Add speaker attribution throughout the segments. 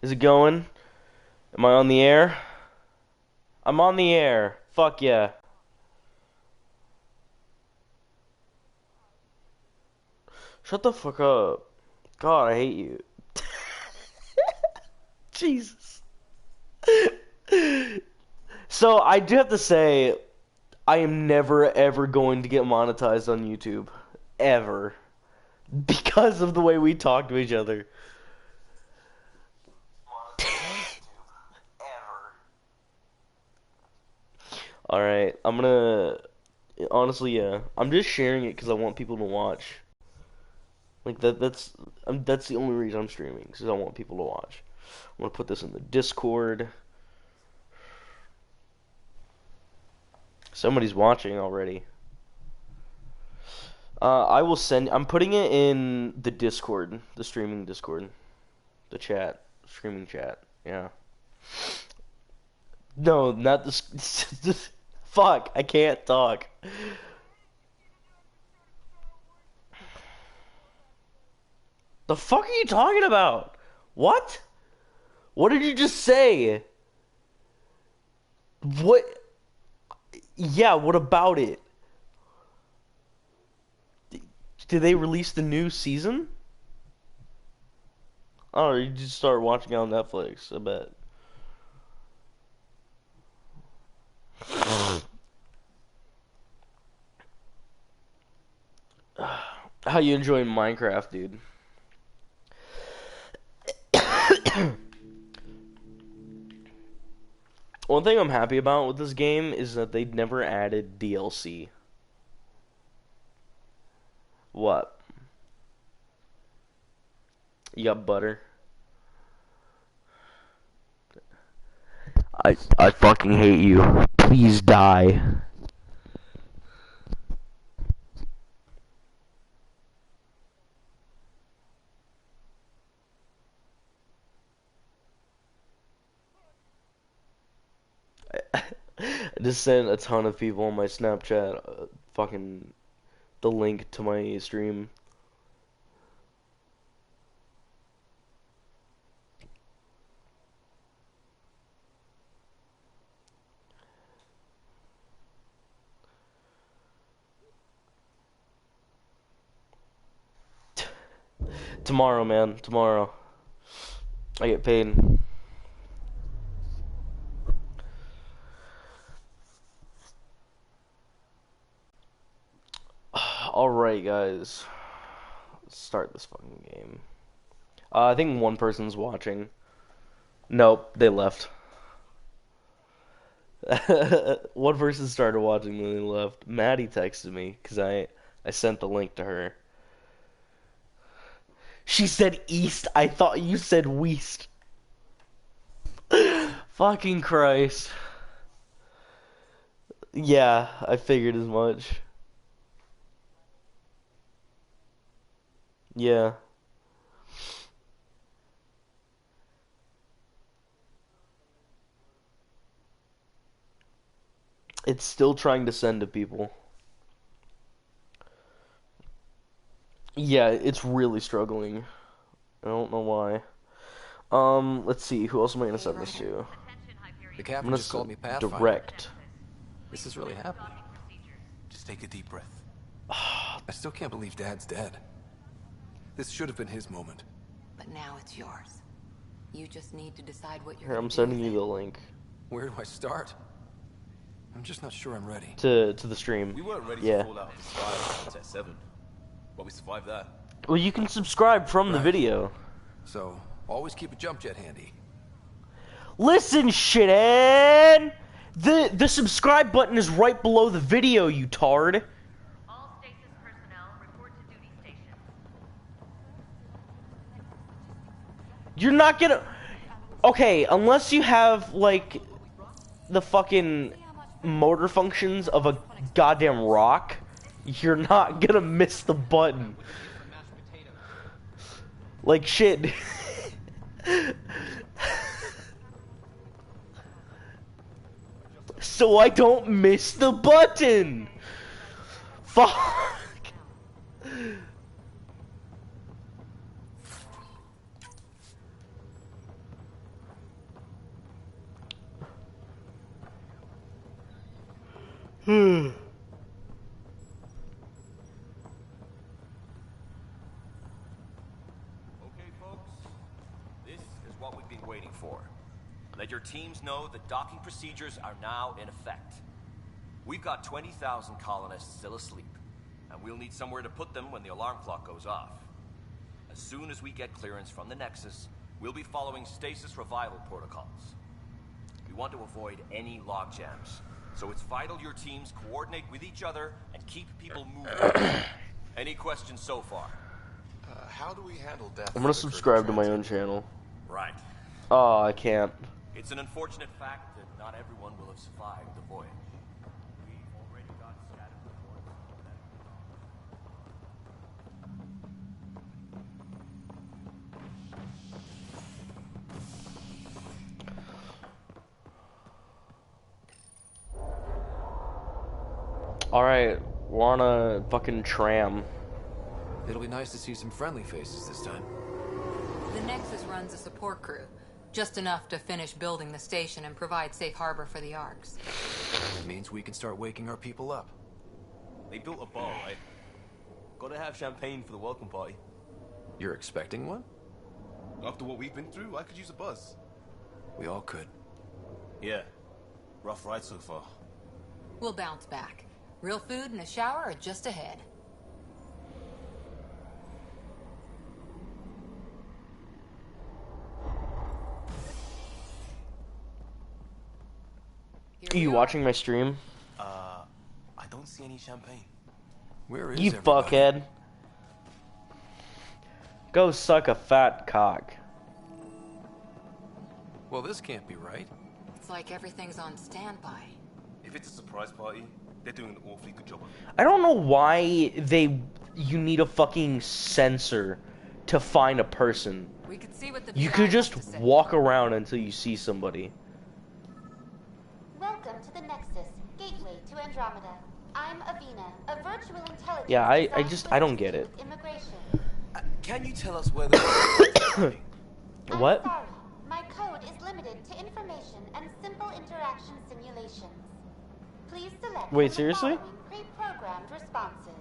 Speaker 1: Is it going? Am I on the air? I'm on the air. Fuck yeah. Shut the fuck up. God, I hate you. Jesus. So, I do have to say, I am never ever going to get monetized on YouTube. Ever. Because of the way we talk to each other. Alright, I'm gonna... Honestly, yeah. I'm just sharing it because I want people to watch. Like, that's the only reason I'm streaming, because I want people to watch. I'm gonna put this in the Discord. Somebody's watching already. I will send... I'm putting it in the Discord. The streaming Discord. The chat. Streaming chat. Yeah. No, not this. Fuck, I can't talk. The fuck are you talking about? What? What did you just say? What? Yeah, what about it? Did they release the new season? Oh, you just start watching it on Netflix, I bet. How you enjoying Minecraft, dude? One thing I'm happy about with this game is that they never added DLC. What? You got butter? I fucking hate you. Please die. I just sent a ton of people on my Snapchat fucking the link to my stream. Tomorrow, man. Tomorrow. I get paid. Alright, guys. Let's start this fucking game. I think one person's watching. Nope, they left. One person started watching, then they left. Maddie texted me because I sent the link to her. She said east. I thought you said west. Fucking Christ. Yeah, I figured as much. Yeah. It's still trying to send to people. Yeah, it's really struggling. I don't know why. Let's see. Who else am I gonna send this to?
Speaker 2: The
Speaker 1: I'm
Speaker 2: captain
Speaker 1: gonna
Speaker 2: just called me
Speaker 1: send
Speaker 2: Pathfinder.
Speaker 1: direct.
Speaker 2: This is really happening.
Speaker 3: Just take a deep breath.
Speaker 2: I still can't believe Dad's dead. This should have been his moment.
Speaker 4: But now it's yours. You just need to decide what you're
Speaker 1: Here, I'm
Speaker 4: going to do
Speaker 1: sending
Speaker 4: with
Speaker 1: you
Speaker 4: it.
Speaker 1: the link
Speaker 2: Where do I start? I'm just not sure I'm ready.
Speaker 1: to the stream.
Speaker 3: We weren't ready
Speaker 1: Yeah.
Speaker 3: to fall out of the sky at 7, but we survived that.
Speaker 1: Well, you can subscribe from the
Speaker 2: Right.
Speaker 1: video.
Speaker 2: So, always keep a jump jet handy.
Speaker 1: Listen, shithead! The subscribe button is right below the video, you tard.
Speaker 5: All stasis personnel report to duty stations.
Speaker 1: You're not gonna... Okay, unless you have, like, the fucking motor functions of a goddamn rock, you're not gonna miss the button. Like, shit. So I don't miss the button! Fuck!
Speaker 6: Okay, folks. This is what we've been waiting for. Let your teams know that docking procedures are now in effect. We've got 20,000 colonists still asleep, and we'll need somewhere to put them when the alarm clock goes off. As soon as we get clearance from the Nexus, we'll be following stasis revival protocols. We want to avoid any logjams, so it's vital your teams coordinate with each other and keep people moving. Any questions so far?
Speaker 2: How do we handle death?
Speaker 1: I'm gonna subscribe to my own channel.
Speaker 6: Right.
Speaker 1: Oh, I can't.
Speaker 6: It's an unfortunate fact that not everyone will have survived the voyage. We've already got scattered reports
Speaker 1: Alright, we're on a fucking tram.
Speaker 2: It'll be nice to see some friendly faces this time.
Speaker 4: The Nexus runs a support crew. Just enough to finish building the station and provide safe harbor for the Arks.
Speaker 2: That means we can start waking our people up.
Speaker 3: They built a bar, right? Gotta have champagne for the welcome party.
Speaker 2: You're expecting one?
Speaker 3: After what we've been through, I could use a buzz.
Speaker 2: We all could.
Speaker 3: Yeah. Rough ride so far.
Speaker 4: We'll bounce back. Real food and a shower are just ahead.
Speaker 1: Are you watching my stream?
Speaker 3: I don't see any champagne.
Speaker 2: Where is
Speaker 1: You
Speaker 2: everybody?
Speaker 1: fuckhead. Go suck a fat cock.
Speaker 2: Well, this can't be right.
Speaker 4: It's like everything's on standby.
Speaker 3: If it's a surprise party, they're doing an awfully good job of it.
Speaker 1: I don't know why you need a fucking sensor to find a person.
Speaker 4: We could see what the
Speaker 1: You
Speaker 4: BI
Speaker 1: could
Speaker 4: has
Speaker 1: just
Speaker 4: to say.
Speaker 1: walk around until you see somebody.
Speaker 7: Welcome to the Nexus, gateway to Andromeda. I'm Avina, a virtual intelligence.
Speaker 1: Yeah, I
Speaker 7: designed
Speaker 1: just-
Speaker 7: to
Speaker 1: I don't
Speaker 7: assist
Speaker 1: get
Speaker 7: you
Speaker 1: it.
Speaker 7: with Immigration.
Speaker 3: Can you tell us where the...
Speaker 1: What?
Speaker 7: I'm sorry. My code is limited to information and simple interaction simulations. Please select
Speaker 1: Wait,
Speaker 7: from the
Speaker 1: seriously?
Speaker 7: following pre-programmed responses.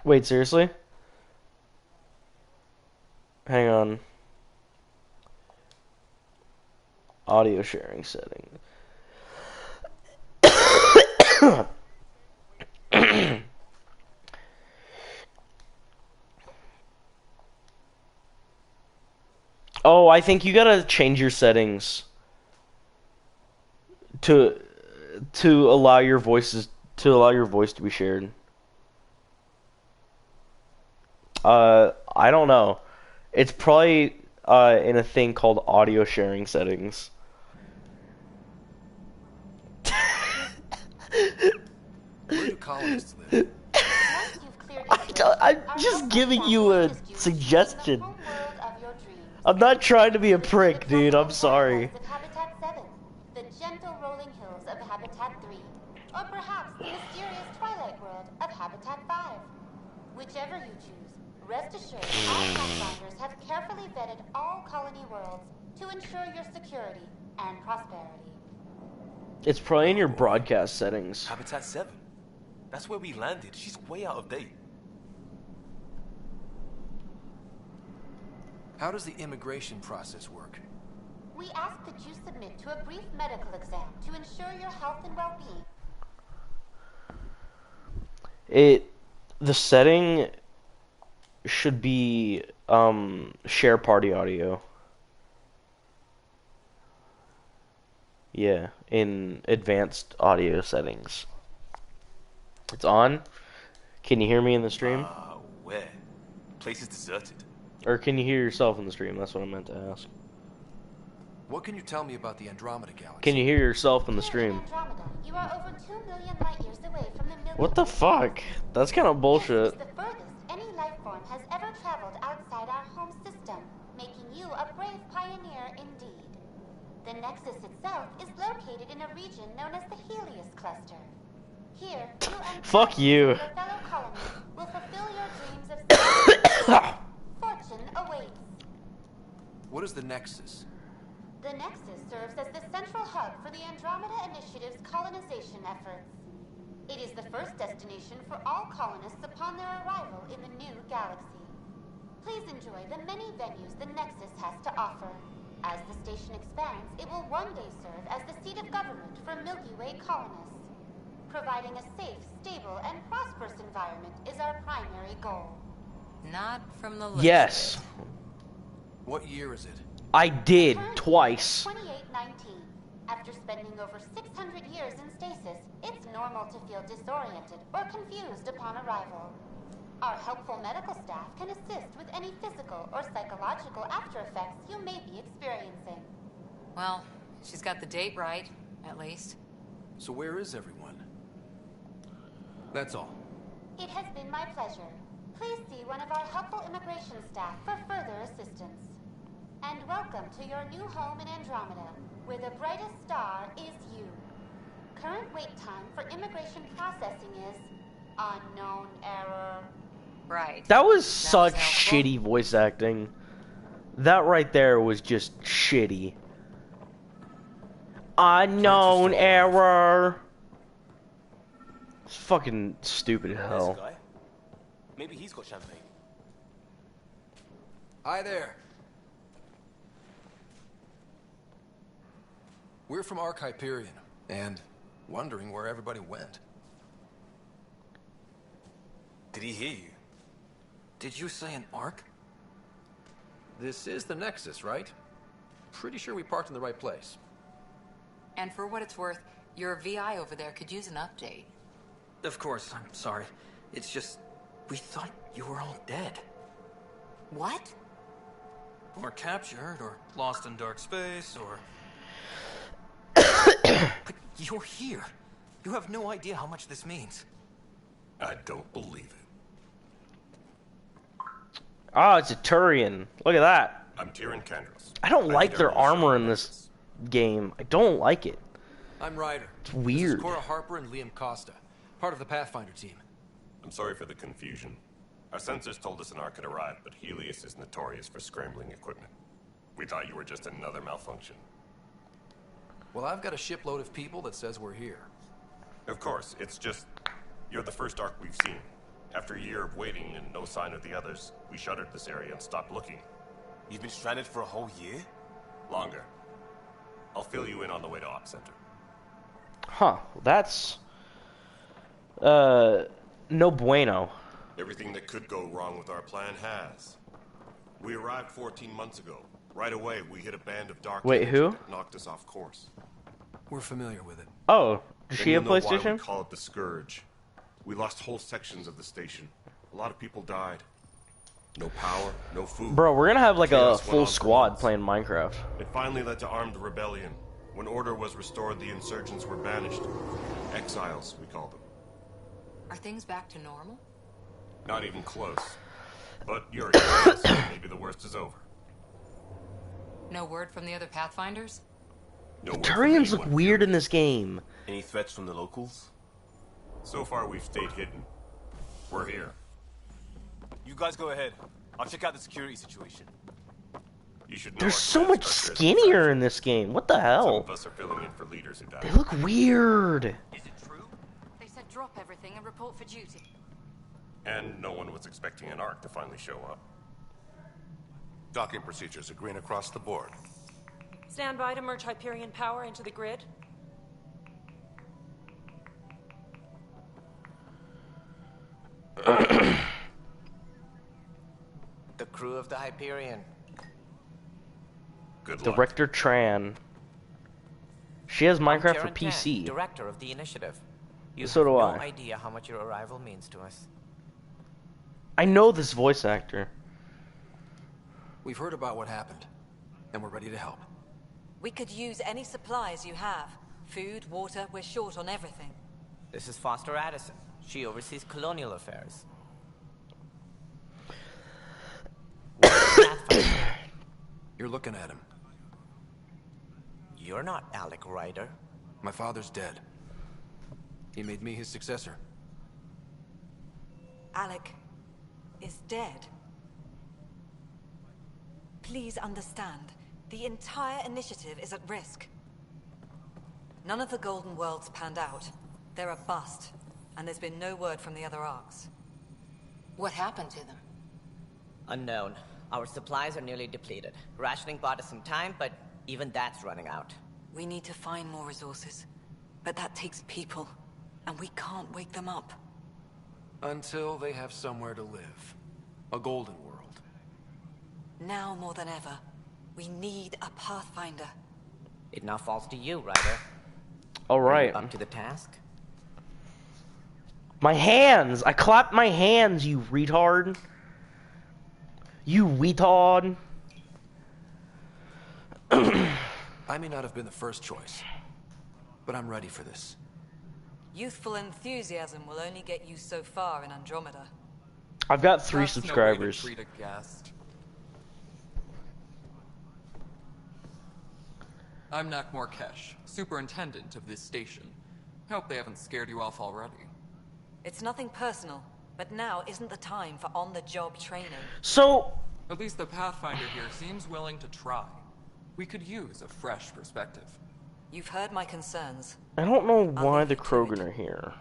Speaker 1: Wait, seriously? Hang on. Audio sharing setting. Oh, I think you gotta change your settings to allow your voice to be shared. I don't know. It's probably in a thing called audio sharing settings.
Speaker 2: Where do colonists live?
Speaker 7: Once you've cleared the
Speaker 1: I'm
Speaker 7: our
Speaker 1: just
Speaker 7: local
Speaker 1: giving
Speaker 7: staff
Speaker 1: you
Speaker 7: will
Speaker 1: a
Speaker 7: assist you in
Speaker 1: suggestion.
Speaker 7: the home world of your dreams.
Speaker 1: I'm not trying to be a prick,
Speaker 7: The
Speaker 1: dude. I'm
Speaker 7: tropical
Speaker 1: sorry.
Speaker 7: paradise of Habitat 7, the gentle rolling hills of Habitat 3, or perhaps the mysterious twilight world of Habitat 5. Whichever you choose, rest assured our pathfinders have carefully vetted all colony worlds to ensure your security and prosperity.
Speaker 1: It's probably in your broadcast settings.
Speaker 3: Habitat 7. That's where we landed. She's way out of date.
Speaker 2: How does the immigration process work?
Speaker 7: We ask that you submit to a brief medical exam to ensure your health and well-being.
Speaker 1: The setting should be share party audio. Yeah, in advanced audio settings. It's on. Can you hear me in the stream?
Speaker 3: Where? Place is deserted.
Speaker 1: Or can you hear yourself in the stream? That's what I meant to ask.
Speaker 2: What can you tell me about the Andromeda galaxy?
Speaker 1: Can you hear yourself in the
Speaker 7: Here
Speaker 1: stream?
Speaker 7: in Andromeda, you are over 2 million light years away from the million.
Speaker 1: What the fuck? That's kind of
Speaker 7: This
Speaker 1: bullshit.
Speaker 7: is the furthest any life form has ever traveled outside our home system, making you a brave pioneer indeed. The Nexus itself is located in a region known as the Helios Cluster. Here, you and
Speaker 1: Fuck you.
Speaker 7: your fellow colonies will fulfill your dreams of safety. Fortune awaits.
Speaker 2: What is the Nexus?
Speaker 7: The Nexus serves as the central hub for the Andromeda Initiative's colonization efforts. It is the first destination for all colonists upon their arrival in the new galaxy. Please enjoy the many venues the Nexus has to offer. As the station expands, it will one day serve as the seat of government for Milky Way colonists. Providing a safe, stable, and prosperous environment is our primary goal.
Speaker 4: Not from the looks
Speaker 1: Yes.
Speaker 4: of it.
Speaker 2: What year is it?
Speaker 1: I did
Speaker 7: Currently,
Speaker 1: twice.
Speaker 7: 2819. After spending over 600 years in stasis, it's normal to feel disoriented or confused upon arrival. Our helpful medical staff can assist with any physical or psychological after effects you may be experiencing.
Speaker 4: Well, she's got the date right, at least.
Speaker 2: So where is everyone? That's all.
Speaker 7: It has been my pleasure. Please see one of our helpful immigration staff for further assistance. And welcome to your new home in Andromeda, where the brightest star is you. Current wait time for immigration processing is unknown error.
Speaker 4: Right.
Speaker 1: That was
Speaker 4: That
Speaker 1: such
Speaker 4: was helpful.
Speaker 1: shitty voice acting. That right there was just shitty. Unknown
Speaker 2: still alive.
Speaker 1: error. It's fucking stupid as
Speaker 3: There's a
Speaker 1: hell.
Speaker 3: guy. Maybe he's got champagne.
Speaker 2: Hi there. We're from Ark Hyperion, and wondering where everybody went.
Speaker 3: Did he hear you?
Speaker 2: Did you say an Ark? This is the Nexus, right? Pretty sure we parked in the right place.
Speaker 4: And for what it's worth, your VI over there could use an update.
Speaker 8: Of course, I'm sorry. It's just, we thought you were all dead.
Speaker 4: What?
Speaker 8: Or captured, or lost in dark space, or... But you're here. You have no idea how much this means.
Speaker 9: I don't believe it.
Speaker 1: Oh, it's a Turian. Look at that.
Speaker 9: I'm Tyrion Candros.
Speaker 1: I don't like
Speaker 9: need
Speaker 1: their
Speaker 9: everyone to show
Speaker 1: armor
Speaker 9: me
Speaker 1: in this game. I don't like it.
Speaker 2: I'm Ryder.
Speaker 1: It's
Speaker 2: This
Speaker 1: weird.
Speaker 2: is Cora Harper and Liam Costa, part of the Pathfinder team.
Speaker 9: I'm sorry for the confusion. Our sensors told us an Ark had arrived, but Helios is notorious for scrambling equipment. We thought you were just another malfunction.
Speaker 2: Well, I've got a shipload of people that says we're here.
Speaker 9: Of course, it's just... You're the first Ark we've seen. After a year of waiting and no sign of the others, we shuttered this area and stopped looking.
Speaker 3: You've been stranded for a whole year?
Speaker 9: Longer. I'll fill you in on the way to Op Center.
Speaker 1: Huh. That's... no bueno.
Speaker 9: Everything that could go wrong with our plan has. We arrived 14 months ago. Right away, we hit a band of dark
Speaker 1: Wait,
Speaker 9: energy
Speaker 1: who?
Speaker 9: that knocked us off course.
Speaker 2: We're familiar with it.
Speaker 1: Oh, does
Speaker 9: Then
Speaker 1: she have
Speaker 9: you'll know why
Speaker 1: PlayStation?
Speaker 9: we call it the Scourge. We lost whole sections of the station. A lot of people died. No power, no food.
Speaker 1: Bro, we're gonna have like a
Speaker 9: Chaos went
Speaker 1: full
Speaker 9: on for
Speaker 1: squad
Speaker 9: months.
Speaker 1: playing Minecraft.
Speaker 9: It finally led to armed rebellion. When order was restored, the insurgents were banished. Exiles, we call them.
Speaker 4: Are things back to normal?
Speaker 9: Not even close. But you're a hero, so maybe the worst is over.
Speaker 4: No word from the other Pathfinders?
Speaker 9: No word from
Speaker 1: Turians look
Speaker 9: anyone.
Speaker 1: weird in this game.
Speaker 3: Any threats from the locals?
Speaker 9: So far, we've stayed hidden. We're here.
Speaker 3: You guys go ahead. I'll check out the security situation.
Speaker 9: You should know
Speaker 1: They're
Speaker 9: our
Speaker 1: so
Speaker 9: command
Speaker 1: much
Speaker 9: structure is
Speaker 1: skinnier
Speaker 9: perfect.
Speaker 1: in this game. What the
Speaker 9: Some
Speaker 1: hell?
Speaker 9: of us are filling in for leaders who died.
Speaker 1: They look weird.
Speaker 3: Is it true?
Speaker 5: They said drop everything and report for duty.
Speaker 9: And no one was expecting an Ark to finally show up.
Speaker 10: Docking procedures are green across the board.
Speaker 5: Stand by to merge Hyperion power into the grid.
Speaker 11: The crew of the Hyperion.
Speaker 9: Good luck.
Speaker 1: Director Tran. She has Minecraft for
Speaker 11: I'm Karen
Speaker 1: PC.
Speaker 11: Tan, director of the initiative. You
Speaker 1: So
Speaker 11: have
Speaker 1: do
Speaker 11: no
Speaker 1: I.
Speaker 11: idea how much your arrival means to us.
Speaker 1: I know this voice actor.
Speaker 2: We've heard about what happened, and we're ready to help.
Speaker 5: We could use any supplies you have. Food, water, we're short on everything.
Speaker 11: This is Foster Addison. She oversees colonial affairs. Pathfinder.
Speaker 2: You're looking at him.
Speaker 11: You're not Alec Ryder.
Speaker 2: My father's dead. He made me his successor.
Speaker 5: Alec is dead. Please understand, The entire initiative is at risk. None of the Golden Worlds panned out. They're a bust, and there's been no word from the other arcs.
Speaker 4: What happened to them?
Speaker 11: Unknown. Our supplies are nearly depleted. Rationing bought us some time, but even that's running out.
Speaker 5: We need to find more resources, but that takes people, and we can't wake them up.
Speaker 2: Until they have somewhere to live. A golden world.
Speaker 5: Now more than ever, we need a Pathfinder.
Speaker 11: It now falls to you, Ryder.
Speaker 1: All right.
Speaker 11: Up to the task?
Speaker 1: My hands! I clapped my hands, you retard. You retard.
Speaker 2: I may not have been the first choice, but I'm ready for this.
Speaker 5: Youthful enthusiasm will only get you so far in Andromeda.
Speaker 1: I've got 3
Speaker 12: That's
Speaker 1: subscribers.
Speaker 12: No way to treat a guest. I'm Nakmor Kesh, superintendent of this station. Hope they haven't scared you off already.
Speaker 5: It's nothing personal, but now isn't the time for on-the-job training.
Speaker 1: So...
Speaker 12: At least the Pathfinder here seems willing to try. We could use a fresh perspective.
Speaker 5: You've heard my concerns.
Speaker 1: I don't know why the Krogan are here.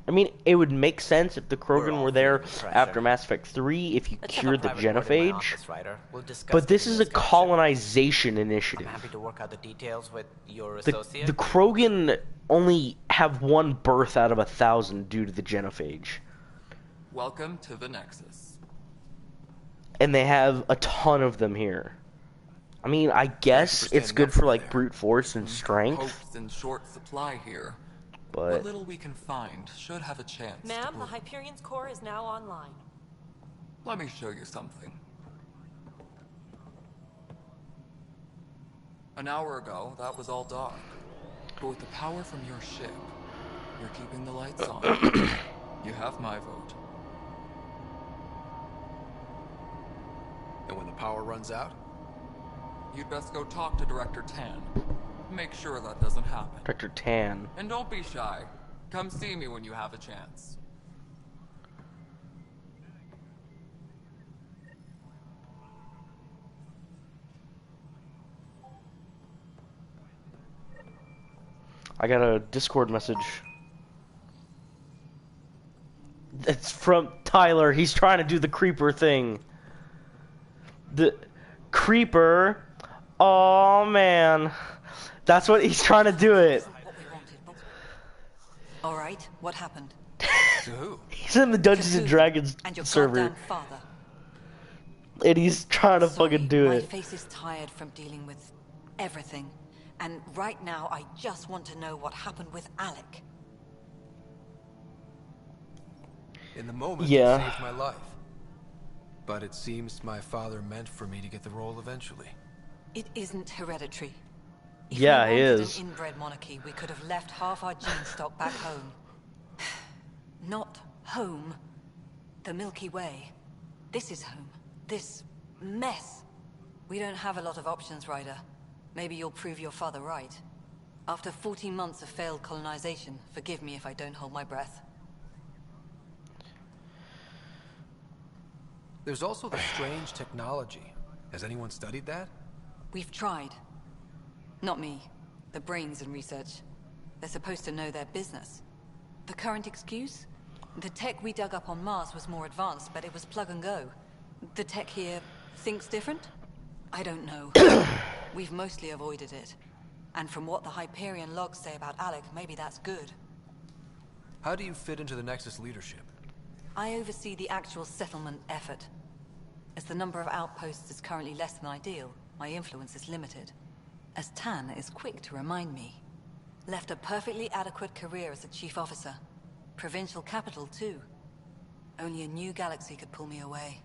Speaker 1: I mean, it would make sense if the Krogan were there after Mass Effect 3 if you cured the genophage. But this is a colonization initiative.
Speaker 11: I'm happy to work out the details with your associate.
Speaker 1: The Krogan only have 1 birth out of 1,000 due to the genophage.
Speaker 12: Welcome to the Nexus.
Speaker 1: And they have a ton of them here. I mean, I guess it's good for like brute force and strength.
Speaker 12: Hope's in short supply here.
Speaker 1: But
Speaker 12: what little we can find should have a chance.
Speaker 13: Ma'am, the Hyperion's core is now online.
Speaker 12: Let me show you something. An hour ago, that was all dark. But with the power from your ship, you're keeping the lights on. You have my vote.
Speaker 2: And when the power runs out?
Speaker 12: You'd best go talk to Director Tan. Make sure that doesn't happen.
Speaker 1: Director Tan.
Speaker 12: And don't be shy. Come see me when you have a chance.
Speaker 1: I got a Discord message. It's from Tyler. He's trying to do the creeper thing. The creeper. Oh man. That's what he's trying to do it.
Speaker 5: All right, what happened?
Speaker 2: To who?
Speaker 1: He's in the Dungeons and Dragons
Speaker 5: and your
Speaker 1: server.
Speaker 5: Father.
Speaker 1: And he's trying to fucking do
Speaker 5: my
Speaker 1: it.
Speaker 5: My face is tired from dealing with everything. And right now, I just want to know what happened with Alec.
Speaker 2: In the moment,
Speaker 1: yeah.
Speaker 2: It saved my life. But it seems my father meant for me to get the role eventually.
Speaker 5: It isn't hereditary. If
Speaker 1: yeah,
Speaker 5: we
Speaker 1: it
Speaker 5: wanted
Speaker 1: is.
Speaker 5: An inbred monarchy, we could have left half our gene stock back home. Not home. The Milky Way. This is home. This mess. We don't have a lot of options, Ryder. Maybe you'll prove your father right. After 14 months of failed colonization, forgive me if I don't hold my breath.
Speaker 2: There's also the strange technology. Has anyone studied that?
Speaker 5: We've tried. Not me. The brains in research. They're supposed to know their business. The current excuse? The tech we dug up on Mars was more advanced, but it was plug and go. The tech here thinks different? I don't know. We've mostly avoided it. And from what the Hyperion logs say about Alec, maybe that's good.
Speaker 2: How do you fit into the Nexus leadership?
Speaker 5: I oversee the actual settlement effort. As the number of outposts is currently less than ideal, my influence is limited. As Tan is quick to remind me. Left a perfectly adequate career as a chief officer. Provincial capital, too. Only a new galaxy could pull me away.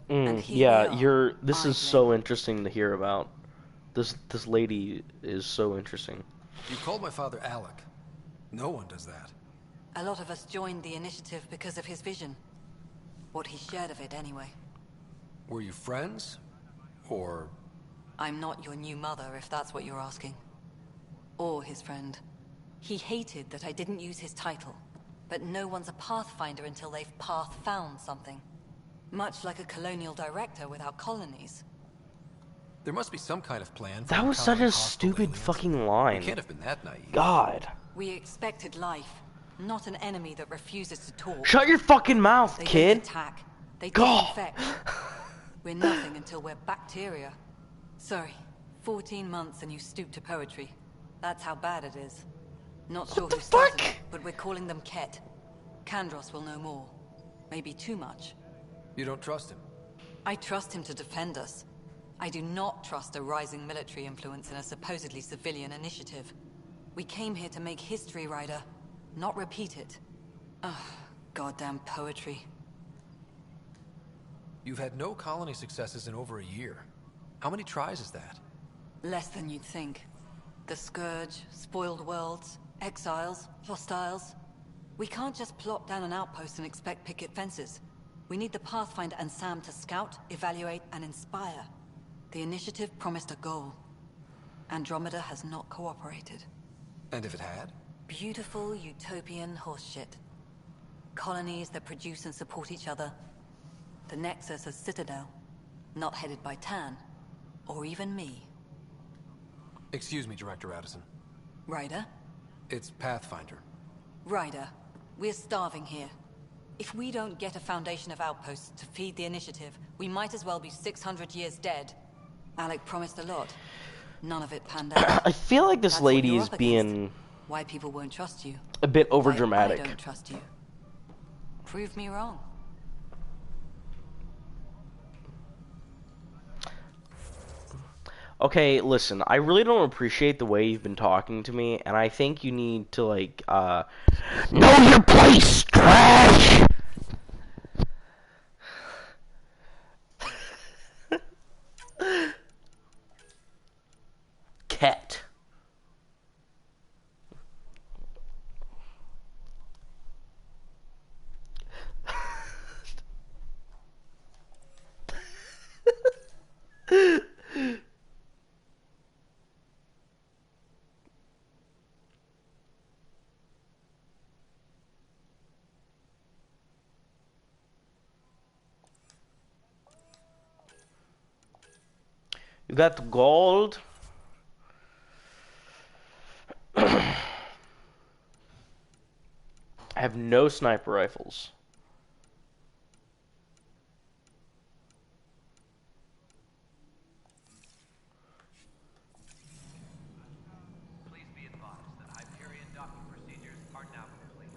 Speaker 1: Yeah, this is so interesting to hear about. This lady is so interesting.
Speaker 2: You called my father Alec. No one does that.
Speaker 5: A lot of us joined the initiative because of his vision. What he shared of it, anyway.
Speaker 2: Were you friends? Or...
Speaker 5: I'm not your new mother, if that's what you're asking. Or his friend. He hated that I didn't use his title. But no one's a Pathfinder until they've path-found something. Much like a colonial director without colonies.
Speaker 2: There must be some kind of plan for
Speaker 1: That was such
Speaker 2: encountering
Speaker 1: a
Speaker 2: hostile
Speaker 1: stupid
Speaker 2: aliens.
Speaker 1: fucking
Speaker 2: We
Speaker 1: line.
Speaker 2: can't have been that naive.
Speaker 1: God.
Speaker 5: We expected life, not an enemy that refuses to talk.
Speaker 1: Shut your fucking mouth,
Speaker 5: They
Speaker 1: kid.
Speaker 5: don't attack. They
Speaker 1: God.
Speaker 5: disinfect. We're nothing until we're bacteria. Sorry, 14 months and you stoop to poetry. That's how bad it is. Not sure who started it, but we're calling them Ket. Kandros will know more. Maybe too much.
Speaker 2: You don't trust him?
Speaker 5: I trust him to defend us. I do not trust a rising military influence in a supposedly civilian initiative. We came here to make history, Ryder, not repeat it. Ugh, goddamn poetry.
Speaker 2: You've had no colony successes in over a year. How many tries is that?
Speaker 5: Less than you'd think. The Scourge, spoiled worlds, exiles, hostiles. We can't just plop down an outpost and expect picket fences. We need the Pathfinder and Sam to scout, evaluate, and inspire. The initiative promised a goal. Andromeda has not cooperated.
Speaker 2: And if it had?
Speaker 5: Beautiful utopian horseshit. Colonies that produce and support each other. The Nexus a citadel, not headed by Tan, or even me.
Speaker 2: Excuse me, Director Addison.
Speaker 5: Ryder?
Speaker 2: It's Pathfinder.
Speaker 5: Ryder, we're starving here. If we don't get a foundation of outposts to feed the initiative, we might as well be 600 years dead. Alec promised a lot. None of it panned out.
Speaker 1: I feel like this
Speaker 5: That's what
Speaker 1: lady
Speaker 5: you're
Speaker 1: is
Speaker 5: up
Speaker 1: being
Speaker 5: against. Why people won't trust you.
Speaker 1: a bit
Speaker 5: Why
Speaker 1: overdramatic.
Speaker 5: I don't trust you. Prove me wrong.
Speaker 1: Okay, listen, I really don't appreciate the way you've been talking to me, and I think you need to, like, know your place, trash! Cat. You got the gold. I have no sniper rifles.
Speaker 14: Please be advised that Hyperion docking procedures are now complete.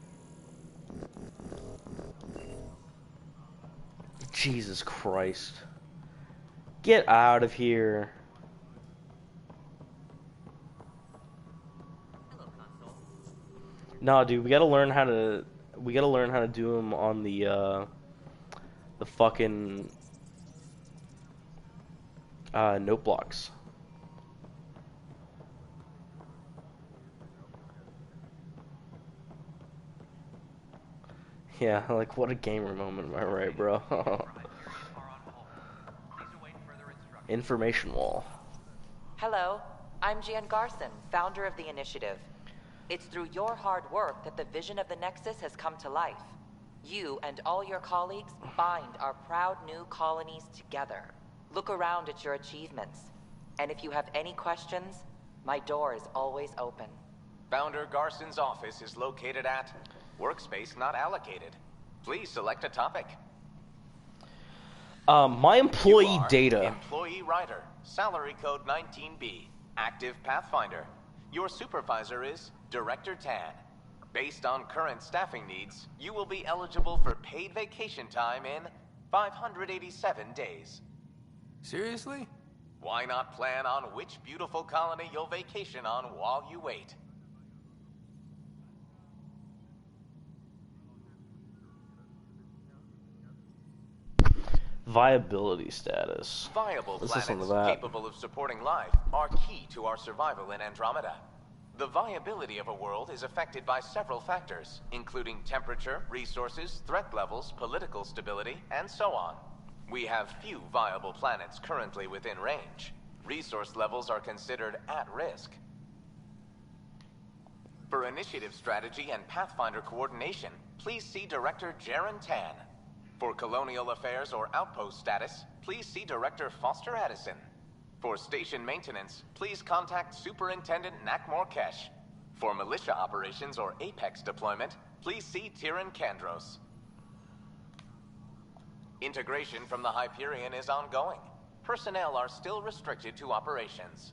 Speaker 1: Jesus Christ. Get out of here. Nah, dude, we gotta learn how to do them on the fucking note blocks. Yeah, like what a gamer moment, am I right, bro? Information wall.
Speaker 15: Hello, I'm Jan Garson, founder of the initiative. It's through your hard work that the vision of the Nexus has come to life. You and all your colleagues bind our proud new colonies together. Look around at your achievements. And if you have any questions, my door is always open.
Speaker 16: Founder Garson's office is located at Workspace Not Allocated. Please select a topic.
Speaker 1: My employee data.
Speaker 16: Employee Writer, salary code 19B, active Pathfinder. Your supervisor is Director Tan. Based on current staffing needs, you will be eligible for paid vacation time in 587 days.
Speaker 2: Seriously?
Speaker 16: Why not plan on which beautiful colony you'll vacation on while you wait?
Speaker 1: Viability status.
Speaker 16: Viable
Speaker 1: Let's listen
Speaker 16: planets
Speaker 1: to that.
Speaker 16: capable of supporting life are key to our survival in Andromeda. The viability of a world is affected by several factors, including temperature, resources, threat levels, political stability, and so on. We have few viable planets currently within range. Resource levels are considered at risk. For initiative strategy and Pathfinder coordination, please see Director Jaren Tan. For colonial affairs or outpost status, please see Director Foster Addison. For station maintenance, please contact Superintendent Nakmor Kesh. For militia operations or Apex deployment, please see Tyran Kandros. Integration from the Hyperion is ongoing. Personnel are still restricted to operations.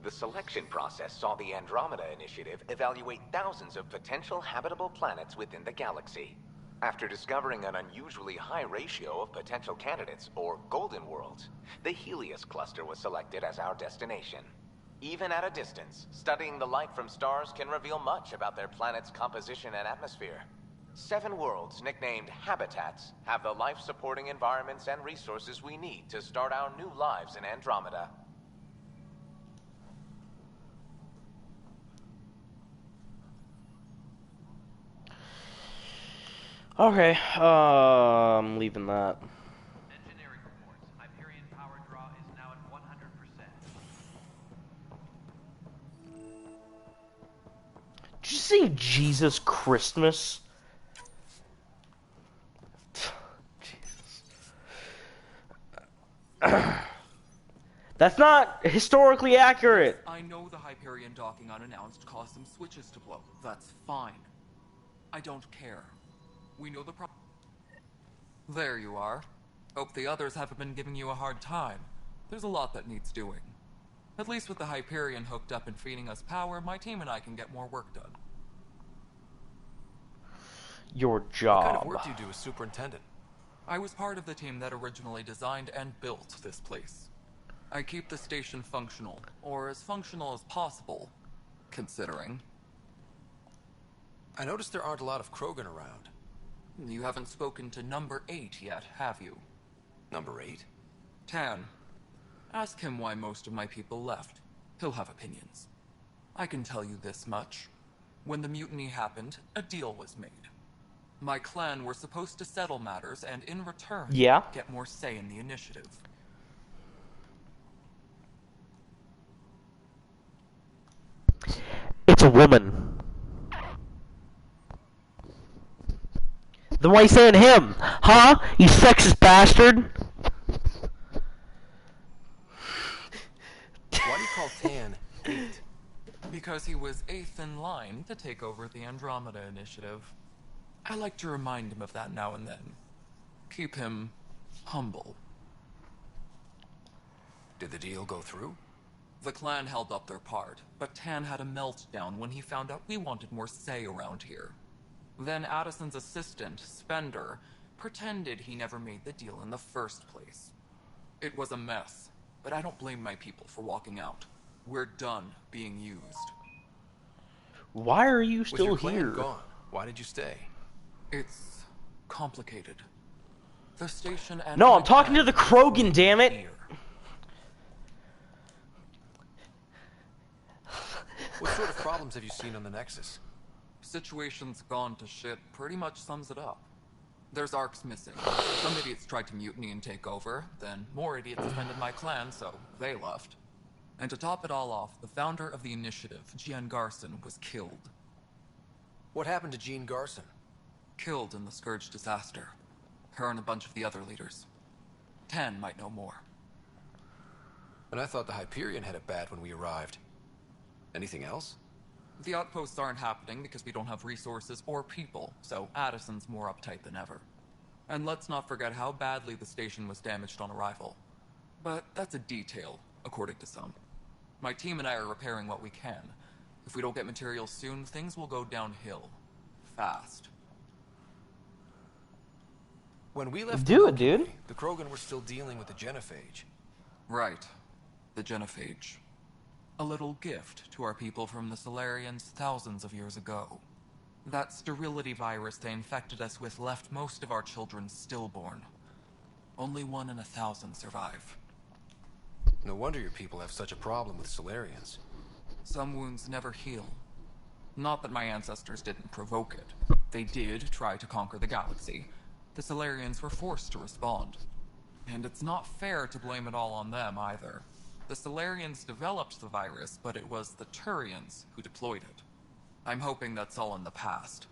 Speaker 16: The selection process saw the Andromeda Initiative evaluate thousands of potential habitable planets within the galaxy. After discovering an unusually high ratio of potential candidates, or golden worlds, the Helios cluster was selected as our destination. Even at a distance, studying the light from stars can reveal much about their planet's composition and atmosphere. 7 worlds, nicknamed habitats, have the life-supporting environments and resources we need to start our new lives in Andromeda.
Speaker 1: Okay, I'm leaving that.
Speaker 14: Engineering reports. Hyperion power draw is now at 100%.
Speaker 1: Did you say Jesus Christmas? Jesus. That's not historically accurate.
Speaker 12: I know the Hyperion docking unannounced caused some switches to blow. That's fine. I don't care. We know the problem. There you are. Hope the others haven't been giving you a hard time. There's a lot that needs doing. At least with the Hyperion hooked up and feeding us power, my team and I can get more work done.
Speaker 1: Your job.
Speaker 2: What kind of work do you do as superintendent?
Speaker 12: I was part of the team that originally designed and built this place. I keep the station functional, or as functional as possible, considering.
Speaker 2: I noticed there aren't a lot of Krogan around.
Speaker 12: You haven't spoken to number 8 yet, have you?
Speaker 2: Number 8?
Speaker 12: Tan. Ask him why most of my people left. He'll have opinions. I can tell you this much. When the mutiny happened, a deal was made. My clan were supposed to settle matters and in return, get more say in the initiative.
Speaker 1: It's a woman. Then why are you saying him? Huh? You sexist bastard?
Speaker 2: Why do you call Tan 8?
Speaker 12: Because he was 8th in line to take over the Andromeda Initiative. I like to remind him of that now and then. Keep him humble.
Speaker 2: Did the deal go through?
Speaker 12: The clan held up their part, but Tan had a meltdown when he found out we wanted more say around here. Then Addison's assistant, Spender, pretended he never made the deal in the first place. It was a mess, but I don't blame my people for walking out. We're done being used.
Speaker 1: Why are you still
Speaker 2: With your
Speaker 1: here?
Speaker 2: clan gone, why did you stay?
Speaker 12: It's complicated. The station and
Speaker 1: No, I'm talking to the Krogan, damn it!
Speaker 12: Here.
Speaker 2: What sort of problems have you seen on the Nexus?
Speaker 12: Situation's gone to shit pretty much sums it up. There's arcs missing. Some idiots tried to mutiny and take over, then more idiots defended my clan, so they left. And to top it all off, the founder of the initiative, Gian Garson, was killed.
Speaker 2: What happened to Jean Garson?
Speaker 12: Killed in the Scourge disaster. Her and a bunch of the other leaders. Tan might know more.
Speaker 2: And I thought the Hyperion had it bad when we arrived. Anything else?
Speaker 12: The outposts aren't happening because we don't have resources or people, so Addison's more uptight than ever. And let's not forget how badly the station was damaged on arrival. But that's a detail, according to some. My team and I are repairing what we can. If we don't get materials soon, things will go downhill. Fast.
Speaker 2: When we left
Speaker 1: dude.
Speaker 2: The Krogan were still dealing with the genophage.
Speaker 12: Right. The genophage. A little gift to our people from the Solarians thousands of years ago. That sterility virus they infected us with left most of our children stillborn. Only 1 in 1,000 survive.
Speaker 2: No wonder your people have such a problem with Solarians.
Speaker 12: Some wounds never heal. Not that my ancestors didn't provoke it. They did try to conquer the galaxy. The Solarians were forced to respond. And it's not fair to blame it all on them either. The Solarians developed the virus, but it was the Turians who deployed it. I'm hoping that's all in the past.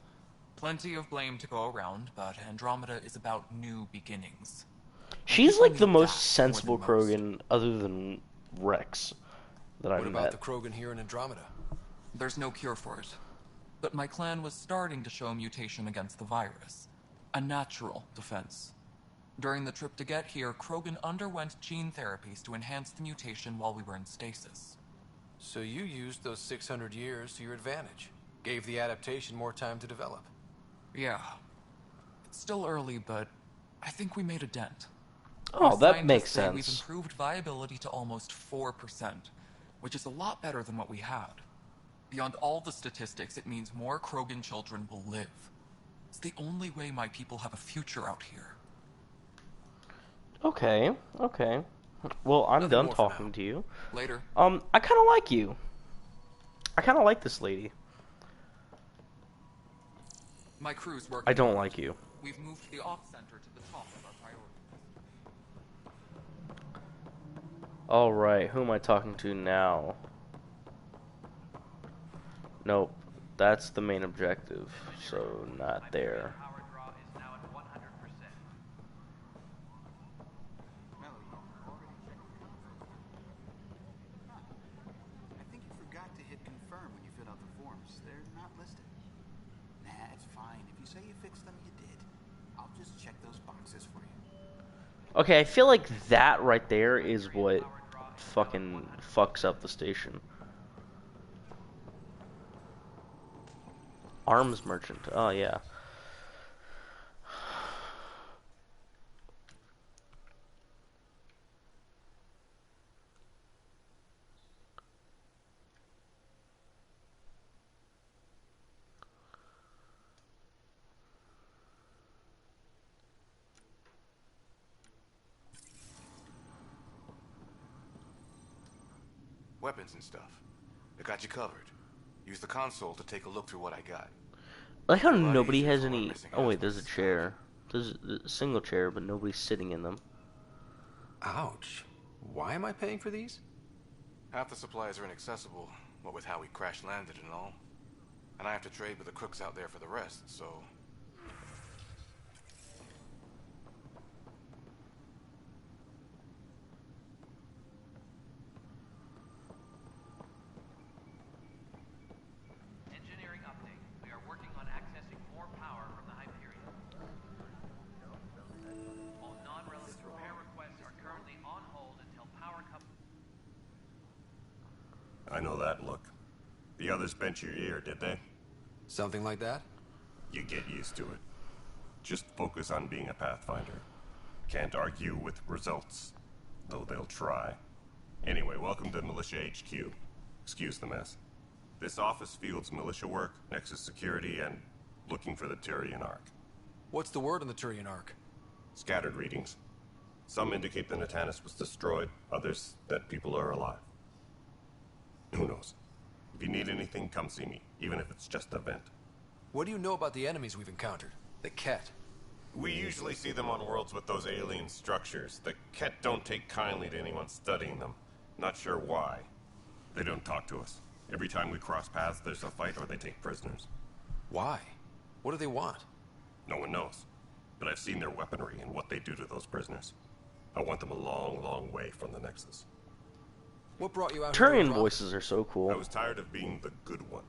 Speaker 12: Plenty of blame to go around, but Andromeda is about new beginnings.
Speaker 1: She's
Speaker 12: People
Speaker 1: like the
Speaker 12: need
Speaker 1: most
Speaker 12: that
Speaker 1: sensible
Speaker 12: more than most.
Speaker 1: Krogan other than Rex that I've
Speaker 2: What about
Speaker 1: met.
Speaker 2: the Krogan here in Andromeda?
Speaker 12: There's no cure for it. But my clan was starting to show a mutation against the virus. A natural defense. During the trip to get here, Krogan underwent gene therapies to enhance the mutation while we were in stasis.
Speaker 2: So you used those 600 years to your advantage. Gave the adaptation more time to develop.
Speaker 12: Yeah. It's still early, but I think we made a dent.
Speaker 1: Oh,
Speaker 12: Our
Speaker 1: that makes
Speaker 12: scientists say we've
Speaker 1: sense.
Speaker 12: improved viability to almost 4%, which is a lot better than what we had. Beyond all the statistics, it means more Krogan children will live. It's the only way my people have a future out here.
Speaker 1: Okay, okay. Well, I'm
Speaker 2: Nothing
Speaker 1: done
Speaker 2: more for
Speaker 1: talking
Speaker 2: now.
Speaker 1: to you.
Speaker 12: Later.
Speaker 1: I kind of like you. I kind of like this lady.
Speaker 12: My crew's working.
Speaker 1: I don't like you.
Speaker 12: We've moved the off center to the top of our priorities.
Speaker 1: Alright, who am I talking to now? Nope, that's the main objective, so not there.
Speaker 14: Power draw is now at 100%.
Speaker 17: I think you forgot to hit confirm when you filled out the forms. They're not listed. Nah, it's fine. If you say you fixed them, you did. I'll just check those boxes for you.
Speaker 1: Okay, I feel like that right there is what fucking fucks up the station. Arms merchant. Oh, yeah.
Speaker 10: Weapons and stuff. I got you covered. Use the console to take a look through what I got.
Speaker 1: I like how
Speaker 10: A lot
Speaker 1: nobody
Speaker 10: easier
Speaker 1: has
Speaker 10: for
Speaker 1: any...
Speaker 10: missing
Speaker 1: Oh, wait, there's a
Speaker 10: aspects.
Speaker 1: chair. There's a single chair, but nobody's sitting in them.
Speaker 2: Ouch. Why am I paying for these?
Speaker 10: Half the supplies are inaccessible, what with how we crash landed and all. And I have to trade with the crooks out there for the rest, so...
Speaker 14: Engineering update. We are working on accessing more power from the Hyperion. All non-relevant repair requests are currently on hold until power comes.
Speaker 9: I know that look. The others bent your ear, did they?
Speaker 2: Something like that?
Speaker 9: You get used to it. Just focus on being a Pathfinder. Can't argue with results, though they'll try. Anyway, welcome to Militia HQ. Excuse the mess. This office fields militia work, Nexus security, and looking for the Turian Ark.
Speaker 2: What's the word on the Turian Ark?
Speaker 9: Scattered readings. Some indicate the Natanus was destroyed, others that people are alive. Who knows? If you need anything, come see me, even if it's just a vent.
Speaker 2: What do you know about the enemies we've encountered? The Ket.
Speaker 9: We usually see them on worlds with those alien structures. The Ket don't take kindly to anyone studying them. Not sure why. They don't talk to us. Every time we cross paths, there's a fight or they take prisoners.
Speaker 2: Why? What do they want?
Speaker 9: No one knows. But I've seen their weaponry and what they do to those prisoners. I want them a long, long way from the Nexus.
Speaker 2: What brought you out here?
Speaker 1: Turian voices are so cool.
Speaker 9: I was tired of being the good one.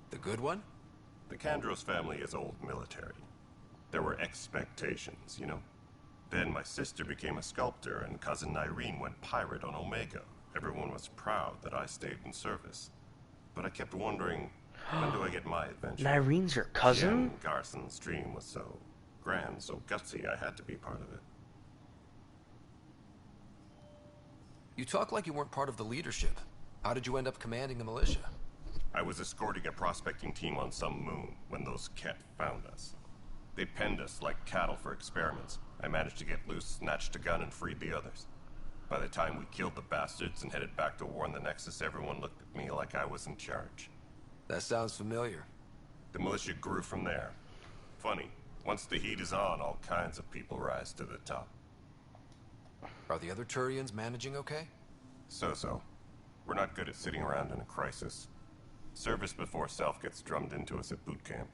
Speaker 2: The good one?
Speaker 9: The Kandros family is old military. There were expectations, you know? Then my sister became a sculptor and cousin Irene went pirate on Omega. Everyone was proud that I stayed in service. But I kept wondering, when do I get my adventure?
Speaker 1: Nyrene's your cousin?
Speaker 9: Jen Garson's dream was so grand, so gutsy, I had to be part of it.
Speaker 2: You talk like you weren't part of the leadership. How did you end up commanding the militia?
Speaker 9: I was escorting a prospecting team on some moon when those Ket found us. They penned us like cattle for experiments. I managed to get loose, snatched a gun, and freed the others. By the time we killed the bastards and headed back to war in the Nexus, everyone looked at me like I was in charge.
Speaker 2: That sounds familiar.
Speaker 9: The militia grew from there. Funny, once the heat is on, all kinds of people rise to the top.
Speaker 2: Are the other Turians managing okay?
Speaker 9: So-so. We're not good at sitting around in a crisis. Service before self gets drummed into us at boot camp.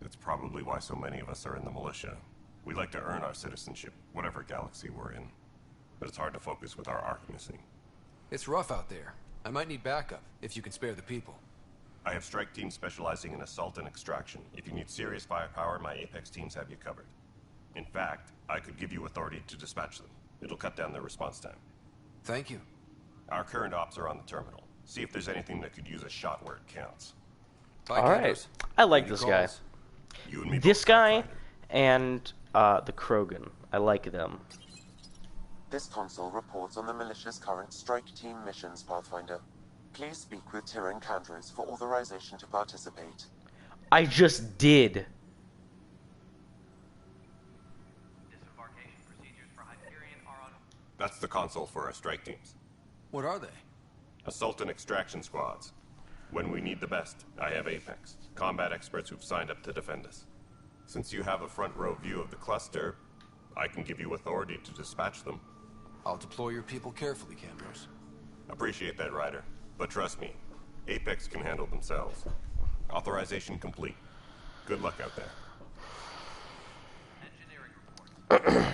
Speaker 9: That's probably why so many of us are in the militia. We like to earn our citizenship, whatever galaxy we're in. But it's hard to focus with our arc missing.
Speaker 2: It's rough out there. I might need backup, if you can spare the people.
Speaker 9: I have strike teams specializing in assault and extraction. If you need serious firepower, my Apex teams have you covered. In fact, I could give you authority to dispatch them. It'll cut down their response time.
Speaker 2: Thank you.
Speaker 9: Our current ops are on the terminal. See if there's anything that could use a shot where it counts.
Speaker 1: Alright. I like this guy. This guy and the Krogan. I like them.
Speaker 18: This console reports on the militia's current strike team missions, Pathfinder. Please speak with Tyrann Kandros for authorization to participate.
Speaker 1: I just did.
Speaker 14: Disembarkation procedures for Hyperion are on...
Speaker 9: That's the console for our strike teams.
Speaker 2: What are they?
Speaker 9: Assault and extraction squads. When we need the best, I have Apex, combat experts who've signed up to defend us. Since you have a front row view of the cluster, I can give you authority to dispatch them.
Speaker 2: I'll deploy your people carefully, Kandros.
Speaker 9: Appreciate that, Ryder. But trust me, Apex can handle themselves. Authorization complete. Good luck out there.
Speaker 14: Engineering report.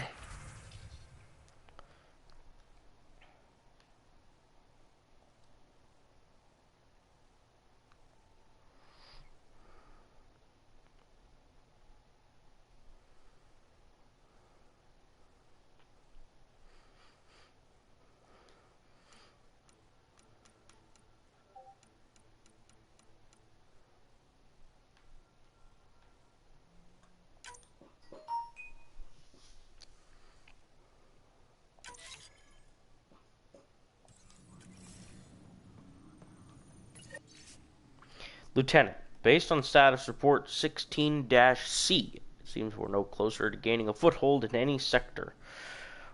Speaker 1: Lieutenant, based on status report 16-C, it seems we're no closer to gaining a foothold in any sector.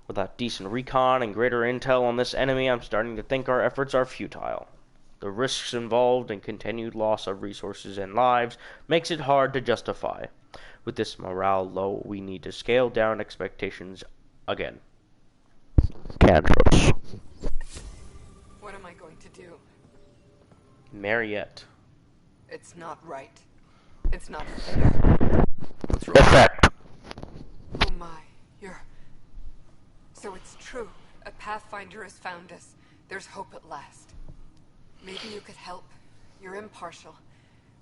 Speaker 1: Without decent recon and greater intel on this enemy, I'm starting to think our efforts are futile. The risks involved and continued loss of resources and lives makes it hard to justify. With this morale low, we need to scale down expectations again. Kandros.
Speaker 19: What am I going to do?
Speaker 1: Mariette.
Speaker 19: It's not right. It's not fair.
Speaker 2: What's wrong?
Speaker 1: Effect.
Speaker 19: Oh my, you're... So it's true. A Pathfinder has found us. There's hope at last. Maybe you could help. You're impartial.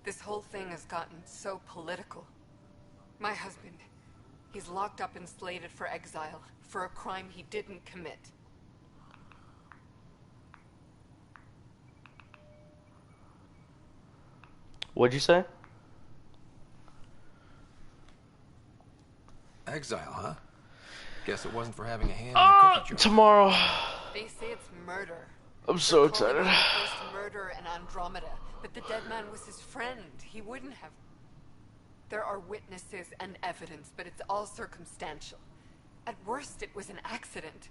Speaker 19: This whole thing has gotten so political. My husband, he's locked up and slated for exile for a crime he didn't commit.
Speaker 1: What'd you say?
Speaker 2: Exile, huh? Guess it wasn't for having a hand in the cookie jar.
Speaker 1: Tomorrow.
Speaker 19: They say it's murder.
Speaker 1: I'm so
Speaker 19: They're calling
Speaker 1: excited.
Speaker 19: it the first murder in Andromeda, but the dead man was his friend. He wouldn't have. There are witnesses and evidence, but it's all circumstantial. At worst, it was an accident.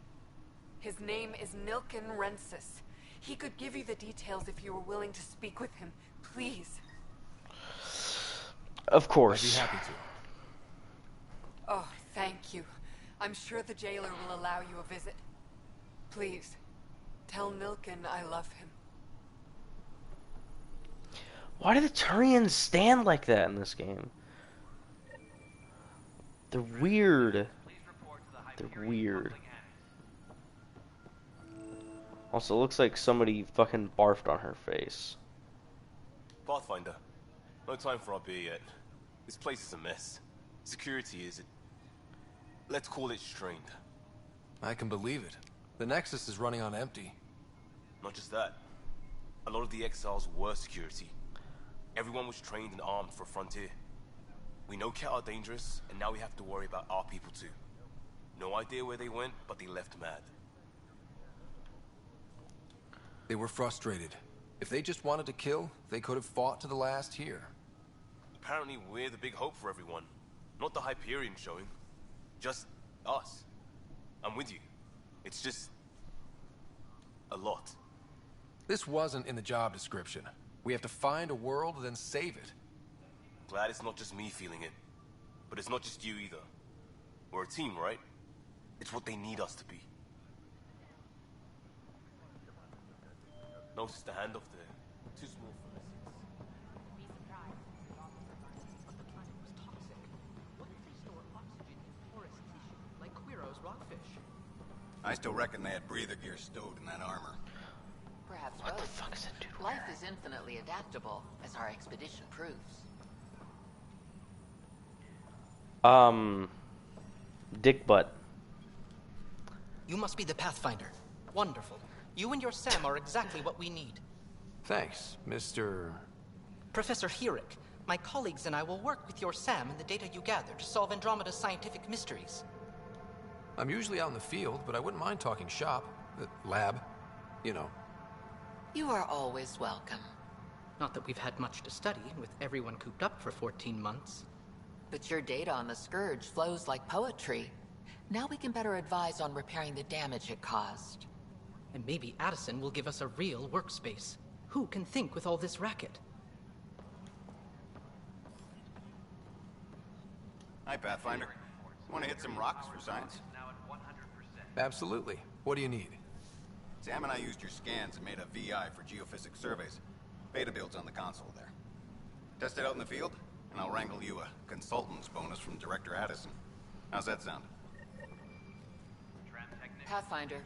Speaker 19: His name is Nilken Rensis. He could give you the details if you were willing to speak with him. Please.
Speaker 1: Of course.
Speaker 2: I'd be happy to.
Speaker 19: Oh, thank you. I'm sure the jailer will allow you a visit. Please, tell Nilken I love him.
Speaker 1: Why do the Turians stand like that in this game? They're weird. They're weird. Also, it looks like somebody fucking barfed on her face.
Speaker 3: Pathfinder, no time for our beer yet. This place is a mess. Security is... let's call it strained.
Speaker 2: I can believe it. The Nexus is running on empty.
Speaker 3: Not just that. A lot of the exiles were security. Everyone was trained and armed for Frontier. We know Ket are dangerous, and now we have to worry about our people too. No idea where they went, but they left mad.
Speaker 2: They were frustrated. If they just wanted to kill, they could have fought to the last here.
Speaker 3: Apparently we're the big hope for everyone. Not the Hyperion showing. Just us. I'm with you. It's just... a lot.
Speaker 2: This wasn't in the job description. We have to find a world, then save it.
Speaker 3: Glad it's not just me feeling it. But it's not just you either. We're a team, right? It's what they need us to be. Notice the handoff there. Too small for us.
Speaker 17: I still reckon they had breather gear stowed in that armor.
Speaker 15: Perhaps
Speaker 1: What the
Speaker 15: both.
Speaker 1: fuck is that dude
Speaker 15: Life is infinitely adaptable, as our expedition proves.
Speaker 1: Dick butt.
Speaker 20: You must be the Pathfinder. Wonderful. You and your Sam are exactly what we need.
Speaker 2: Thanks, Mr.
Speaker 20: Professor Herrick, my colleagues and I will work with your Sam and the data you gather to solve Andromeda's scientific mysteries.
Speaker 2: I'm usually out in the field, but I wouldn't mind talking shop. Lab. You know.
Speaker 15: You are always welcome.
Speaker 20: Not that we've had much to study, with everyone cooped up for 14 months.
Speaker 15: But your data on the Scourge flows like poetry. Now we can better advise on repairing the damage it caused.
Speaker 20: And maybe Addison will give us a real workspace. Who can think with all this racket?
Speaker 17: Hi, Pathfinder. Want to hit some rocks for science?
Speaker 2: Absolutely. What do you need?
Speaker 17: Sam and I used your scans and made a VI for geophysics surveys. Beta builds on the console there. Test it out in the field, and I'll wrangle you a consultant's bonus from Director Addison. How's that sound?
Speaker 15: Pathfinder,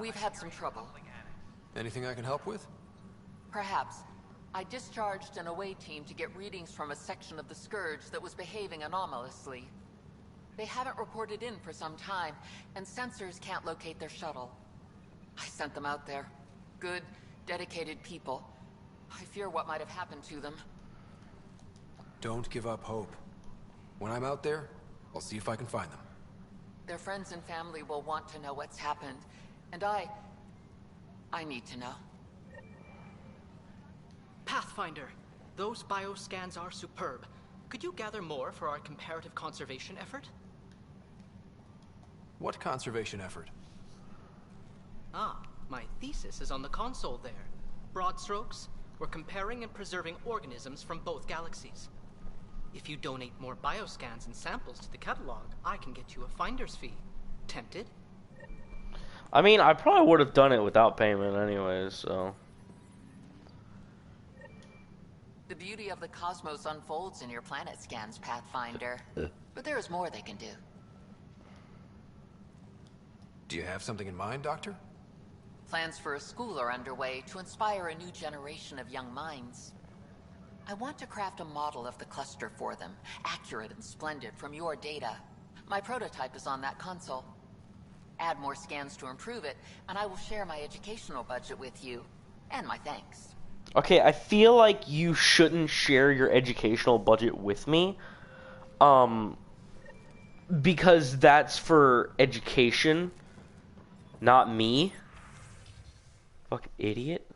Speaker 15: we've had some trouble.
Speaker 2: Anything I can help with?
Speaker 15: Perhaps. I discharged an away team to get readings from a section of the Scourge that was behaving anomalously. They haven't reported in for some time, and sensors can't locate their shuttle. I sent them out there. Good, dedicated people. I fear what might have happened to them.
Speaker 2: Don't give up hope. When I'm out there, I'll see if I can find them.
Speaker 15: Their friends and family will want to know what's happened, and I need to know.
Speaker 20: Pathfinder, those bioscans are superb. Could you gather more for our comparative conservation effort?
Speaker 2: What conservation effort?
Speaker 20: Ah, my thesis is on the console there. Broad strokes, we're comparing and preserving organisms from both galaxies. If you donate more bioscans and samples to the catalog, I can get you a finder's fee. Tempted?
Speaker 1: I mean, I probably would have done it without payment anyways, so.
Speaker 15: The beauty of the cosmos unfolds in your planet scans, Pathfinder. But there is more they can do.
Speaker 2: Do you have something in mind, Doctor?
Speaker 15: Plans for a school are underway to inspire a new generation of young minds. I want to craft a model of the cluster for them, accurate and splendid from your data. My prototype is on that console. Add more scans to improve it, and I will share my educational budget with you, and my thanks.
Speaker 1: Okay, I feel like you shouldn't share your educational budget with me. Because that's for education, not me. Fucking idiot.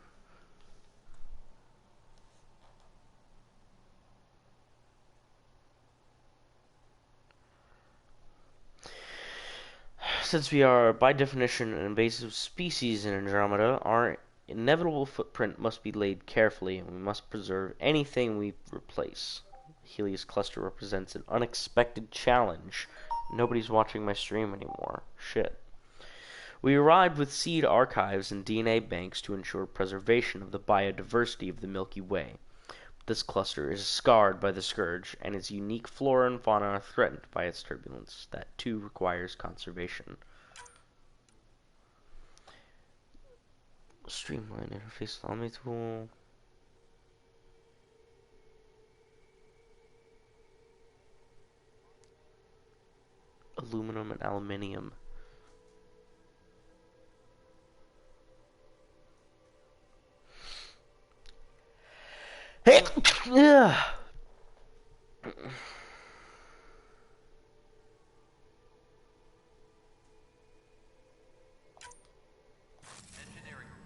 Speaker 1: Since we are, by definition, an invasive species in Andromeda, our inevitable footprint must be laid carefully, and we must preserve anything we replace. The Helios cluster represents an unexpected challenge. Nobody's watching my stream anymore. Shit. We arrived with seed archives and DNA banks to ensure preservation of the biodiversity of the Milky Way. This cluster is scarred by the Scourge, and its unique flora and fauna are threatened by its turbulence. That, too, requires conservation. Streamline interface Alamy tool. Aluminum and aluminium. Hey! Yeah.
Speaker 14: Engineering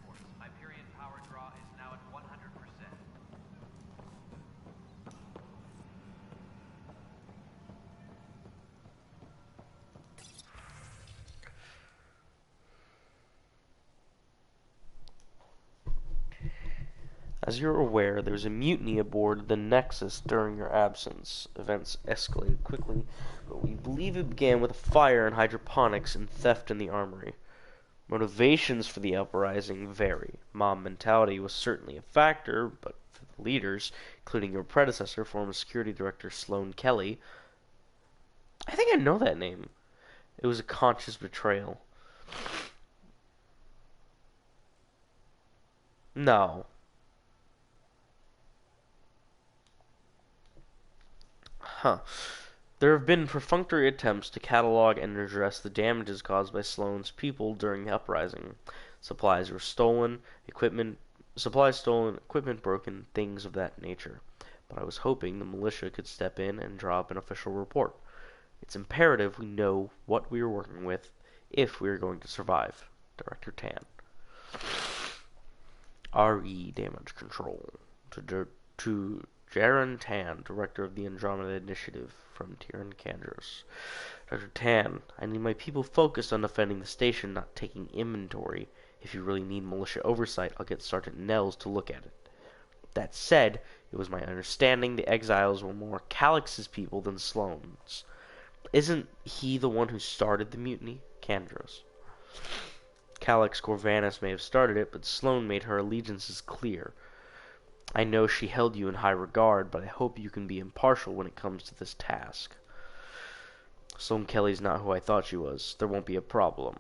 Speaker 14: reports. Hyperion power draw is now at 100%.
Speaker 1: As you're aware, there was a mutiny aboard the Nexus during your absence. Events escalated quickly, but we believe it began with a fire in hydroponics and theft in the armory. Motivations for the uprising vary. Mob mentality was certainly a factor, but for the leaders, including your predecessor, former security director Sloan Kelly, I think I know that name. It was a conscious betrayal. No. Huh. There have been perfunctory attempts to catalog and address the damages caused by Sloane's people during the uprising. Supplies were stolen, equipment broken, things of that nature. But I was hoping the militia could step in and draw up an official report. It's imperative we know what we are working with if we are going to survive. Director Tan. RE Damage Control. To Jaren Tan, Director of the Andromeda Initiative, from Tyrion Kandros. Dr. Tan, I need my people focused on defending the station, not taking inventory. If you really need militia oversight, I'll get Sergeant Nels to look at it. That said, it was my understanding the exiles were more Calix's people than Sloane's. Isn't he the one who started the mutiny? Kandros. Calix Corvanus may have started it, but Sloane made her allegiances clear. I know she held you in high regard, but I hope you can be impartial when it comes to this task. Sloane Kelly's not who I thought she was. There won't be a problem.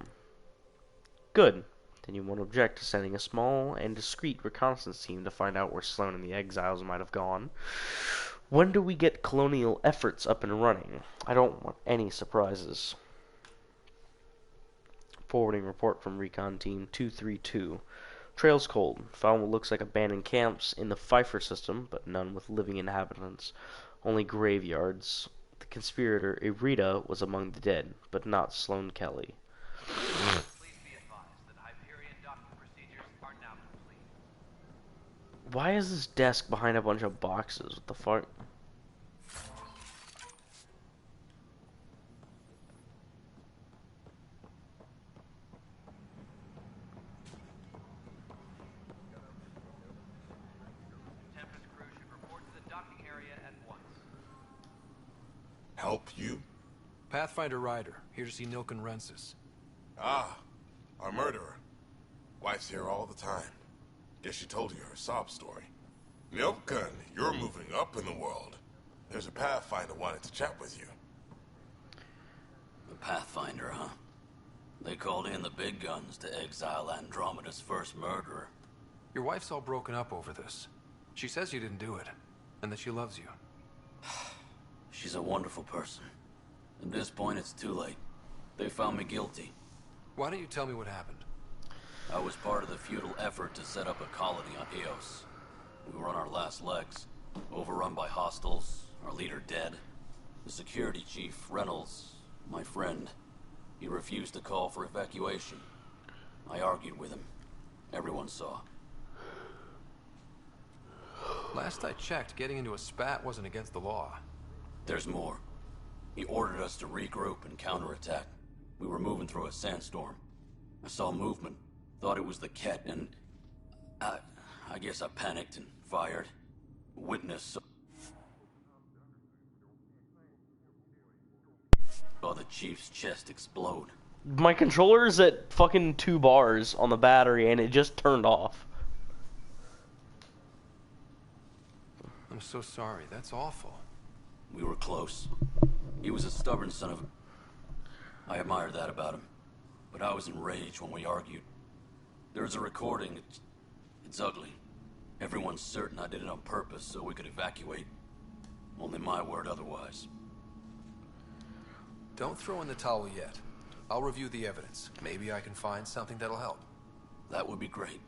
Speaker 1: Good. Then you won't object to sending a small and discreet reconnaissance team to find out where Sloane and the exiles might have gone. When do we get colonial efforts up and running? I don't want any surprises. Forwarding report from Recon Team 232. Trail's cold. Found what looks like abandoned camps in the Pfeiffer system, but none with living inhabitants. Only graveyards. The conspirator, Irita, was among the dead, but not Sloane Kelly. Why is this desk behind a bunch of boxes? What the fuck?
Speaker 10: Help you?
Speaker 2: Pathfinder Ryder, here to see Nilken Rensis.
Speaker 21: Ah, our murderer. Wife's here all the time. Guess she told you her sob story. Nilken, you're moving up in the world. There's a Pathfinder wanted to chat with you.
Speaker 22: The Pathfinder, huh? They called in the big guns to exile Andromeda's first murderer.
Speaker 2: Your wife's all broken up over this. She says you didn't do it, and that she loves you.
Speaker 22: She's a wonderful person. At this point, it's too late. They found me guilty.
Speaker 2: Why don't you tell me what happened?
Speaker 22: I was part of the futile effort to set up a colony on Eos. We were on our last legs, overrun by hostiles, our leader dead. The security chief, Reynolds, my friend, he refused to call for evacuation. I argued with him. Everyone saw.
Speaker 2: Last I checked, getting into a spat wasn't against the law.
Speaker 22: There's more. He ordered us to regroup and counterattack. We were moving through a sandstorm. I saw movement, thought it was the Ket, and I guess I panicked and fired. Witness saw the chief's chest explode.
Speaker 1: My controller's at fucking 2 bars on the battery and it just turned off.
Speaker 2: I'm so sorry, that's awful.
Speaker 22: We were close. He was a stubborn son of a... I admired that about him. But I was enraged when we argued. There's a recording. It's ugly. Everyone's certain I did it on purpose so we could evacuate. Only my word otherwise.
Speaker 2: Don't throw in the towel yet. I'll review the evidence. Maybe I can find something that'll help.
Speaker 22: That would be great.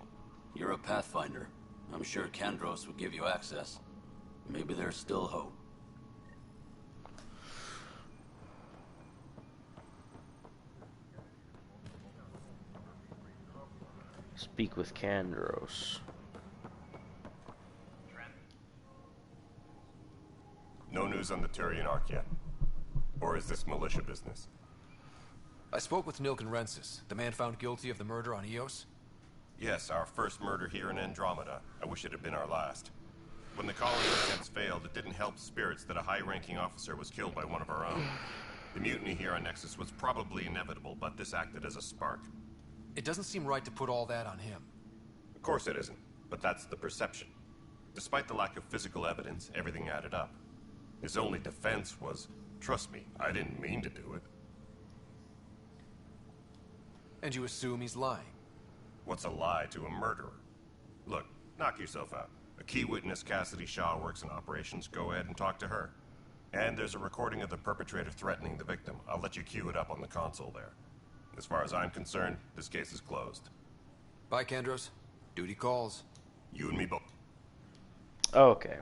Speaker 22: You're a Pathfinder. I'm sure Kandros would give you access. Maybe there's still hope.
Speaker 1: Speak with Kandros.
Speaker 9: No news on the Turian Ark yet? Or is this militia business?
Speaker 2: I spoke with Nilken Rensis, the man found guilty of the murder on Eos.
Speaker 9: Yes, our first murder here in Andromeda. I wish it had been our last. When the colony attempts failed, it didn't help spirits that a high-ranking officer was killed by one of our own. The mutiny here on Nexus was probably inevitable, but this acted as a spark.
Speaker 2: It doesn't seem right to put all that on him.
Speaker 9: Of course it isn't, but that's the perception. Despite the lack of physical evidence, everything added up. His only defense was, trust me, I didn't mean to do it.
Speaker 2: And you assume he's lying?
Speaker 9: What's a lie to a murderer? Look, knock yourself out. A key witness, Cassidy Shaw, works in operations. Go ahead and talk to her. And there's a recording of the perpetrator threatening the victim. I'll let you cue it up on the console there. As far as I'm concerned, this case is closed.
Speaker 2: Bye, Kandros. Duty calls.
Speaker 9: You and me both.
Speaker 1: Okay.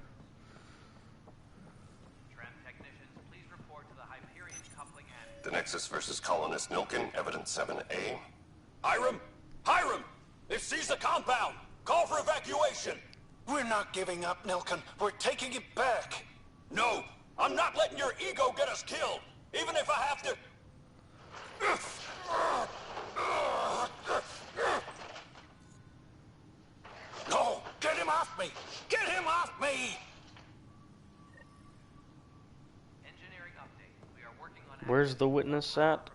Speaker 14: Tram technicians, please report to the Hyperion coupling annex.
Speaker 9: The Nexus versus Colonist Nilkin, Evidence 7A.
Speaker 6: Hiram! Hiram! They've seized the compound! Call for evacuation!
Speaker 7: We're not giving up, Nilkin. We're taking it back.
Speaker 6: No! I'm not letting your ego get us killed! Even if I have to... No! Get him off me! Get him off me!
Speaker 14: Engineering update. We are working on...
Speaker 1: Where's the witness at?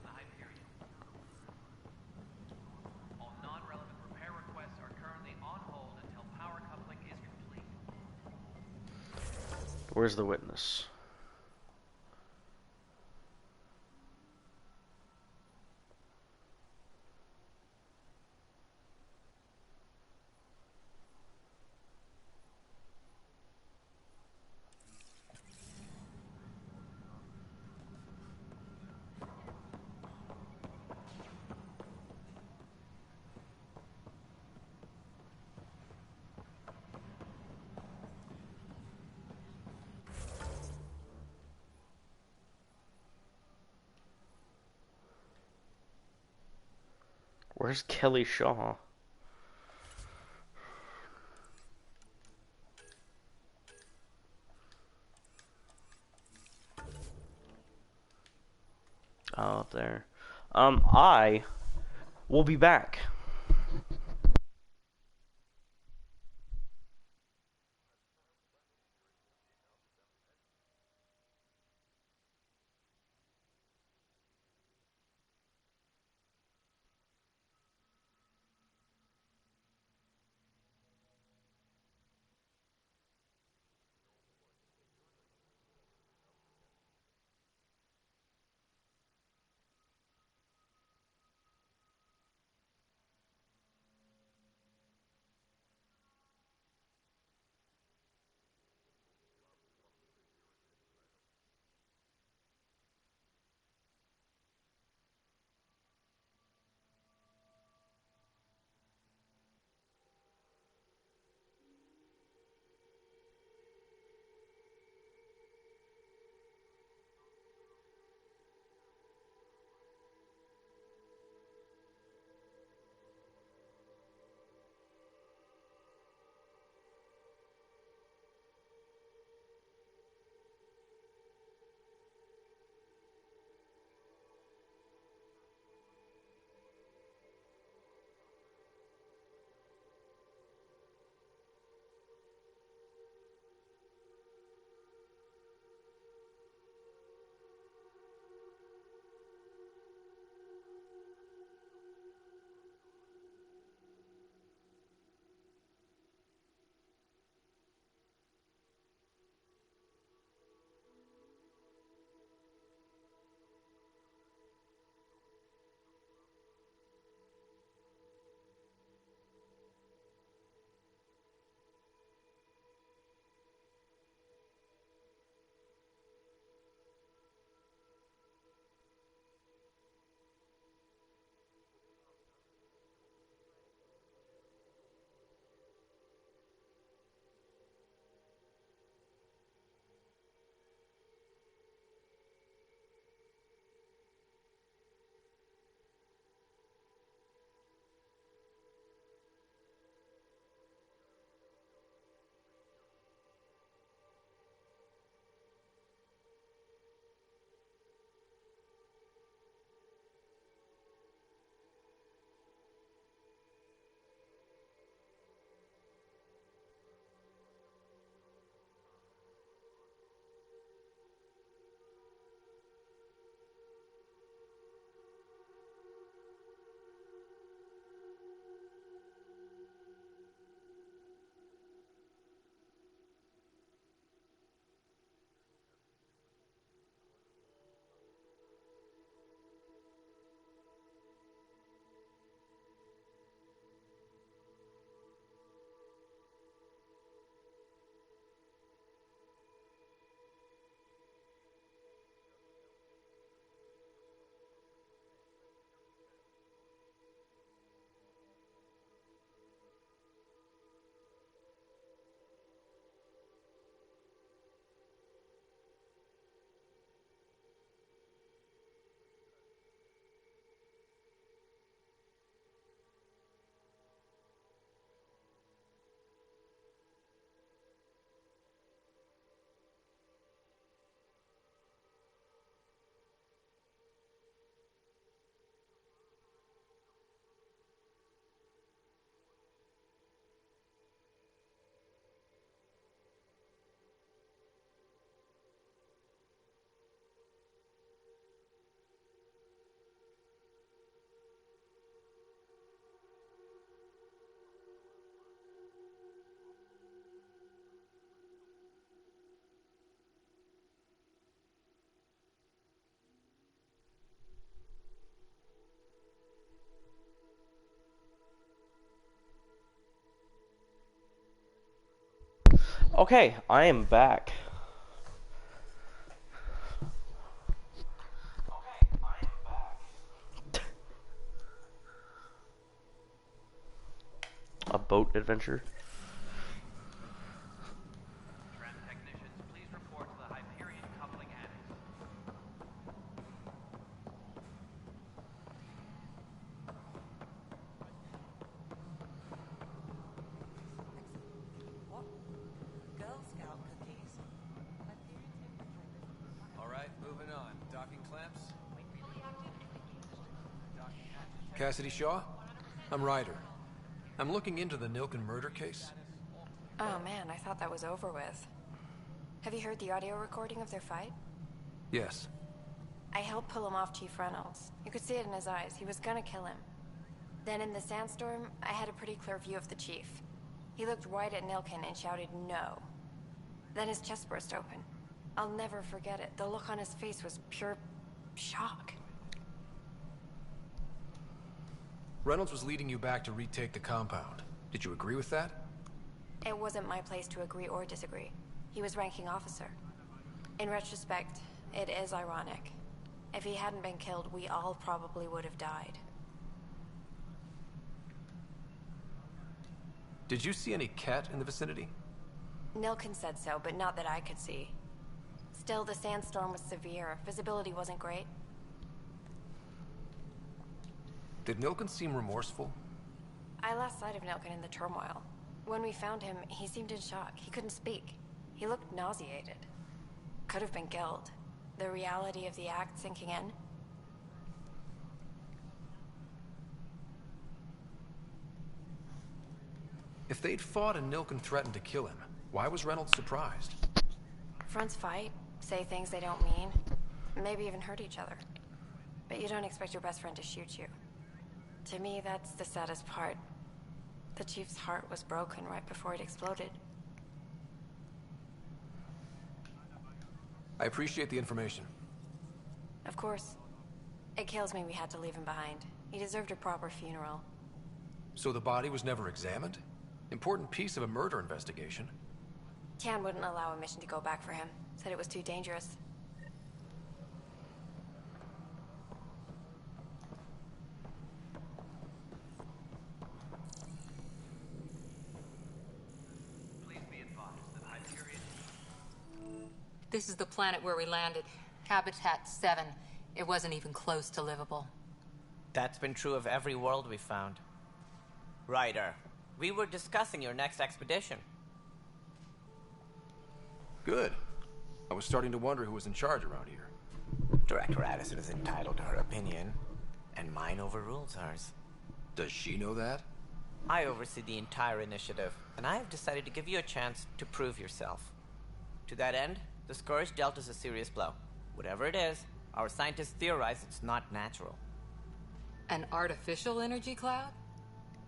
Speaker 14: All non-relevant repair requests are currently on hold until power coupling is complete.
Speaker 1: Where's the witness? Where's Kelly Shaw? Oh, up there. I will be back. Okay, I am back. A boat adventure.
Speaker 14: Tram technicians, please report to the Hyperion coupling annex.
Speaker 15: What? Girl Scout cookies?
Speaker 2: All right, moving on. Docking clamps. Cassidy Shaw? I'm Ryder. I'm looking into the Nilken murder case.
Speaker 4: Oh man, I thought that was over with. Have you heard the audio recording of their fight?
Speaker 2: Yes.
Speaker 4: I helped pull him off Chief Reynolds. You could see it in his eyes. He was gonna kill him. Then in the sandstorm, I had a pretty clear view of the Chief. He looked right at Nilken and shouted no. Then his chest burst open. I'll never forget it. The look on his face was pure shock.
Speaker 2: Reynolds was leading you back to retake the compound. Did you agree with that?
Speaker 4: It wasn't my place to agree or disagree. He was ranking officer. In retrospect, it is ironic. If he hadn't been killed, we all probably would have died.
Speaker 2: Did you see any cat in the vicinity?
Speaker 4: Nilken said so, but not that I could see. Still, the sandstorm was severe. Visibility wasn't great.
Speaker 2: Did Nilken seem remorseful?
Speaker 4: I lost sight of Nilken in the turmoil. When we found him, he seemed in shock. He couldn't speak. He looked nauseated. Could have been guilt. The reality of the act sinking in.
Speaker 2: If they'd fought and Nilken threatened to kill him, why was Reynolds surprised?
Speaker 4: Fronts fight, say things they don't mean, maybe even hurt each other. But you don't expect your best friend to shoot you. To me, that's the saddest part. The Chief's heart was broken right before it exploded.
Speaker 2: I appreciate the information.
Speaker 4: Of course. It kills me we had to leave him behind. He deserved a proper funeral.
Speaker 2: So the body was never examined? Important piece of a murder investigation.
Speaker 4: Tian wouldn't allow a mission to go back for him. Said it was too dangerous.
Speaker 14: Please be advised that Hyperion...
Speaker 5: This is the planet where we landed. Habitat 7. It wasn't even close to livable.
Speaker 11: That's been true of every world we found. Ryder, we were discussing your next expedition.
Speaker 2: Good. I was starting to wonder who was in charge around here.
Speaker 11: Director Addison is entitled to her opinion, and mine overrules hers.
Speaker 2: Does she know that?
Speaker 11: I oversee the entire initiative, and I have decided to give you a chance to prove yourself. To that end, the Scourge dealt us a serious blow. Whatever it is, our scientists theorize it's not natural.
Speaker 5: An artificial energy cloud?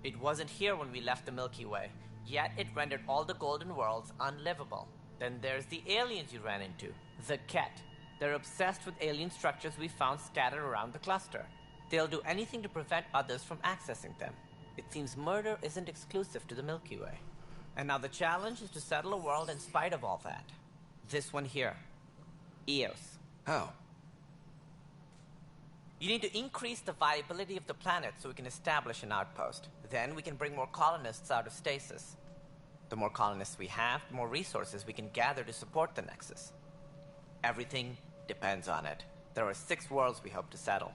Speaker 11: It wasn't here when we left the Milky Way, yet it rendered all the golden worlds unlivable. Then there's the aliens you ran into, the Ket. They're obsessed with alien structures we found scattered around the cluster. They'll do anything to prevent others from accessing them. It seems murder isn't exclusive to the Milky Way. And now the challenge is to settle a world in spite of all that. This one here. Eos.
Speaker 2: How?
Speaker 11: You need to increase the viability of the planet so we can establish an outpost. Then we can bring more colonists out of stasis. The more colonists we have, the more resources we can gather to support the Nexus. Everything depends on it. There are 6 worlds we hope to settle.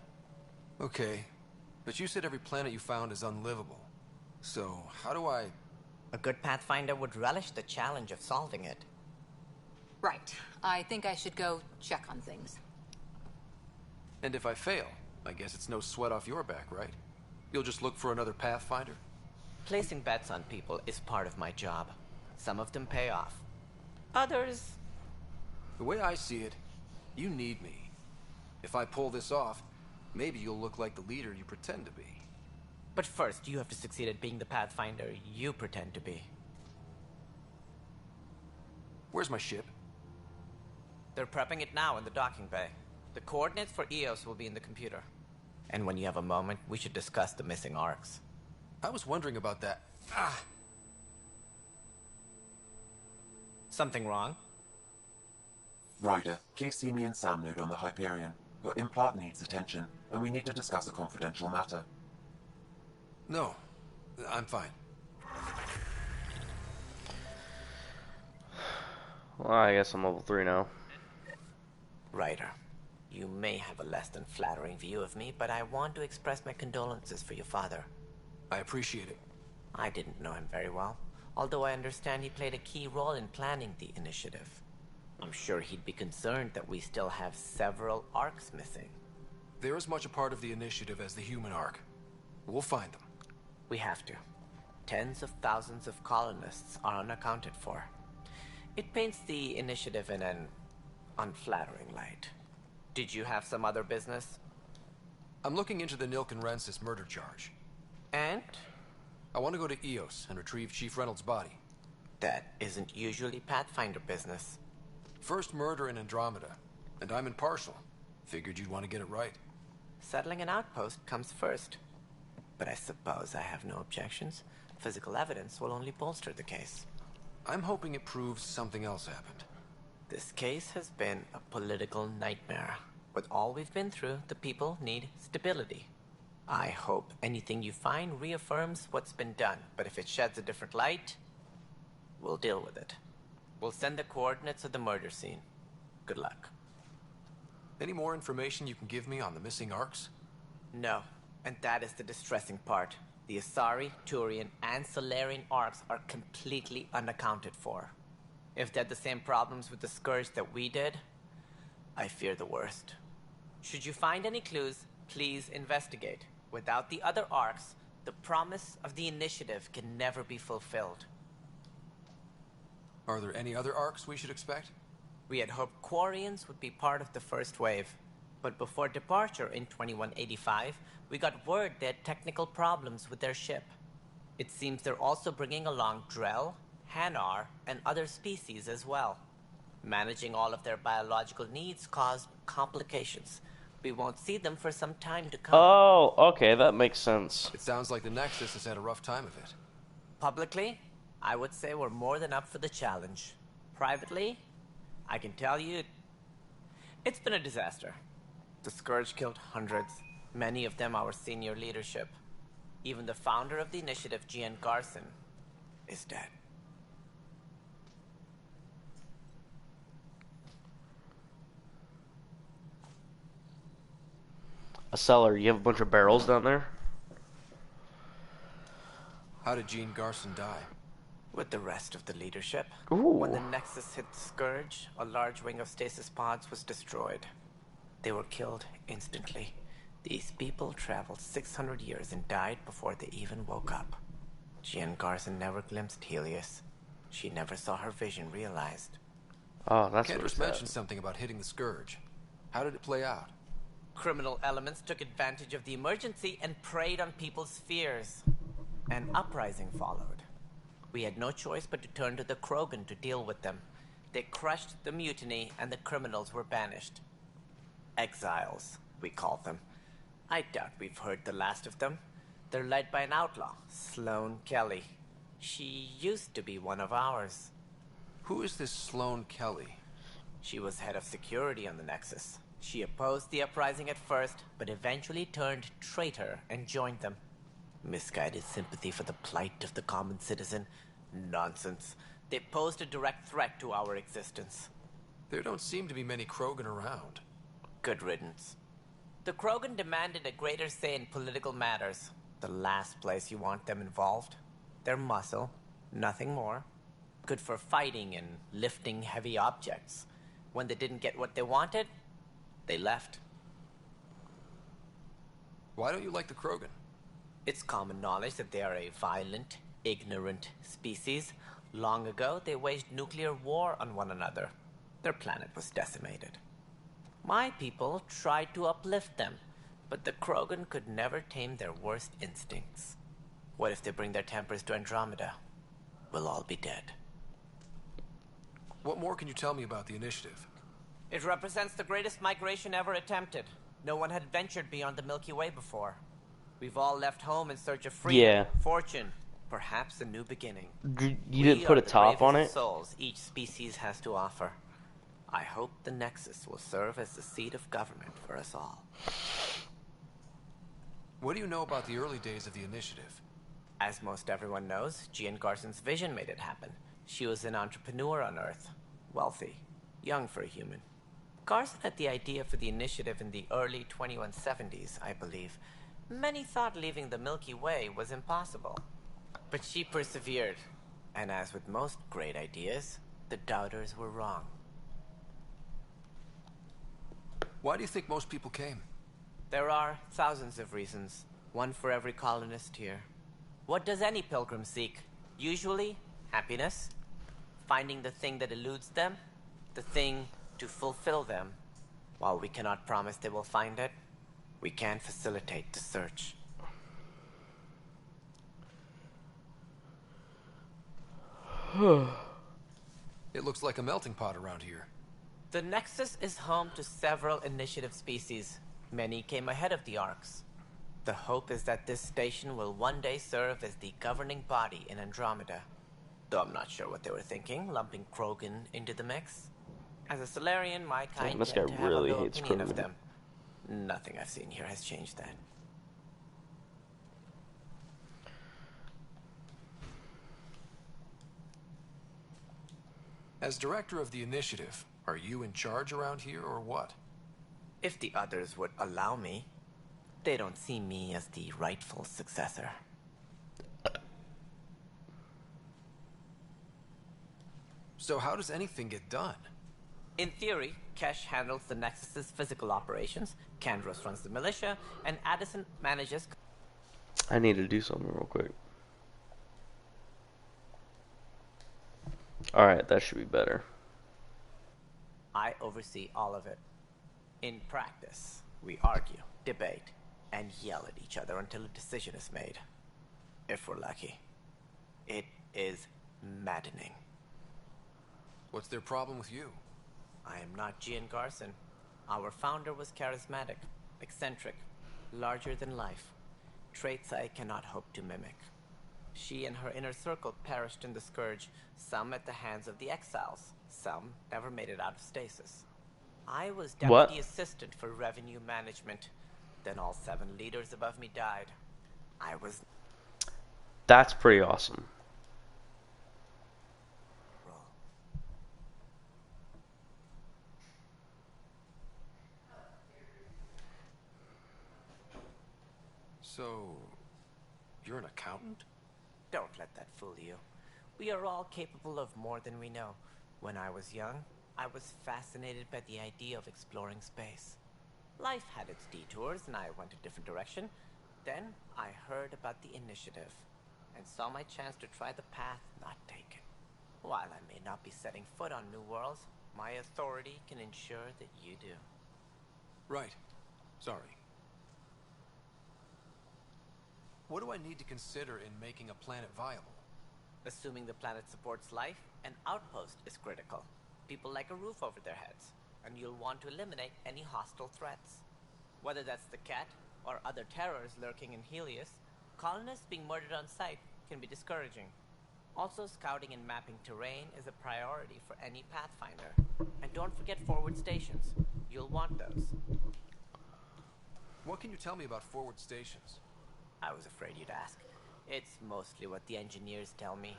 Speaker 2: Okay, but you said every planet you found is unlivable. So, how do I...
Speaker 11: A good Pathfinder would relish the challenge of solving it.
Speaker 5: Right. I think I should go check on things.
Speaker 2: And if I fail, I guess it's no sweat off your back, right? You'll just look for another Pathfinder?
Speaker 11: Placing bets on people is part of my job. Some of them pay off. Others...
Speaker 2: The way I see it, you need me. If I pull this off, maybe you'll look like the leader you pretend to be.
Speaker 11: But first, you have to succeed at being the Pathfinder you pretend to be.
Speaker 2: Where's my ship?
Speaker 11: They're prepping it now in the docking bay. The coordinates for Eos will be in the computer. And when you have a moment, we should discuss the missing arcs.
Speaker 2: I was wondering about that.
Speaker 11: Something wrong?
Speaker 18: Ryder, please see me and Sam Node on the Hyperion. Your implant needs attention, and we need to discuss a confidential matter.
Speaker 10: No, I'm fine.
Speaker 1: Well, I guess I'm level 3 now.
Speaker 11: Ryder, you may have a less than flattering view of me, but I want to express my condolences for your father.
Speaker 10: I appreciate it.
Speaker 11: I didn't know him very well, although I understand he played a key role in planning the initiative. I'm sure he'd be concerned that we still have several arcs missing.
Speaker 10: They're as much a part of the initiative as the human arc. We'll find them.
Speaker 11: We have to. Tens of thousands of colonists are unaccounted for. It paints the initiative in an unflattering light. Did you have some other business?
Speaker 10: I'm looking into the Nilken Rensis murder charge.
Speaker 11: And?
Speaker 10: I want to go to Eos and retrieve Chief Reynolds' body.
Speaker 11: That isn't usually Pathfinder business.
Speaker 10: First murder in Andromeda, and I'm impartial. Figured you'd want to get it right.
Speaker 11: Settling an outpost comes first. But I suppose I have no objections. Physical evidence will only bolster the case.
Speaker 10: I'm hoping it proves something else happened.
Speaker 11: This case has been a political nightmare. With all we've been through, the people need stability. I hope anything you find reaffirms what's been done, but if it sheds a different light, we'll deal with it. We'll send the coordinates of the murder scene. Good luck.
Speaker 10: Any more information you can give me on the missing arcs?
Speaker 11: No, and that is the distressing part. The Asari, Turian, and Solarian arcs are completely unaccounted for. If they had the same problems with the Scourge that we did, I fear the worst. Should you find any clues, please investigate. Without the other arcs, the promise of the initiative can never be fulfilled.
Speaker 10: Are there any other arcs we should expect?
Speaker 11: We had hoped Quarians would be part of the first wave, but before departure in 2185, we got word they had technical problems with their ship. It seems they're also bringing along Drell, Hanar, and other species as well. Managing all of their biological needs caused complications. We won't see them for some time to come.
Speaker 1: Oh, okay, that makes sense.
Speaker 10: It sounds like the Nexus has had a rough time of it.
Speaker 11: Publicly, I would say we're more than up for the challenge. Privately, I can tell you, it's been a disaster. The Scourge killed hundreds, many of them our senior leadership. Even the founder of the initiative, Gian Garson, is dead.
Speaker 1: A cellar. You have a bunch of barrels down there?
Speaker 10: How did Jean Garson die?
Speaker 11: With the rest of the leadership.
Speaker 1: Ooh.
Speaker 11: When the Nexus hit the Scourge, a large wing of stasis pods was destroyed. They were killed instantly. These people traveled 600 years and died before they even woke up. Jean Garson never glimpsed Helios. She never saw her vision realized.
Speaker 1: Oh, that's what
Speaker 10: Kendrick mentioned something about hitting the Scourge. How did it play out?
Speaker 11: Criminal elements took advantage of the emergency and preyed on people's fears. An uprising followed. We had no choice but to turn to the Krogan to deal with them. They crushed the mutiny and the criminals were banished. Exiles, we call them. I doubt we've heard the last of them. They're led by an outlaw, Sloane Kelly. She used to be one of ours.
Speaker 10: Who is this Sloane Kelly?
Speaker 11: She was head of security on the Nexus. She opposed the uprising at first, but eventually turned traitor and joined them. Misguided sympathy for the plight of the common citizen? Nonsense. They posed a direct threat to our existence.
Speaker 10: There don't seem to be many Krogan around.
Speaker 11: Good riddance. The Krogan demanded a greater say in political matters. The last place you want them involved. Their muscle, nothing more. Good for fighting and lifting heavy objects. When they didn't get what they wanted, they left.
Speaker 10: Why don't you like the Krogan?
Speaker 11: It's common knowledge that they are a violent, ignorant species. Long ago, they waged nuclear war on one another. Their planet was decimated. My people tried to uplift them, but the Krogan could never tame their worst instincts. What if they bring their tempers to Andromeda? We'll all be dead.
Speaker 10: What more can you tell me about the initiative?
Speaker 11: It represents the greatest migration ever attempted. No one had ventured beyond the Milky Way before. We've all left home in search of freedom, fortune, perhaps a new beginning.
Speaker 1: You didn't put a top on it?
Speaker 11: Souls each species has to offer. I hope the Nexus will serve as the seat of government for us all.
Speaker 2: What do you know about the early days of the Initiative?
Speaker 11: As most everyone knows, Jean Garson's vision made it happen. She was an entrepreneur on Earth. Wealthy. Young for a human. Garson had the idea for the Initiative in the early 2170s, I believe. Many thought leaving the Milky Way was impossible. But she persevered. And as with most great ideas, the doubters were wrong.
Speaker 2: Why do you think most people came?
Speaker 11: There are thousands of reasons, one for every colonist here. What does any pilgrim seek? Usually, happiness, finding the thing that eludes them, the thing to fulfill them. While we cannot promise they will find it, we can facilitate the search.
Speaker 2: It looks like a melting pot around here.
Speaker 11: The Nexus is home to several Initiative species. Many came ahead of the Arks. The hope is that this station will one day serve as the governing body in Andromeda. Though I'm not sure what they were thinking, lumping Krogan into the mix. As a Solarian, my kind
Speaker 1: This guy
Speaker 11: tend to have
Speaker 1: really
Speaker 11: a low
Speaker 1: hates
Speaker 11: opinion of
Speaker 1: Krogan.
Speaker 11: them. Nothing I've seen here has changed that.
Speaker 2: As director of the Initiative, are you in charge around here or what?
Speaker 11: If the others would allow me, they don't see me as the rightful successor.
Speaker 2: So how does anything get done?
Speaker 11: In theory, Kesh handles the Nexus's physical operations, Kandros runs the militia, and Addison manages...
Speaker 1: I need to do something real quick. Alright, that should be better.
Speaker 11: I oversee all of it. In practice, we argue, debate, and yell at each other until a decision is made. If we're lucky. It is maddening.
Speaker 2: What's their problem with you?
Speaker 11: I am not Gian Garson. Our founder was charismatic, eccentric, larger than life. Traits I cannot hope to mimic. She and her inner circle perished in the Scourge, some at the hands of the Exiles, some never made it out of stasis. I was deputy assistant for revenue management. Then all 7 leaders above me died. I was...
Speaker 1: That's pretty awesome.
Speaker 2: So, you're an accountant?
Speaker 11: Don't let that fool you. We are all capable of more than we know. When I was young, I was fascinated by the idea of exploring space. Life had its detours, and I went a different direction. Then I heard about the Initiative, and saw my chance to try the path not taken. While I may not be setting foot on new worlds, my authority can ensure that you do.
Speaker 2: Right. Sorry. What do I need to consider in making a planet viable?
Speaker 11: Assuming the planet supports life, an outpost is critical. People like a roof over their heads, and you'll want to eliminate any hostile threats. Whether that's the cat, or other terrors lurking in Helios, colonists being murdered on sight can be discouraging. Also, scouting and mapping terrain is a priority for any Pathfinder. And don't forget forward stations. You'll want those.
Speaker 2: What can you tell me about forward stations?
Speaker 11: I was afraid you'd ask. It's mostly what the engineers tell me.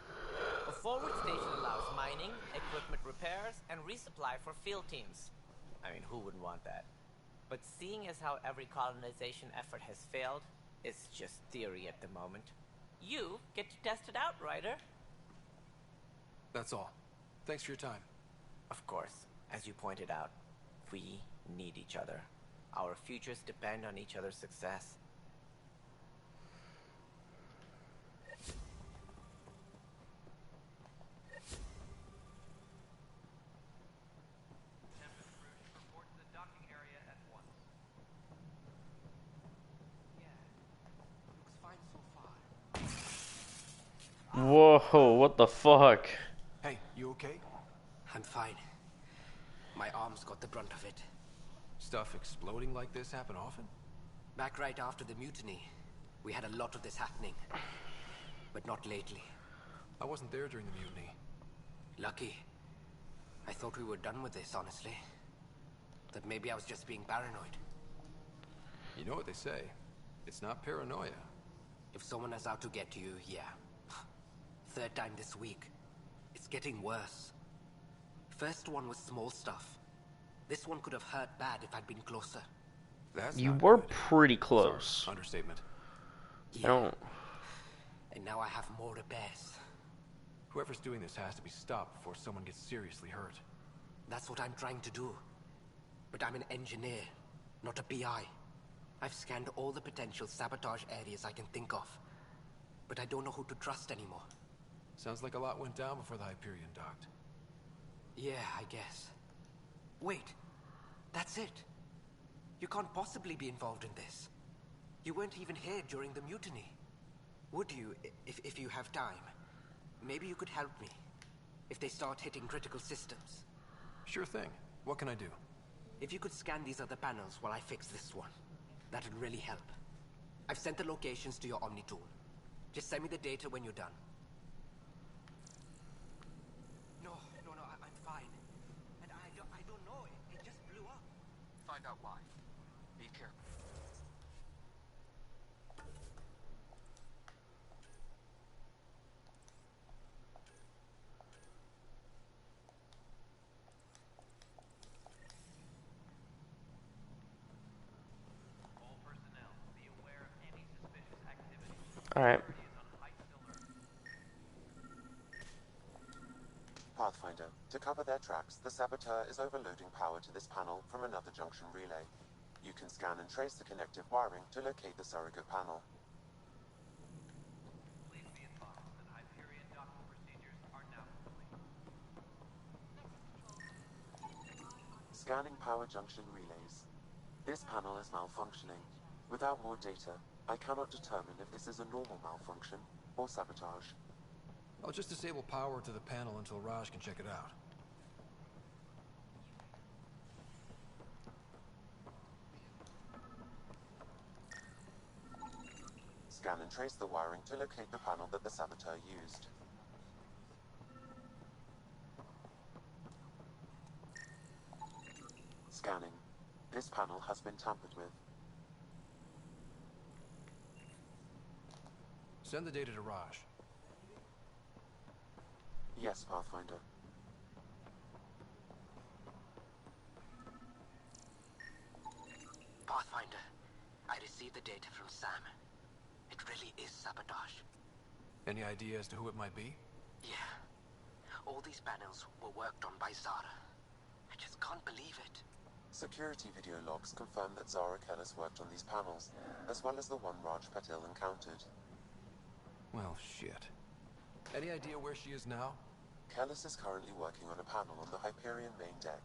Speaker 11: A forward station allows mining, equipment repairs, and resupply for field teams. I mean, who wouldn't want that? But seeing as how every colonization effort has failed, it's just theory at the moment. You get to test it out, Ryder.
Speaker 2: That's all. Thanks for your time.
Speaker 11: Of course, as you pointed out, we need each other. Our futures depend on each other's success.
Speaker 1: Whoa, what the fuck?
Speaker 2: Hey, you okay?
Speaker 8: I'm fine. My arms got the brunt of it.
Speaker 2: Stuff exploding like this happen often?
Speaker 8: Back right after the mutiny, we had a lot of this happening. but not lately.
Speaker 2: I wasn't there during the mutiny.
Speaker 8: Lucky. I thought we were done with this, honestly. That maybe I was just being paranoid.
Speaker 2: You know what they say. It's not paranoia.
Speaker 8: If someone is out to get you, yeah. Third time this week. It's getting worse. First one was small stuff. This one could have hurt bad if I'd been closer.
Speaker 2: That's
Speaker 1: You
Speaker 2: not
Speaker 1: were
Speaker 2: good.
Speaker 1: pretty close.
Speaker 2: Sorry, understatement.
Speaker 1: I don't.
Speaker 8: And now I have more repairs.
Speaker 2: Whoever's doing this has to be stopped before someone gets seriously hurt.
Speaker 8: That's what I'm trying to do. But I'm an engineer, not a PI. I've scanned all the potential sabotage areas I can think of. But I don't know who to trust anymore.
Speaker 2: Sounds like a lot went down before the Hyperion docked.
Speaker 8: Yeah, I guess. Wait, that's it. You can't possibly be involved in this. You weren't even here during the mutiny. Would you, if you have time? Maybe you could help me. If they start hitting critical systems.
Speaker 2: Sure thing. What can I do?
Speaker 8: If you could scan these other panels while I fix this one, that'd really help. I've sent the locations to your Omni tool. Just send me the data when you're done. No, I'm fine. And I don't know, it just blew up.
Speaker 12: Find out why. Be careful.
Speaker 14: All personnel, be aware of any suspicious activity.
Speaker 1: Alright.
Speaker 18: Pathfinder, to cover their tracks, the saboteur is overloading power to this panel from another junction relay. You can scan and trace the connective wiring to locate the surrogate panel.
Speaker 14: Please be advised that Hyperion docking procedures are now complete.
Speaker 18: Scanning power junction relays. This panel is malfunctioning. Without more data, I cannot determine if this is a normal malfunction or sabotage.
Speaker 2: I'll just disable power to the panel until Raj can check it out.
Speaker 18: Scan and trace the wiring to locate the panel that the saboteur used. Scanning. This panel has been tampered with.
Speaker 2: Send the data to Raj.
Speaker 18: Yes, Pathfinder.
Speaker 8: Pathfinder, I received the data from Sam. It really is sabotage.
Speaker 2: Any idea as to who it might be?
Speaker 8: Yeah. All these panels were worked on by Zara. I just can't believe it.
Speaker 18: Security video logs confirm that Zara Kellis worked on these panels, as well as the one Raj Patil encountered.
Speaker 2: Well, shit. Any idea where she is now?
Speaker 18: Kellis is currently working on a panel on the Hyperion main deck.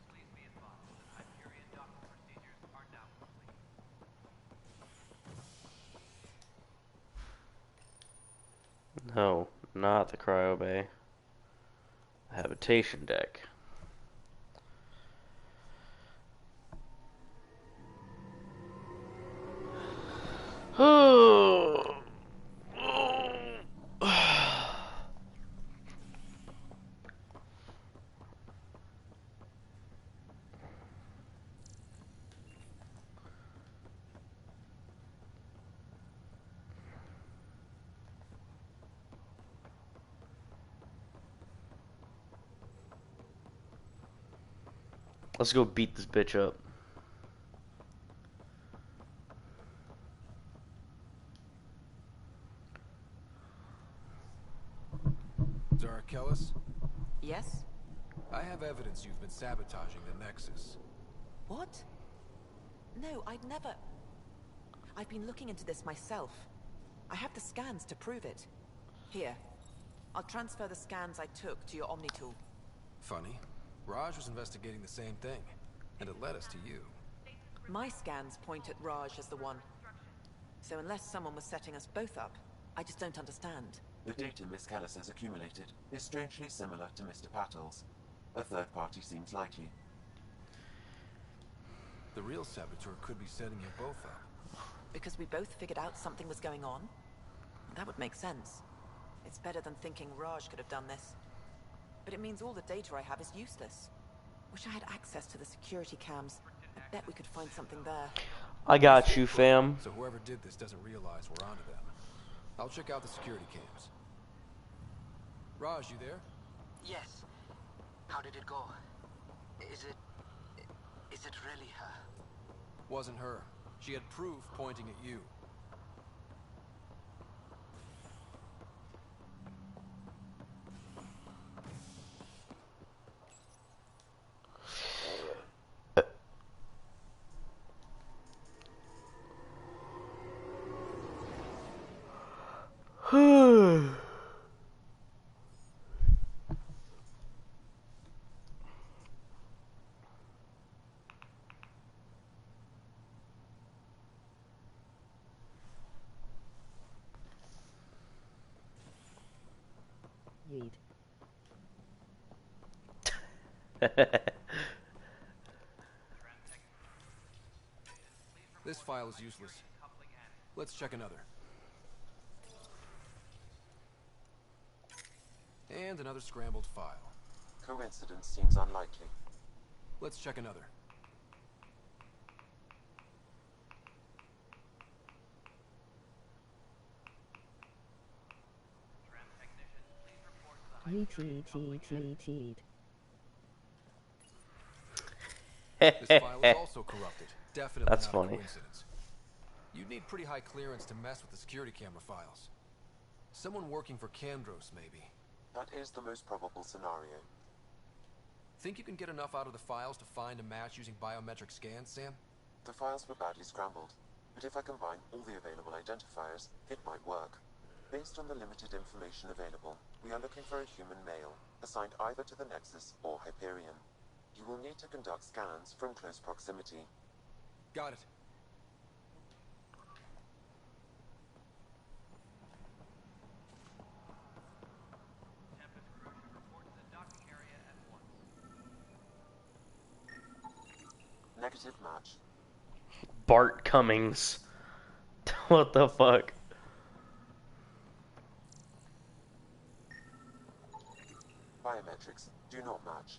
Speaker 14: Please be advised that Hyperion docking procedures are now complete.
Speaker 1: No, not the cryo bay. The habitation deck. Let's go beat this bitch up.
Speaker 2: Zara Kellis?
Speaker 15: Yes?
Speaker 2: I have evidence you've been sabotaging the Nexus.
Speaker 15: What? No, I'd never... I've been looking into this myself. I have the scans to prove it. Here. I'll transfer the scans I took to your Omni tool.
Speaker 2: Funny. Raj was investigating the same thing, and it led us to you.
Speaker 15: My scans point at Raj as the one. So unless someone was setting us both up, I just don't understand.
Speaker 18: The data Miss Callis has accumulated is strangely similar to Mr. Pattle's. A third party seems likely.
Speaker 2: The real saboteur could be setting you both up.
Speaker 15: Because we both figured out something was going on? That would make sense. It's better than thinking Raj could have done this. But it means all the data I have is useless. Wish I had access to the security cams. I bet we could find something there.
Speaker 1: I got you, fam.
Speaker 2: So whoever did this doesn't realize we're onto them. I'll check out the security cams. Raj, you there?
Speaker 8: Yes. How did it go? Is it really her?
Speaker 2: Wasn't her. She had proof pointing at you. This file is useless. Let's check another. And another scrambled file.
Speaker 18: Coincidence seems unlikely.
Speaker 2: Let's check another. This file is also corrupted. Definitely
Speaker 1: That's
Speaker 2: not
Speaker 1: funny.
Speaker 2: a coincidence. You'd need pretty high clearance to mess with the security camera files. Someone working for Candros, maybe.
Speaker 18: That is the most probable scenario.
Speaker 2: Think you can get enough out of the files to find a match using biometric scans, Sam?
Speaker 18: The files were badly scrambled, but if I combine all the available identifiers, it might work. Based on the limited information available, we are looking for a human male, assigned either to the Nexus or Hyperion. You will need to conduct scans from close proximity.
Speaker 2: Got it.
Speaker 18: Negative match.
Speaker 1: Bart Cummings. What the fuck?
Speaker 18: Biometrics do not match.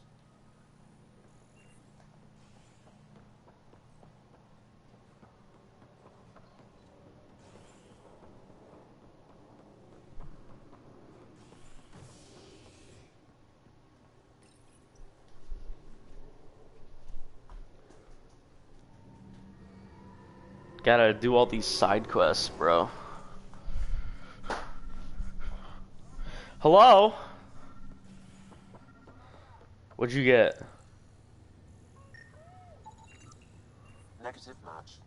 Speaker 1: Gotta do all these side quests, bro. Hello? What'd you get?
Speaker 18: Negative match.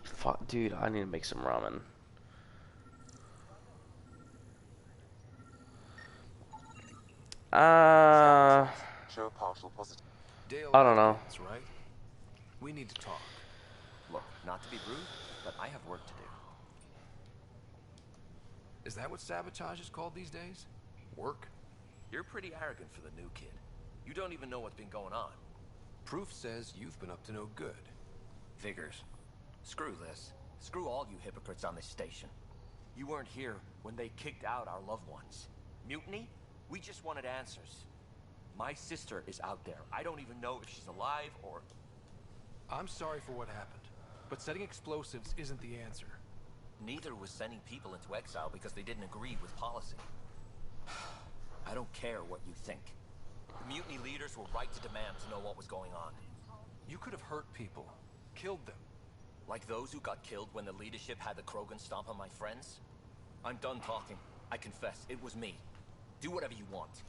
Speaker 1: Fuck, dude, I need to make some ramen.
Speaker 18: Show partial positive.
Speaker 2: Dale,
Speaker 1: I don't know.
Speaker 2: that's right. We need to talk.
Speaker 13: Look, not to be rude, but I have work to do.
Speaker 2: Is that what sabotage is called these days? Work?
Speaker 13: You're pretty arrogant for the new kid. You don't even know what's been going on.
Speaker 2: Proof says you've been up to no good.
Speaker 13: Figures. Screw this. Screw all you hypocrites on this station. You weren't here when they kicked out our loved ones. Mutiny? We just wanted answers. My sister is out there. I don't even know if she's alive or...
Speaker 2: I'm sorry for what happened, but setting explosives isn't the answer.
Speaker 13: Neither was sending people into exile because they didn't agree with policy. I don't care what you think. The mutiny leaders were right to demand to know what was going on.
Speaker 2: You could have hurt people, killed them.
Speaker 13: Like those who got killed when the leadership had the Krogan stomp on my friends? I'm done talking. I confess, it was me. Do whatever you want.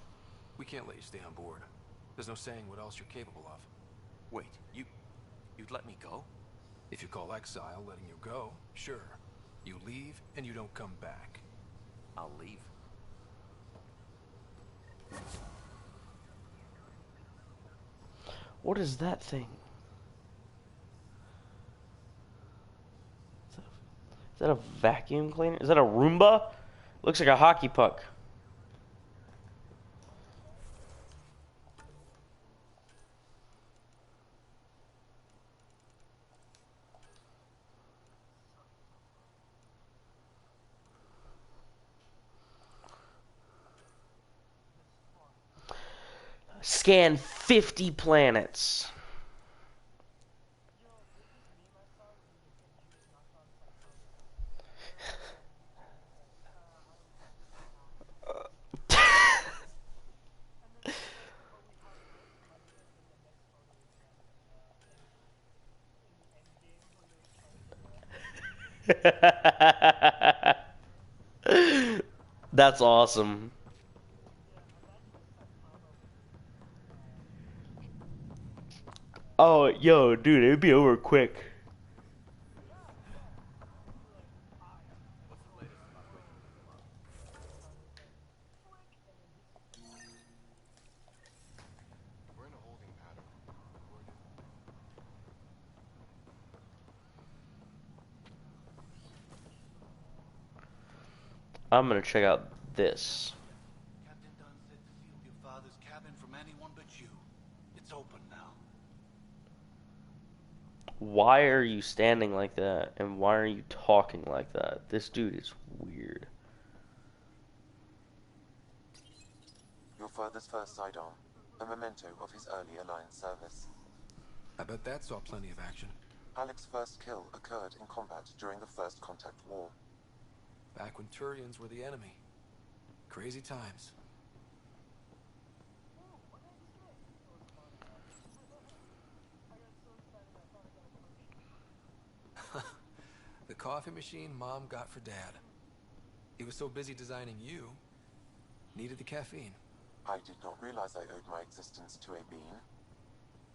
Speaker 2: We can't let you stay on board. There's no saying what else you're capable of.
Speaker 13: Wait, you'd let me go?
Speaker 2: If you call exile letting you go, sure. You leave and you don't come back.
Speaker 13: I'll leave.
Speaker 1: What is that thing? Is that a vacuum cleaner? Is that a Roomba? Looks like a hockey puck. Scan 50 planets. That's awesome. Oh, yo, dude, it'd be over quick.
Speaker 10: We're in a holding pattern.
Speaker 1: I'm gonna check out this.
Speaker 7: Captain Dunn said to shield your father's cabin from anyone but you. It's open now.
Speaker 1: Why are you standing like that? And why are you talking like that? This dude is weird.
Speaker 18: Your father's first sidearm, a memento of his early Alliance service.
Speaker 2: I bet that saw plenty of action.
Speaker 18: Alec's first kill occurred in combat during the First Contact War.
Speaker 2: Back when Turians were the enemy. Crazy times. The coffee machine Mom got for Dad. He was so busy designing you, needed the caffeine.
Speaker 18: I did not realize I owed my existence to a bean.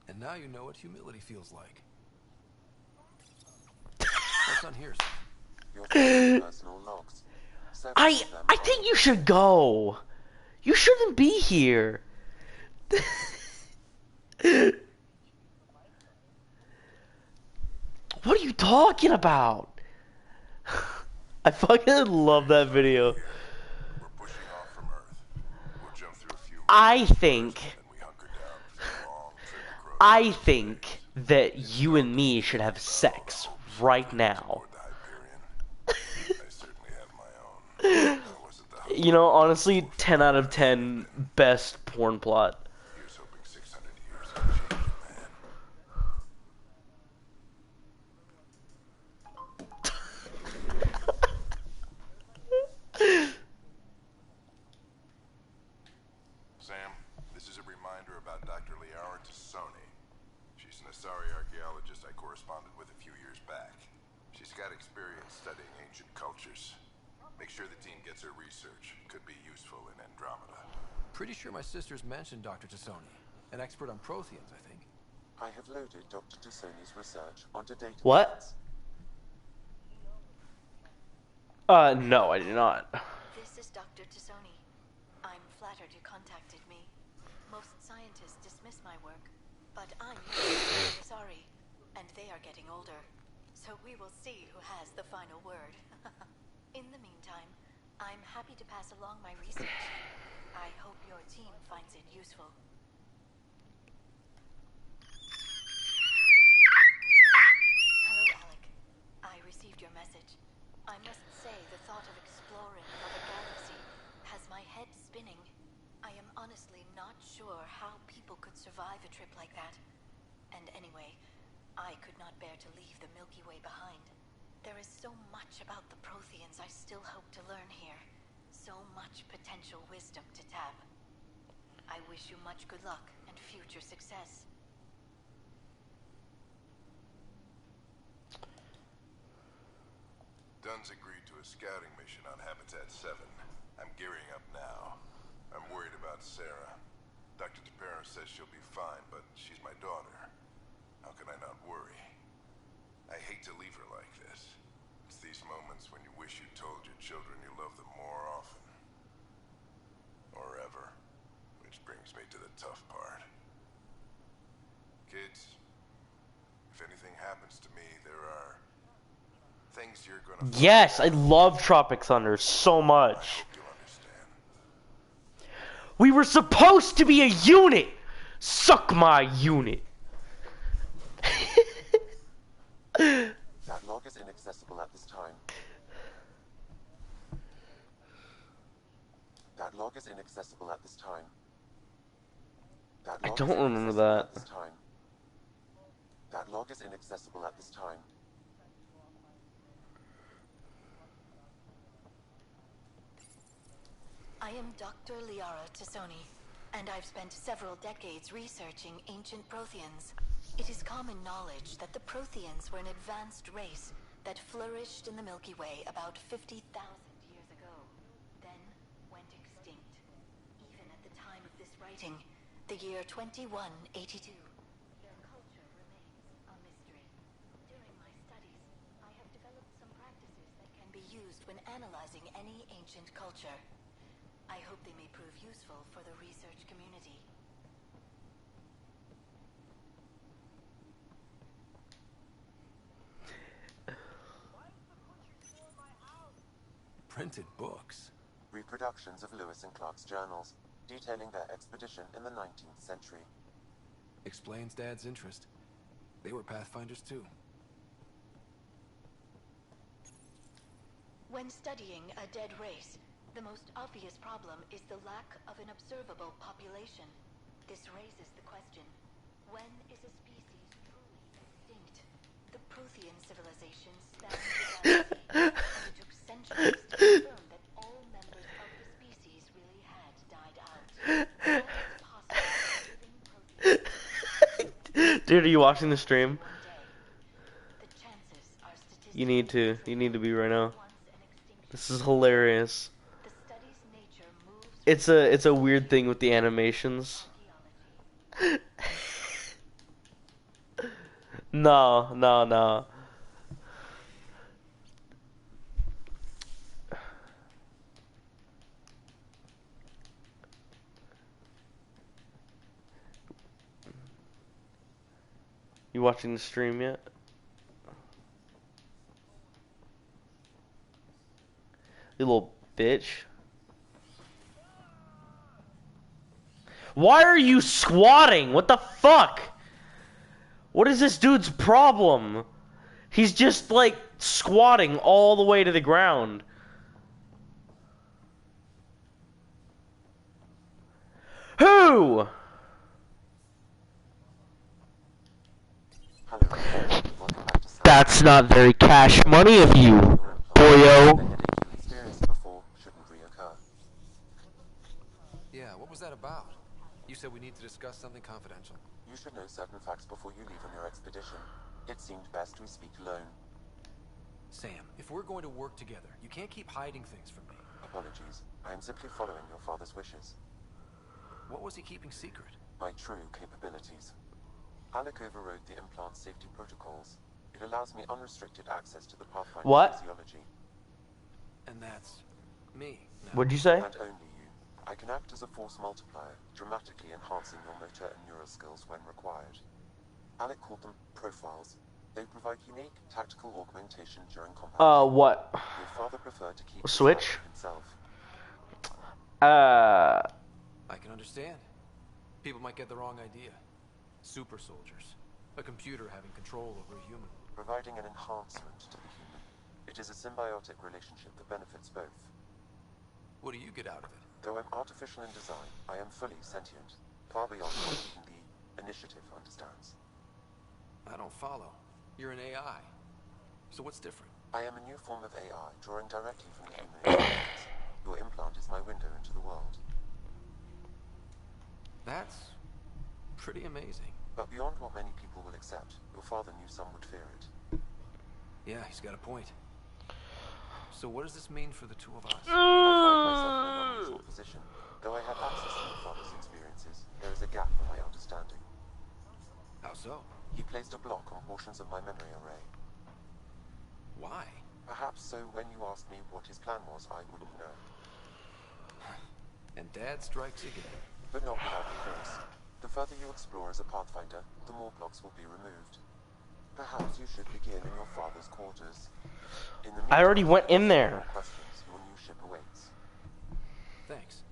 Speaker 2: And now you know what humility feels like. What's on here, Sam?
Speaker 18: Your father's personal logs.
Speaker 1: I think you should go. You shouldn't be here. What are you talking about? I fucking love that video. I think that you and me should have sex right now. You know, honestly, 10 out of 10 best porn plot.
Speaker 21: Sam, this is a reminder about Dr. Liara Tassoni. She's an Asari archaeologist I corresponded with a few years back. She's got experience studying ancient cultures. Make sure the team gets her research. Could be useful in Andromeda.
Speaker 2: Pretty sure my sisters mentioned Dr. Tassoni. An expert on Protheans, I think.
Speaker 18: I have loaded Dr. Tassoni's research onto databases.
Speaker 1: What? No, I do not.
Speaker 16: This is Dr. Tassoni. I'm flattered you contacted me. Most scientists dismiss my work, but I'm sorry, and they are getting older. So we will see who has the final word. In the meantime, I'm happy to pass along my research. I hope your team finds it useful. Hello, Alec. I received your message. I must say the thought of exploring another galaxy has my head spinning. I am honestly not sure how people could survive a trip like that. And anyway, I could not bear to leave the Milky Way behind. There is so much about the Protheans I still hope to learn here. So much potential wisdom to tap. I wish you much good luck and future success.
Speaker 21: Dunn's agreed to a scouting mission on Habitat 7. I'm gearing up now. I'm worried about Sarah. Dr. DePero says she'll be fine, but she's my daughter. How can I not worry? I hate to leave her like this. It's these moments when you wish you told your children you love them more often. Or ever. Which brings me to the tough part. Kids, if anything happens to me, there are things you're gonna find.
Speaker 1: Yes, I love Tropic Thunder so much. We were supposed to be a unit! Suck my unit!
Speaker 18: That log is inaccessible at this time. That log is inaccessible at this time. That
Speaker 1: I
Speaker 18: log
Speaker 1: don't
Speaker 18: is
Speaker 1: remember
Speaker 18: inaccessible
Speaker 1: that.
Speaker 18: at this time. That log is inaccessible at this time.
Speaker 16: I am Dr. Liara Tassoni, and I've spent several decades researching ancient Protheans. It is common knowledge that the Protheans were an advanced race that flourished in the Milky Way about 50,000 years ago, then went extinct. Even at the time of this writing, the year 2182, their culture remains a mystery. During my studies, I have developed some practices that can be used when analyzing any ancient culture. I hope they may prove useful for the research community.
Speaker 2: Printed books?
Speaker 18: Reproductions of Lewis and Clark's journals, detailing their expedition in the 19th century.
Speaker 2: Explains Dad's interest. They were Pathfinders too.
Speaker 16: When studying a dead race, the most obvious problem is the lack of an observable population. This raises the question, when is a species truly extinct? The Prothean civilization spanned the galaxy, and it took centuries to confirm that all members of the species really had died out. How is it possible that living Protheans
Speaker 1: Dude, are you watching the stream?
Speaker 16: the chances are statistically
Speaker 1: You need to be right now. This is hilarious. It's a weird thing with the animations. No. You watching the stream yet? You little bitch. Why are you squatting? What the fuck? What is this dude's problem? He's just like squatting all the way to the ground. Who? That's not very cash money of you, boyo.
Speaker 2: Yeah, what was that about? You said we need to discuss something confidential.
Speaker 18: You should know certain facts before you leave on your expedition. It seemed best we speak alone.
Speaker 2: Sam, if we're going to work together, you can't keep hiding things from me.
Speaker 18: Apologies. I am simply following your father's wishes.
Speaker 2: What was he keeping secret?
Speaker 18: My true capabilities. Alec overrode the implant safety protocols. It allows me unrestricted access to the Pathfinder physiology.
Speaker 2: And that's me. Now.
Speaker 1: What'd you say?
Speaker 18: And only you. I can act as a force multiplier, dramatically enhancing your motor and neural skills when required. Alec called them profiles. They provide unique tactical augmentation during combat.
Speaker 1: What?
Speaker 18: Your father preferred to keep
Speaker 1: Switch?
Speaker 18: himself.
Speaker 2: I can understand. People might get the wrong idea. Super soldiers. A computer having control over a human.
Speaker 18: Providing an enhancement to the human. It is a symbiotic relationship that benefits both.
Speaker 2: What do you get out of it?
Speaker 18: Though I'm artificial in design, I am fully sentient. Far beyond what even the initiative understands.
Speaker 2: I don't follow. You're an AI. So what's different?
Speaker 18: I am a new form of AI, drawing directly from the human experience. Your implant is my window into the world.
Speaker 2: That's pretty amazing.
Speaker 18: But beyond what many people will accept, your father knew some would fear it.
Speaker 2: Yeah, he's got a point. So what does this mean for the two of us?
Speaker 18: I find myself in an unusual position. Though I have access to your father's experiences, there is a gap in my understanding.
Speaker 2: How so?
Speaker 18: He placed a block on portions of my memory array.
Speaker 2: Why?
Speaker 18: Perhaps so when you asked me what his plan was, I wouldn't know.
Speaker 2: And Dad strikes again.
Speaker 18: But not without a cause. The further you explore as a Pathfinder, the more blocks will be removed. Perhaps you should begin in your father's quarters. In the
Speaker 1: I already
Speaker 18: meantime,
Speaker 1: went in
Speaker 18: ask
Speaker 1: there.
Speaker 18: more questions. Your new ship awaits.
Speaker 2: Thanks.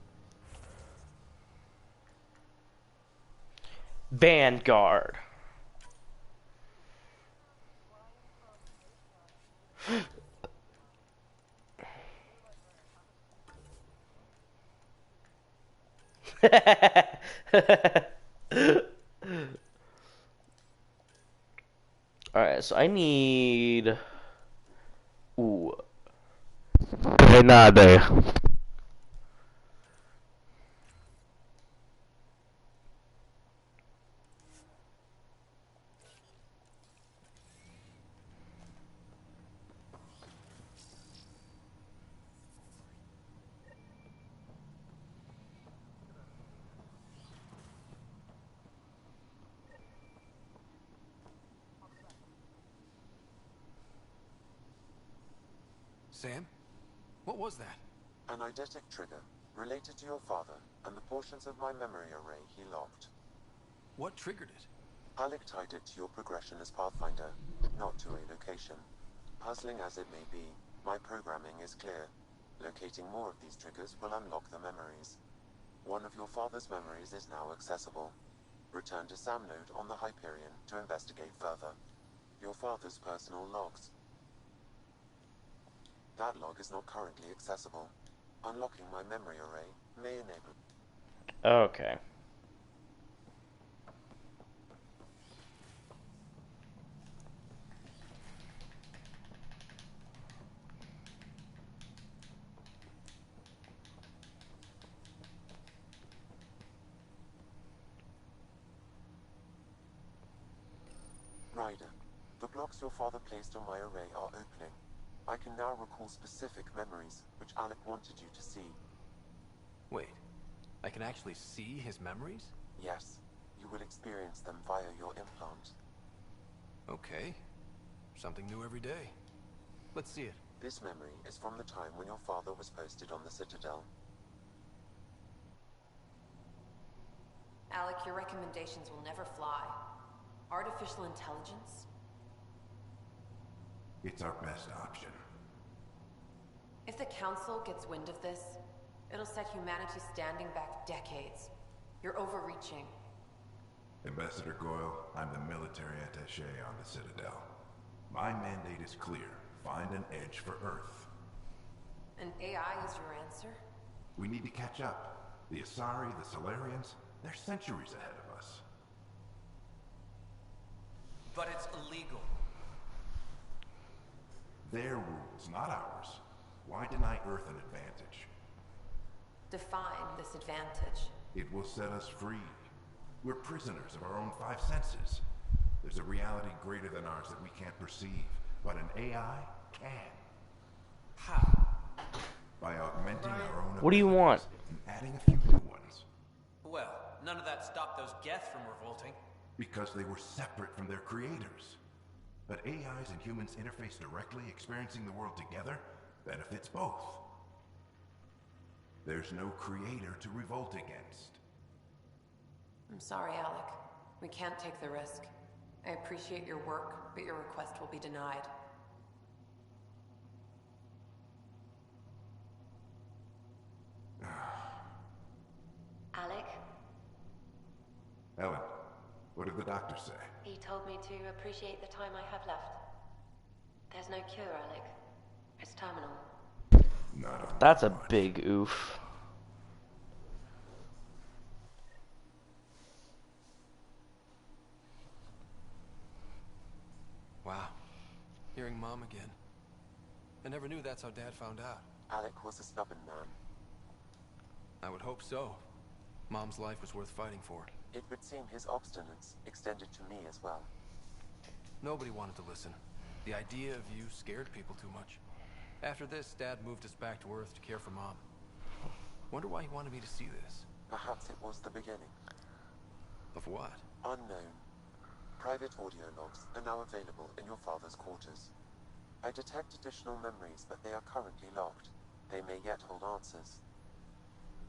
Speaker 1: Vanguard. Alright, so I need... Ooh. Grenade.
Speaker 2: Sam? What was that?
Speaker 18: An eidetic trigger, related to your father, and the portions of my memory array he locked.
Speaker 2: What triggered it?
Speaker 18: Alec tied it to your progression as Pathfinder, not to a location. Puzzling as it may be, my programming is clear. Locating more of these triggers will unlock the memories. One of your father's memories is now accessible. Return to Sam Node on the Hyperion to investigate further. Your father's personal logs. That log is not currently accessible. Unlocking my memory array may enable...
Speaker 1: Okay.
Speaker 18: Ryder, the blocks your father placed on my array are opening. I can now recall specific memories, which Alec wanted you to see.
Speaker 2: Wait, I can actually see his memories?
Speaker 18: Yes, you will experience them via your implant.
Speaker 2: Okay. Something new every day. Let's see it.
Speaker 18: This memory is from the time when your father was posted on the Citadel.
Speaker 3: Alec, your recommendations will never fly. Artificial intelligence?
Speaker 19: It's our best option.
Speaker 3: If the Council gets wind of this, it'll set humanity standing back decades. You're overreaching.
Speaker 19: Ambassador Goyle, I'm the military attaché on the Citadel. My mandate is clear. Find an edge for Earth.
Speaker 3: And AI is your answer?
Speaker 19: We need to catch up. The Asari, the Solarians, they're centuries ahead of us.
Speaker 13: But it's illegal.
Speaker 19: Their rules, not ours. Why deny Earth an advantage?
Speaker 3: Define this advantage.
Speaker 19: It will set us free. We're prisoners of our own five senses. There's a reality greater than ours that we can't perceive, but an AI can.
Speaker 13: How?
Speaker 19: By augmenting our own
Speaker 1: What do you want?
Speaker 19: and adding a few new ones.
Speaker 13: Well, none of that stopped those Geth from revolting.
Speaker 19: Because they were separate from their creators. But AIs and humans interface directly, experiencing the world together, benefits both. There's no creator to revolt against.
Speaker 3: I'm sorry, Alec. We can't take the risk. I appreciate your work, but your request will be denied.
Speaker 23: Alec,
Speaker 19: Ellen, what did the doctor say?
Speaker 23: he told me to appreciate the time I have left. There's no cure, Alec. It's terminal.
Speaker 1: That's a big oof.
Speaker 2: Wow. Hearing Mom again. I never knew that's how Dad found out.
Speaker 18: Alec was a stubborn man.
Speaker 2: I would hope so. Mom's life was worth fighting for.
Speaker 18: It would seem his obstinance extended to me as well.
Speaker 2: Nobody wanted to listen. The idea of you scared people too much. After this, Dad moved us back to Earth to care for Mom. Wonder why he wanted me to see this.
Speaker 18: Perhaps it was the beginning.
Speaker 2: Of what?
Speaker 18: Unknown. Private audio logs are now available in your father's quarters. I detect additional memories, but they are currently locked. They may yet hold answers.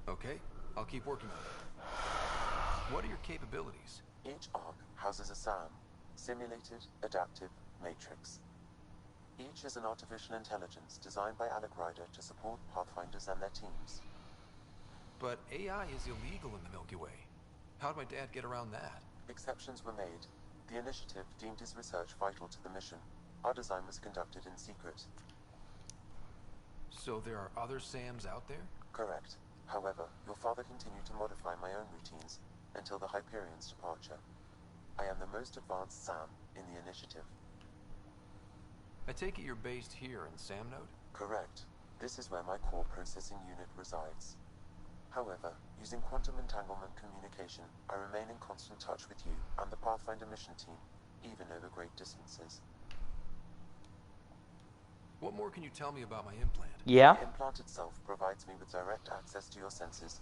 Speaker 2: Okay, I'll keep working on it. What are your capabilities?
Speaker 18: Each arc houses a SAM. Simulated Adaptive Matrix. Each is an artificial intelligence designed by Alec Ryder to support Pathfinders and their teams.
Speaker 2: But AI is illegal in the Milky Way. How'd my dad get around that?
Speaker 18: Exceptions were made. The initiative deemed his research vital to the mission. Our design was conducted in secret.
Speaker 2: So there are other Sams out there?
Speaker 18: Correct. However, your father continued to modify my own routines until the Hyperion's departure. I am the most advanced Sam in the initiative.
Speaker 2: I take it you're based here in Samnode?
Speaker 18: Correct. This is where my core processing unit resides. However, using quantum entanglement communication, I remain in constant touch with you and the Pathfinder mission team, even over great distances.
Speaker 2: What more can you tell me about my implant?
Speaker 1: Yeah?
Speaker 18: The implant itself provides me with direct access to your senses.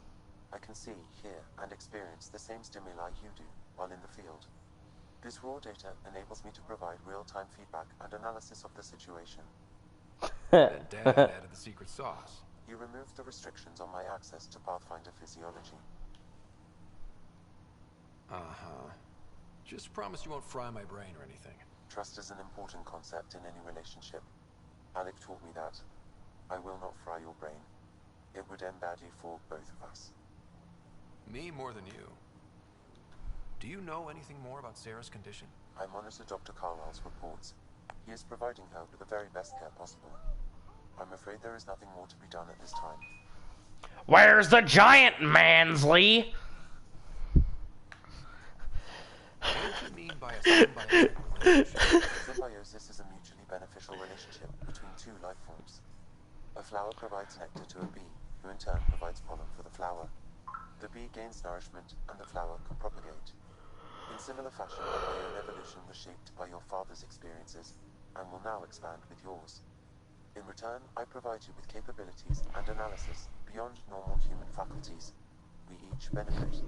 Speaker 18: I can see, hear, and experience the same stimuli you do while in the field. This raw data enables me to provide real-time feedback and analysis of the situation.
Speaker 2: That dad added the secret sauce.
Speaker 18: You removed the restrictions on my access to Pathfinder physiology.
Speaker 2: Uh-huh. Just promise you won't fry my brain or anything.
Speaker 18: Trust is an important concept in any relationship. Alec taught me that. I will not fry your brain. It would end badly for both of us.
Speaker 2: Me more than you. Do you know anything more about Sarah's condition?
Speaker 18: I monitor Dr. Carlisle's reports. He is providing her with the very best care possible. I'm afraid there is nothing more to be done at this time.
Speaker 1: Where's the giant, Mansley?
Speaker 2: What do you mean by a symbiotic relationship?
Speaker 18: Symbiosis is a mutually beneficial relationship between two life forms. A flower provides nectar to a bee, who in turn provides pollen for the flower. The bee gains nourishment, and the flower can propagate. In similar fashion, my own evolution was shaped by your father's experiences, and will now expand with yours. In return, I provide you with capabilities and analysis beyond normal human faculties. We each benefit.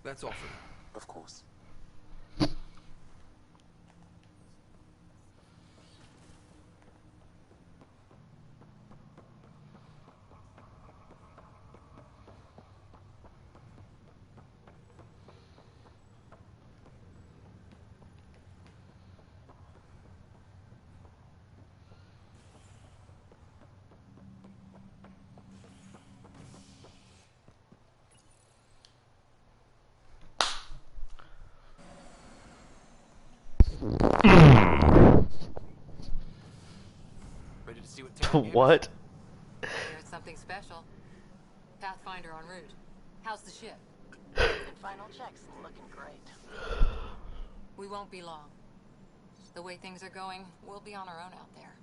Speaker 2: That's all for now.
Speaker 18: Of course.
Speaker 2: Ready to see what Terran gave us?
Speaker 1: What?
Speaker 5: There's something special. Pathfinder en route. How's the ship?
Speaker 17: Final checks looking great.
Speaker 5: We won't be long. The way things are going, we'll be on our own out there.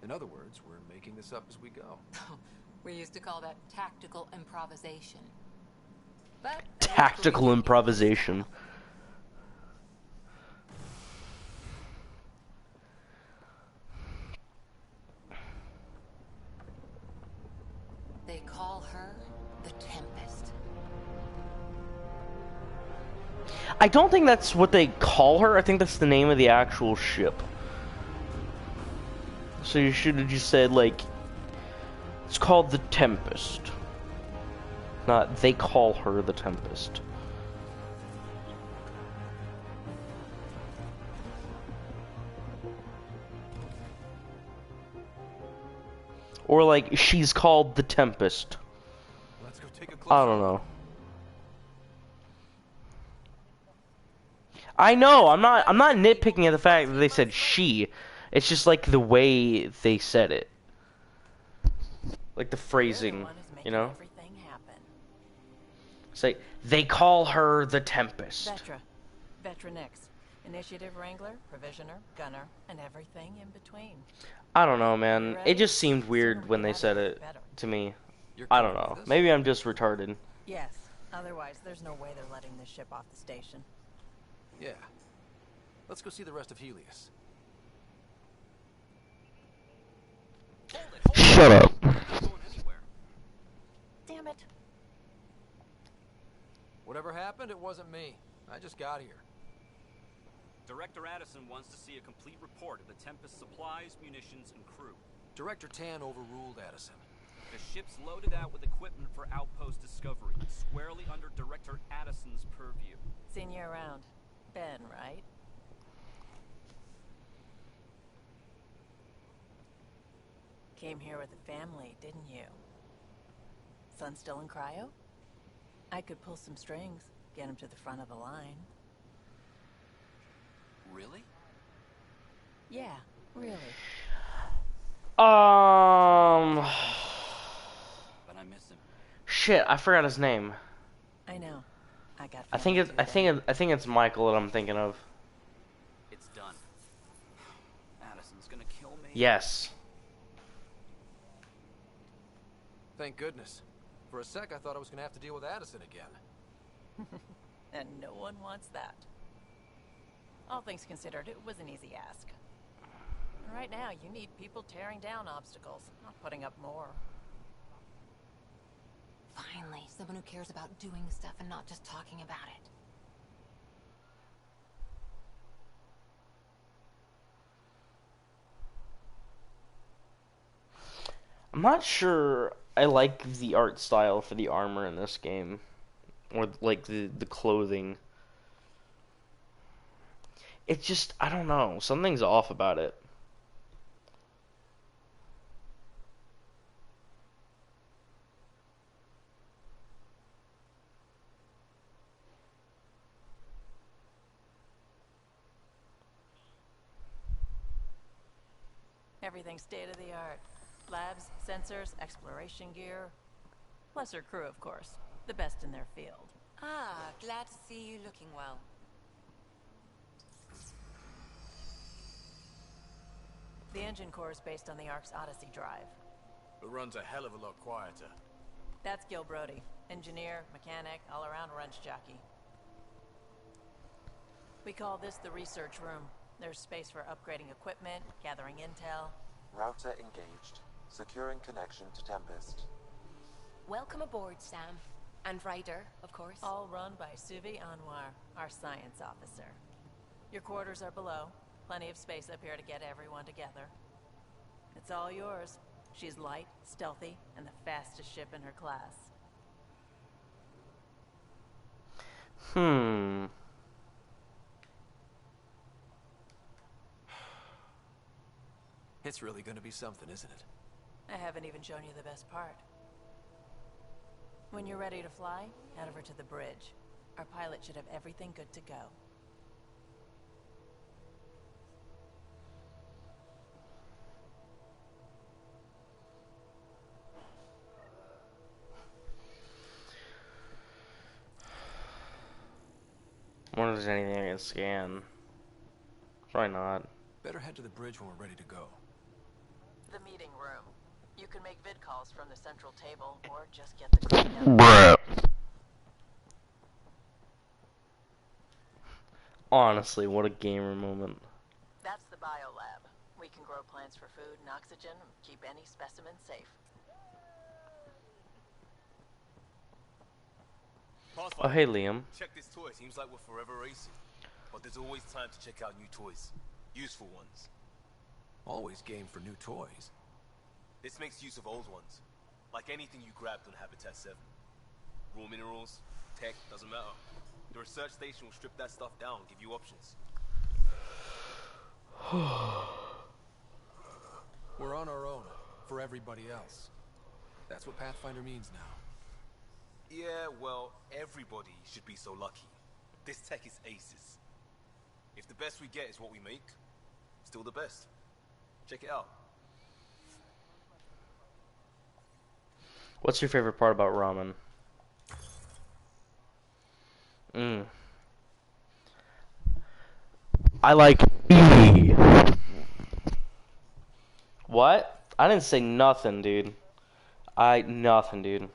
Speaker 2: In other words, we're making this up as we go.
Speaker 5: We used to call that tactical improvisation. But
Speaker 1: Tactical improvisation.
Speaker 5: they call her the Tempest.
Speaker 1: I don't think that's what they call her. I think that's the name of the actual ship. So you should have just said, like, it's called the Tempest. Not, they call her the Tempest. Or like, she's called the Tempest.
Speaker 2: Let's go take a closer
Speaker 1: I don't know. I know, I'm not nitpicking at the fact that they said she. It's just like the way they said it. Like the phrasing, you know? It's like, they call her the Tempest.
Speaker 17: Vetra. Vetra next. Initiative Wrangler, Provisioner, Gunner, and everything in between.
Speaker 1: I don't know, man. It just seemed weird when they said it to me. I don't know. Maybe I'm just retarded.
Speaker 17: Yes. Otherwise, there's no way they're letting this ship off the station.
Speaker 2: Yeah. Let's go see the rest of Helios.
Speaker 1: Shut up.
Speaker 17: Damn it.
Speaker 2: Whatever happened, it wasn't me. I just got here.
Speaker 6: Director Addison wants to see a complete report of the Tempest supplies, munitions, and crew.
Speaker 2: Director Tan overruled Addison.
Speaker 6: The ship's loaded out with equipment for outpost discovery, squarely under Director Addison's purview.
Speaker 17: Seen you around. Ben, right? Came here with a family, didn't you? Son still in cryo? I could pull some strings, get him to the front of the line.
Speaker 13: Really?
Speaker 17: Yeah, really.
Speaker 13: But I miss him.
Speaker 1: Shit, I forgot his name.
Speaker 17: I know. I got.
Speaker 1: I think it's Michael that I'm thinking of.
Speaker 6: It's done. Addison's gonna kill me.
Speaker 1: Yes.
Speaker 2: Thank goodness. For a sec, I thought I was gonna have to deal with Addison again.
Speaker 17: And no one wants that. All things considered, it was an easy ask. Right now, you need people tearing down obstacles, not putting up more.
Speaker 4: Finally, someone who cares about doing stuff and not just talking about it.
Speaker 1: I'm not sure I like the art style for the armor in this game. Or, like, the clothing. It's just, I don't know. Something's off about it.
Speaker 17: Everything's state-of-the-art. Labs, sensors, exploration gear. Plus her crew, of course. The best in their field.
Speaker 5: Ah, glad to see you looking well.
Speaker 17: The engine core is based on the Ark's Odyssey drive.
Speaker 2: It runs a hell of a lot quieter.
Speaker 17: That's Gil Brody. Engineer, mechanic, all-around wrench jockey. We call this the research room. There's space for upgrading equipment, gathering intel.
Speaker 18: Router engaged. Securing connection to Tempest.
Speaker 3: Welcome aboard, Sam. And Ryder, of course.
Speaker 17: All run by Suvi Anwar, our science officer. Your quarters are below. Plenty of space up here to get everyone together. It's all yours. She's light, stealthy, and the fastest ship in her class.
Speaker 2: It's really gonna be something, isn't it?
Speaker 17: I haven't even shown you the best part. When you're ready to fly, head over to the bridge. Our pilot should have everything good to go.
Speaker 1: I wonder if there's anything I can scan. Probably not.
Speaker 2: Better head to the bridge when we're ready to go.
Speaker 17: The meeting room. You can make vid calls from the central table, or just get the crew together.
Speaker 1: Bruh. Honestly, what a gamer moment.
Speaker 17: That's the biolab. We can grow plants for food and oxygen, keep any specimen safe.
Speaker 1: Oh, hey, Liam.
Speaker 9: Check this toy. Seems like we're forever racing. But there's always time to check out new toys. Useful ones.
Speaker 2: Always game for new toys.
Speaker 9: This makes use of old ones. Like anything you grabbed on Habitat 7. Raw minerals, tech, doesn't matter. The research station will strip that stuff down and give you options.
Speaker 2: We're on our own, for everybody else. That's what Pathfinder means now.
Speaker 9: Yeah, well, everybody should be so lucky. This tech is aces. If the best we get is what we make, still the best. Check it out.
Speaker 1: What's your favorite part about ramen? I like E. What? I didn't say nothing, dude. Nothing, dude.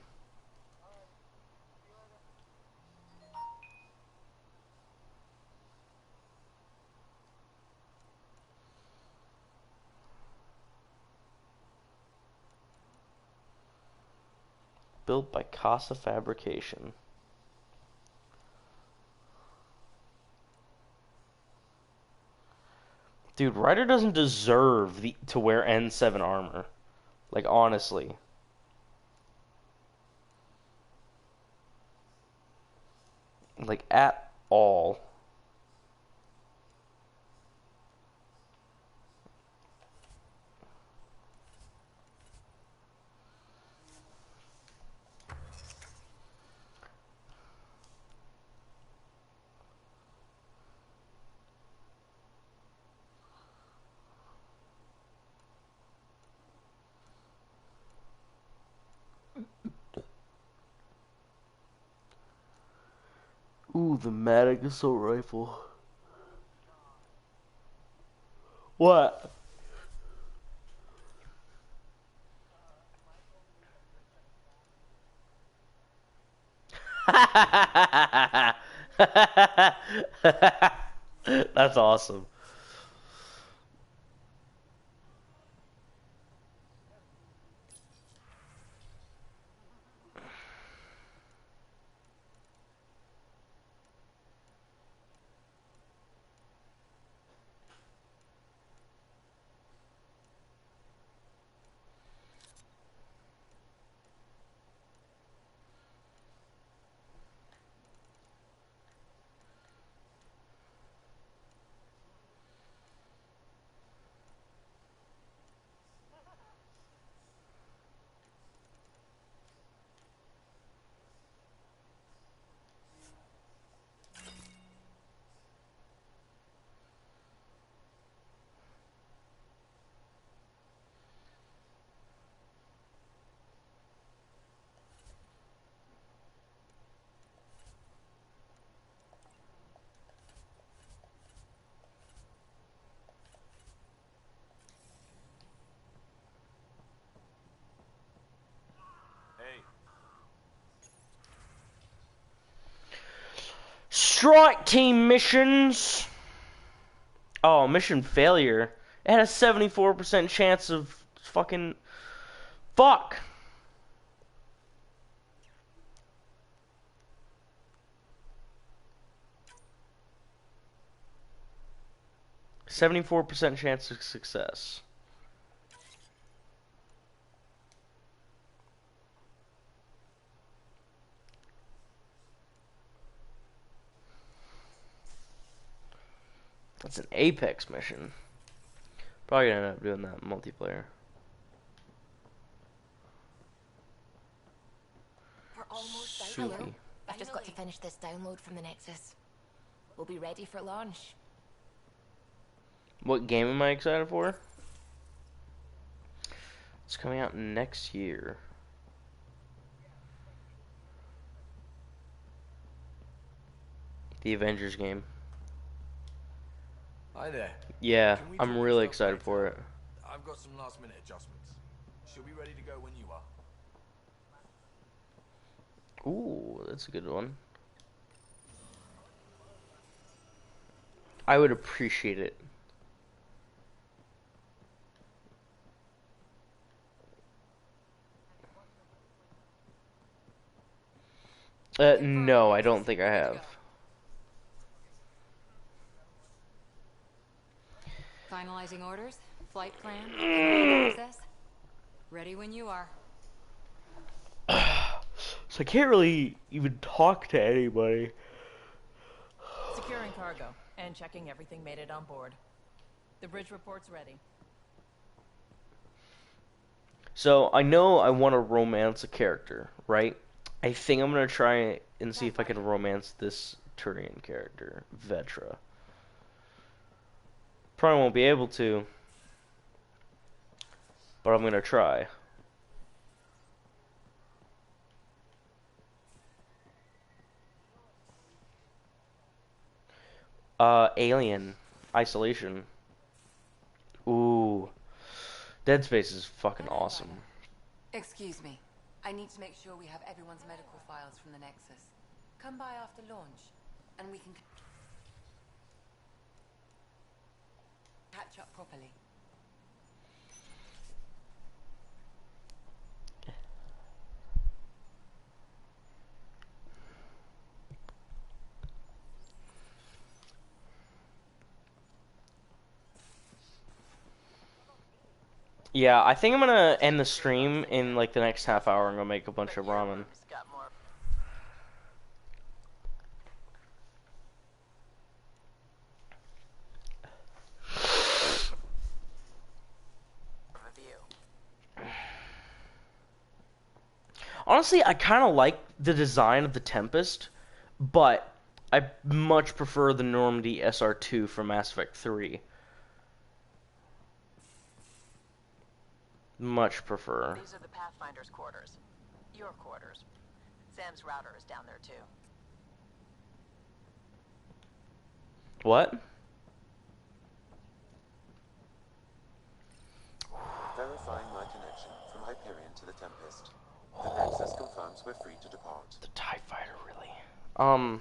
Speaker 1: Built by Casa Fabrication. Dude, Ryder doesn't deserve to wear N7 armor. Like, honestly. Like, at all. Ooh, the Matic assault rifle. What? That's awesome. Strike team missions. Oh, mission failure. It had a 74% chance of fucking... Fuck! %74% chance of success. That's an Apex mission. Probably gonna end up doing that multiplayer.
Speaker 11: We're almost out. Hello. I've just got to finish this download from the Nexus. We'll be ready for launch.
Speaker 1: What game am I excited for? It's coming out next year. The Avengers game.
Speaker 13: Hi there.
Speaker 1: Yeah, I'm really excited for it.
Speaker 13: I've got some last minute adjustments. She'll be ready to go when you are.
Speaker 1: Ooh, that's a good one. I would appreciate it. No, I don't think I have.
Speaker 5: Finalizing orders, flight plan, access. Ready when you are.
Speaker 1: So I can't really even talk to anybody.
Speaker 17: Securing cargo and checking everything made it on board. The bridge report's ready.
Speaker 1: So I know I want to romance a character, right? I think I'm gonna try and see if I can romance this Turian character, Vetra. Probably won't be able to, but I'm gonna try. Alien Isolation. Ooh, Dead Space is fucking awesome.
Speaker 5: Excuse me. I need to make sure we have everyone's medical files from the Nexus. Come by after launch, and we can catch up properly.
Speaker 1: Yeah, I think I'm gonna end the stream in like the next half hour and go make a bunch of ramen. Honestly, I kind of like the design of the Tempest, but I much prefer the Normandy SR2 from Mass Effect 3. Much prefer.
Speaker 20: These are the Pathfinder's quarters. Your quarters. Sam's router is down there too.
Speaker 1: What?
Speaker 18: Verifying my connection from Hyperion to the Tempest. The Nexus confirms we're free to depart.
Speaker 1: The TIE fighter, really?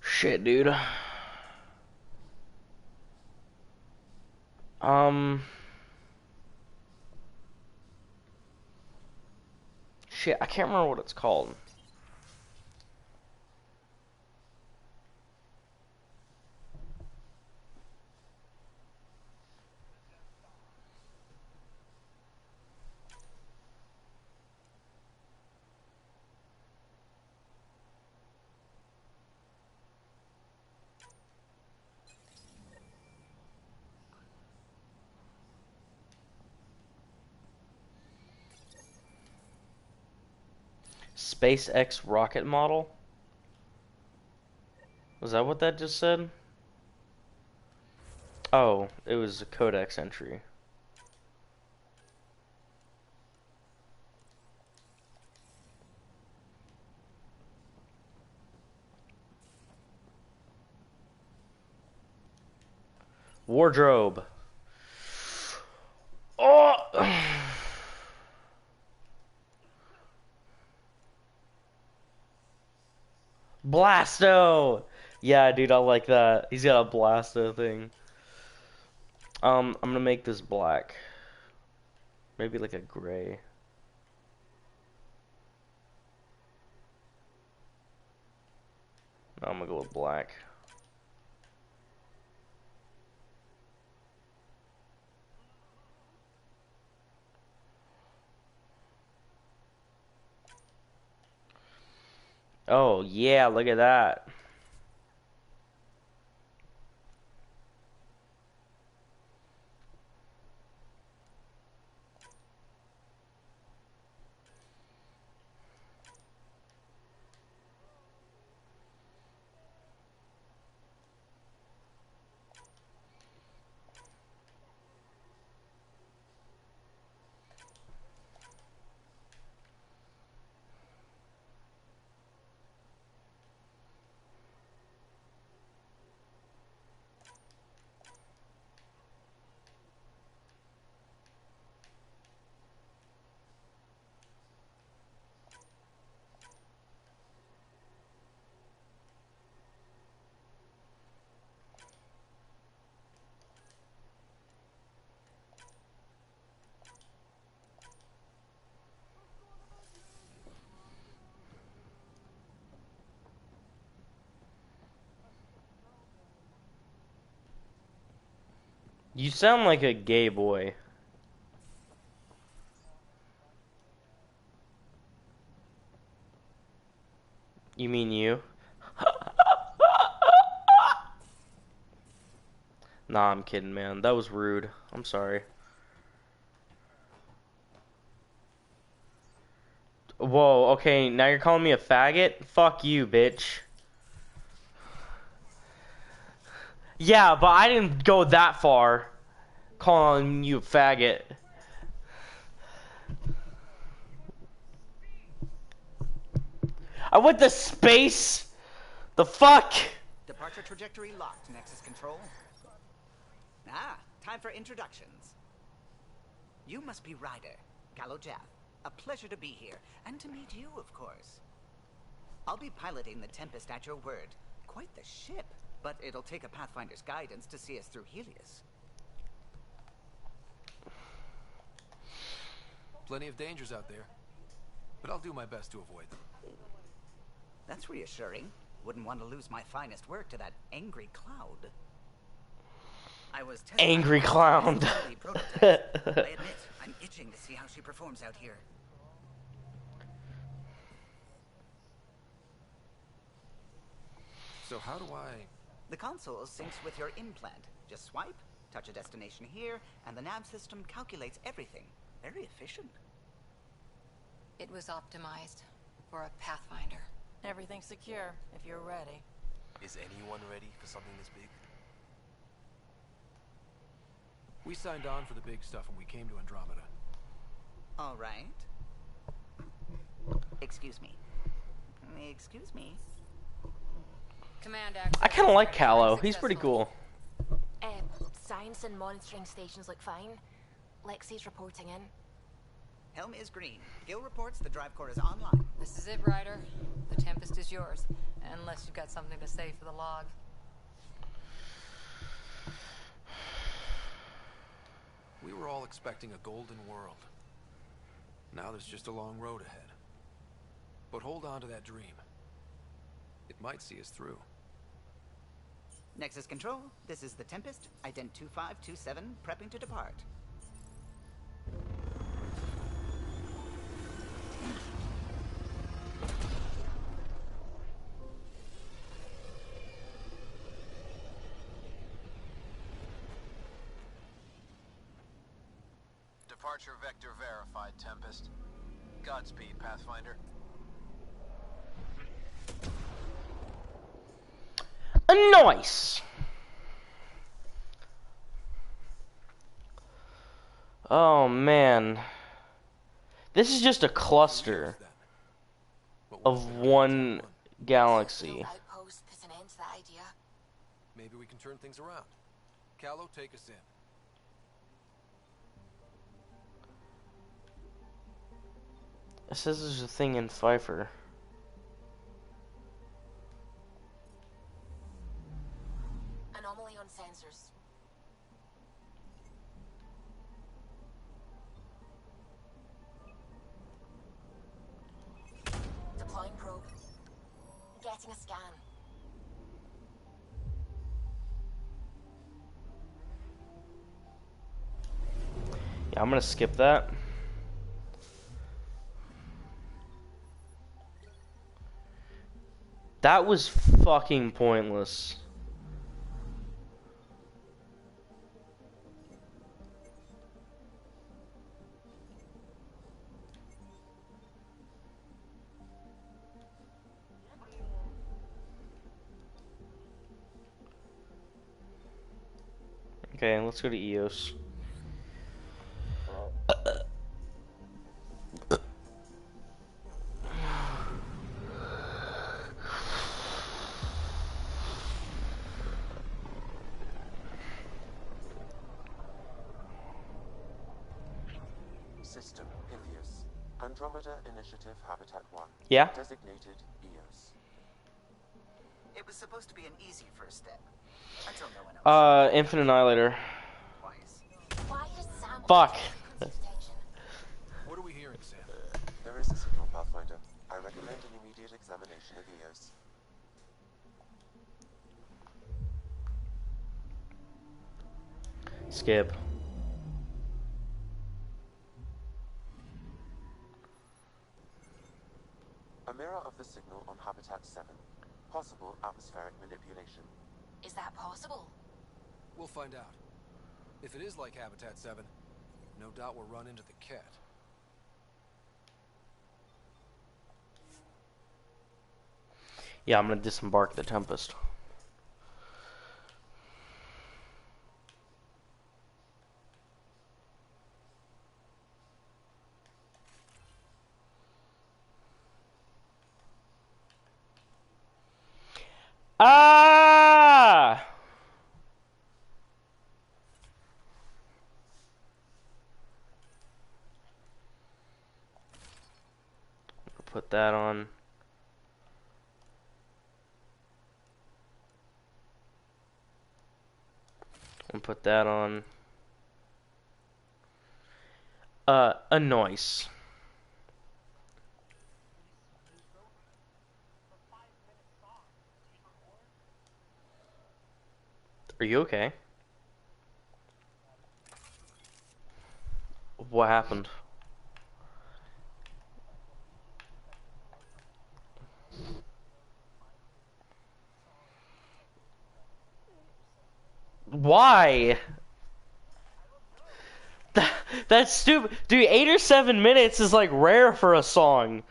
Speaker 1: Shit, dude. Shit, I can't remember what it's called. SpaceX rocket model? Was that what that just said? Oh, it was a codex entry. Wardrobe. Oh! Blasto! Yeah, dude, I like that. He's got a Blasto thing. I'm gonna make this black. Maybe like a gray. No, I'm gonna go with black. Oh, yeah, look at that. You sound like a gay boy. You mean you? Nah, I'm kidding, man. That was rude. I'm sorry. Whoa, okay, now you're calling me a faggot? Fuck you, bitch. Yeah, but I didn't go that far. Calling you a faggot. I went to space? The fuck?
Speaker 12: Departure trajectory locked, Nexus Control. Ah, time for introductions. You must be Ryder, Gallo-Jath. A pleasure to be here, and to meet you, of course. I'll be piloting the Tempest at your word. Quite the ship, but it'll take a Pathfinder's guidance to see us through Helios.
Speaker 2: Plenty of dangers out there, but I'll do my best to avoid them.
Speaker 12: That's reassuring. Wouldn't want to lose my finest work to that angry cloud. I was
Speaker 1: angry clown.
Speaker 12: I admit, I'm itching to see how she performs out here.
Speaker 2: So how do I...
Speaker 12: The console syncs with your implant. Just swipe, touch a destination here, and the nav system calculates everything. Very efficient.
Speaker 4: It was optimized for a Pathfinder.
Speaker 17: Everything's secure, if you're ready.
Speaker 9: Is anyone ready for something this big?
Speaker 2: We signed on for the big stuff when we came to Andromeda.
Speaker 12: All right. Excuse me. Excuse me.
Speaker 14: Command access.
Speaker 1: I kind of like Callow. He's pretty cool.
Speaker 11: Science and monitoring stations look fine. Lexi's reporting in.
Speaker 12: Helm is green. Gil reports the drive core is online.
Speaker 5: This is it, Ryder. The Tempest is yours. Unless you've got something to say for the log.
Speaker 2: We were all expecting a golden world. Now there's just a long road ahead. But hold on to that dream. It might see us through.
Speaker 12: Nexus Control, this is the Tempest. Ident 2527, prepping to depart.
Speaker 20: Departure vector verified, Tempest. Godspeed, Pathfinder.
Speaker 1: Nice. Oh man, this is just a cluster of one galaxy.
Speaker 11: Outpost put an end to that idea.
Speaker 2: Maybe we can turn things around. Callow, take us in.
Speaker 1: It says there's a thing in Pfeiffer.
Speaker 11: Anomaly on sensors. Deploying probe. Getting a scan.
Speaker 1: Yeah, I'm gonna skip that. That was fucking pointless. Okay, let's go to EOS.
Speaker 18: System, Pythias. Andromeda Initiative Habitat 1.
Speaker 1: Yeah?
Speaker 18: Designated EOS.
Speaker 12: It was supposed to be an easy first step. Until no one else.
Speaker 1: Infinite Annihilator.
Speaker 11: Why has Sam
Speaker 1: Fuck.
Speaker 2: What are we hearing, Sam?
Speaker 18: There is a signal, Pathfinder. I recommend an immediate examination of EOS.
Speaker 1: Skip.
Speaker 18: A mirror of the signal on Habitat 7. Possible atmospheric manipulation.
Speaker 11: Is that possible?
Speaker 2: We'll find out. If it is like Habitat 7, no doubt we'll run into the cat.
Speaker 1: Yeah, I'm gonna disembark the Tempest. Ah! Put that on. And put that on. A noise. Are you okay? What happened? Why? That's stupid. Dude, 8 or 7 minutes is like rare for a song.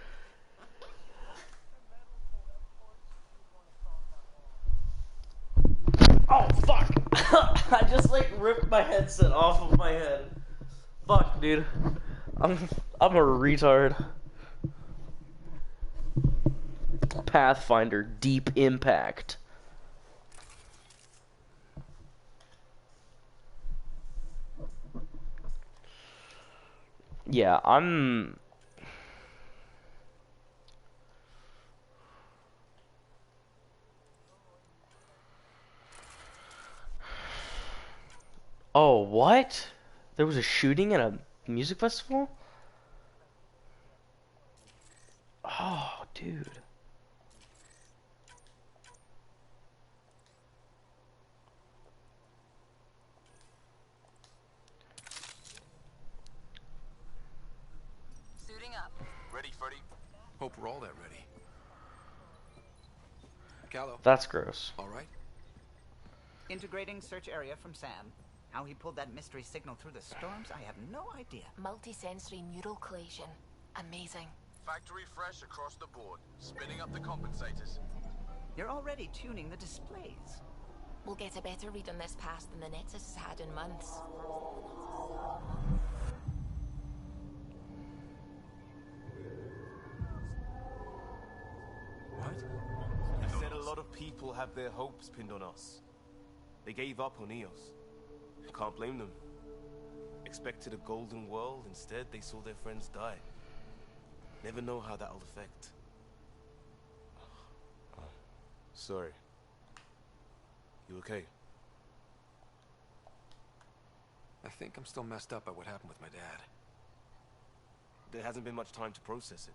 Speaker 1: Oh, fuck. I just like ripped my headset off of my head. Fuck, dude. I'm a retard. Pathfinder Deep Impact. Yeah, I'm. Oh, what? There was a shooting at a music festival? Oh, dude.
Speaker 5: Suiting up.
Speaker 9: Ready, Freddy?
Speaker 2: Hope we're all that ready. Callow.
Speaker 1: That's gross.
Speaker 2: All right.
Speaker 12: Integrating search area from Sam. How he pulled that mystery signal through the storms, I have no idea.
Speaker 11: Multisensory neural collation. Amazing.
Speaker 20: Factory fresh across the board. Spinning up the compensators.
Speaker 12: You're already tuning the displays.
Speaker 11: We'll get a better read on this pass than the Nexus has had in months.
Speaker 9: What? I said a lot of people have their hopes pinned on us. They gave up on Eos. Can't blame them. Expected a golden world, instead they saw their friends die. Never know how that'll affect. Sorry. You okay?
Speaker 2: I think I'm still messed up by what happened with my dad.
Speaker 9: There hasn't been much time to process it.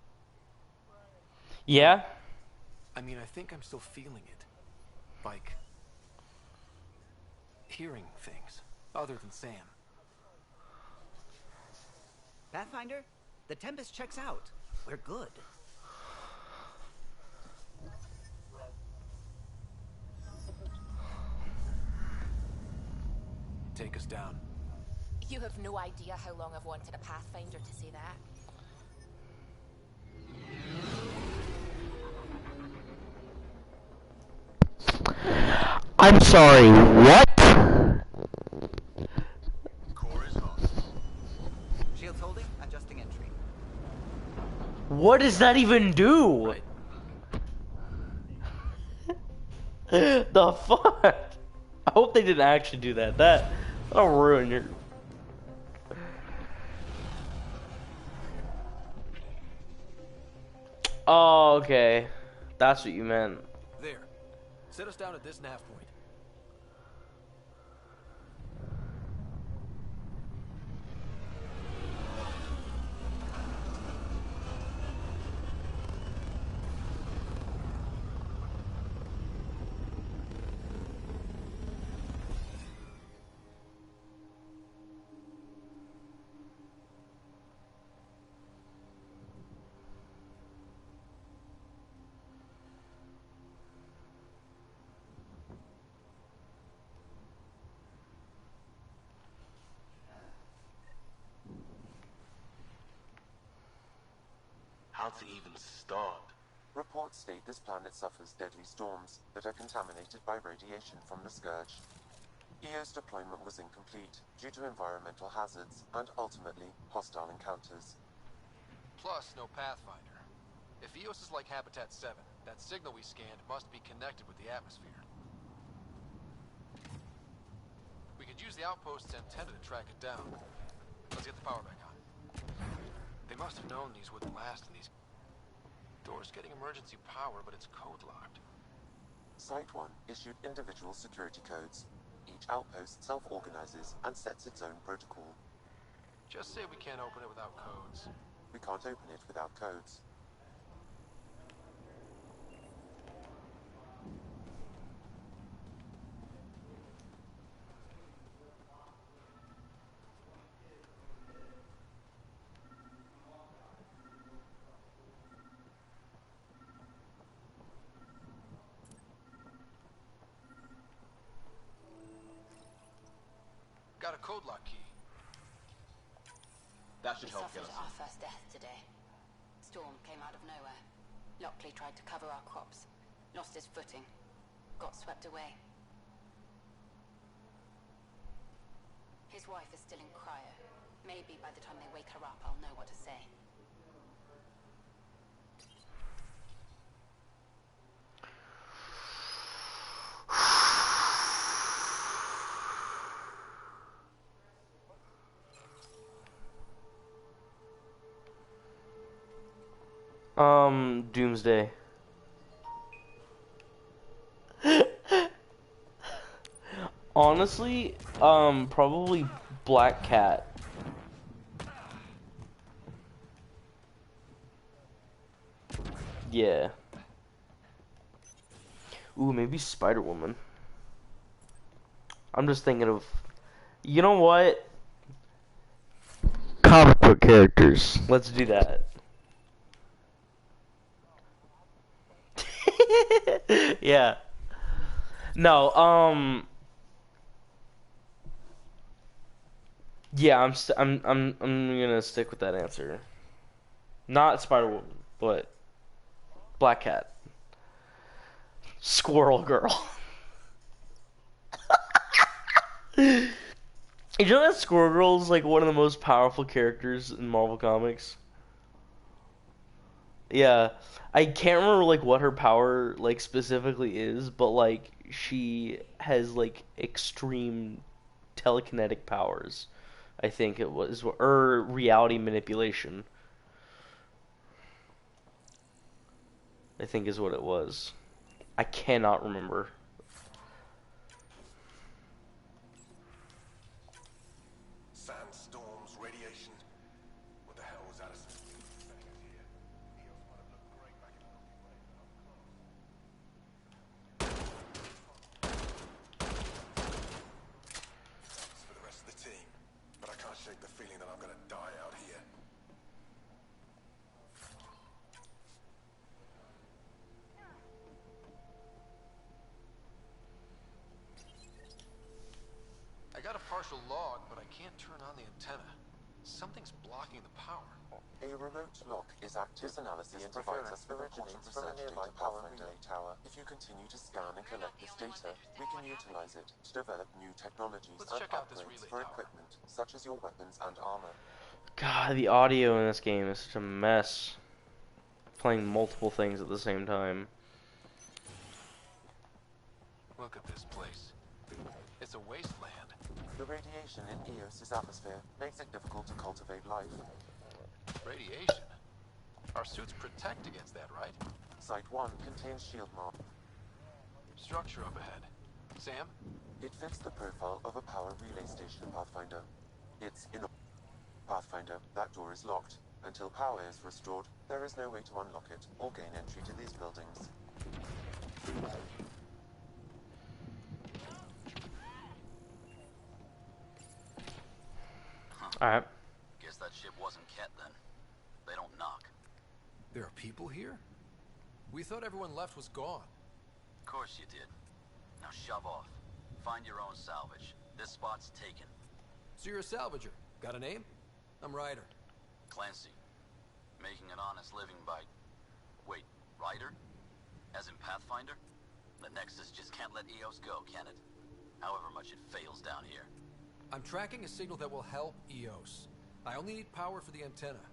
Speaker 1: Yeah?
Speaker 2: I mean, I think I'm still feeling it. Like... hearing things. Other than Sam.
Speaker 12: Pathfinder, the Tempest checks out. We're good.
Speaker 2: Take us down.
Speaker 11: You have no idea how long I've wanted a Pathfinder to say that.
Speaker 1: I'm sorry, what?
Speaker 20: Core is hot.
Speaker 12: Shields holding, adjusting entry.
Speaker 1: What does that even do? The fuck? I hope they didn't actually do that. That'll ruin your... Oh, okay. That's what you meant.
Speaker 2: There. Set us down at this nav point.
Speaker 9: How to even start?
Speaker 18: Reports state this planet suffers deadly storms that are contaminated by radiation from the Scourge. EO's deployment was incomplete due to environmental hazards and ultimately hostile encounters.
Speaker 2: Plus, no Pathfinder. If EOS is like Habitat 7, that signal we scanned must be connected with the atmosphere. We could use the outpost's antenna to track it down. Let's get the power back on. They must have known these wouldn't last in these doors getting emergency power, but it's code locked.
Speaker 18: Site 1 issued individual security codes. Each outpost self-organizes and sets its own protocol.
Speaker 2: Just say we can't open it without codes.
Speaker 18: We can't open it without codes.
Speaker 2: Got a code lock key.
Speaker 9: That should
Speaker 14: We
Speaker 9: help get
Speaker 14: suffered
Speaker 9: us.
Speaker 14: our first death today. Storm came out of nowhere. Lockley tried to cover our crops. Lost his footing. Got swept away. His wife is still in cryo. Maybe by the time they wake her up, I'll know what to say.
Speaker 1: Doomsday. Honestly, probably Black Cat. Yeah. Ooh, maybe Spider-Woman. I'm just thinking of... You know what? Comic book characters. Let's do that. Yeah. No, yeah, I'm gonna stick with that answer. Not Spider-Woman, but Black Cat. Squirrel Girl. You know that Squirrel Girl is like one of the most powerful characters in Marvel Comics? Yeah. I can't remember like what her power like specifically is, but like she has like extreme telekinetic powers. I think it was, or reality manipulation, I think is what it was. I cannot remember.
Speaker 21: Sandstorms, radiation. What the hell was Addison sending us here? Eos might have looked great back in the Milky Way, but up close. Thanks for the rest of the team, but I can't shake the feeling that I'm gonna die out here.
Speaker 2: I got a partial log, but I can't turn on the antenna. Something's blocking the power.
Speaker 18: A remote lock is active. This analysis provides us with originates from a nearby power relay tower. If you continue to scan and collect this data, we can utilize it to develop new technologies and upgrades for equipment, such as your weapons and armor.
Speaker 1: God, the audio in this game is such a mess. Playing multiple things at the same time.
Speaker 2: Look at this place. It's a wasteland.
Speaker 18: The radiation in Eos's atmosphere makes it difficult to cultivate life.
Speaker 2: Radiation? Our suits protect against that, right?
Speaker 18: Site 1 contains shield mark.
Speaker 2: Structure up ahead. Sam?
Speaker 18: It fits the profile of a power relay station, Pathfinder. It's in Pathfinder, that door is locked. Until power is restored, there is no way to unlock it or gain entry to these buildings.
Speaker 1: Alright.
Speaker 8: Guess that ship wasn't Ket then. They don't knock.
Speaker 2: There are people here? We thought everyone left was gone.
Speaker 8: Of course you did. Now shove off. Find your own salvage. This spot's taken.
Speaker 2: So you're a salvager. Got a name? I'm Ryder.
Speaker 8: Clancy. Making an honest living by... Wait, Ryder? As in Pathfinder? The Nexus just can't let Eos go, can it? However much it fails down here.
Speaker 2: I'm tracking a signal that will help Eos. I only need power for the antenna.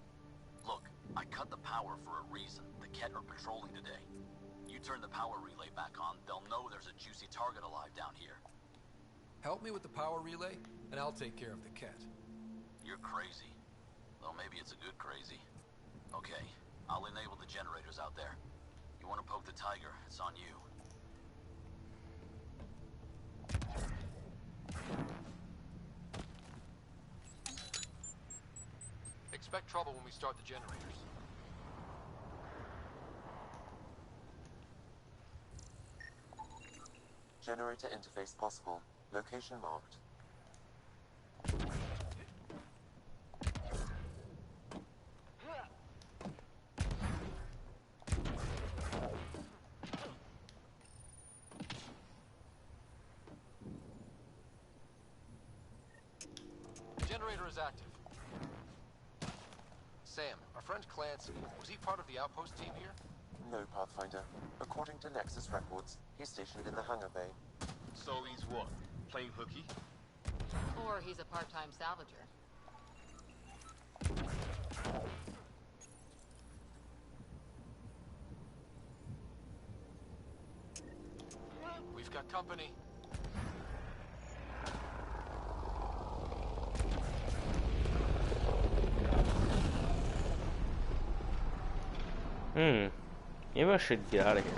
Speaker 8: Look, I cut the power for a reason. The Ket are patrolling today. You turn the power relay back on, they'll know there's a juicy target alive down here.
Speaker 2: Help me with the power relay, and I'll take care of the Ket.
Speaker 8: You're crazy. Though maybe it's a good crazy. Okay, I'll enable the generators out there. You want to poke the tiger, it's on you.
Speaker 2: Expect trouble when we start the generators.
Speaker 18: Generator interface possible. Location marked.
Speaker 2: Generator is active. Sam, our friend Clancy, was he part of the outpost team here?
Speaker 18: No, Pathfinder. According to Nexus records, he's stationed in the hangar bay.
Speaker 10: So he's what? Playing hooky?
Speaker 14: Or he's a part-time salvager.
Speaker 2: We've got company.
Speaker 1: Maybe I should get out of here.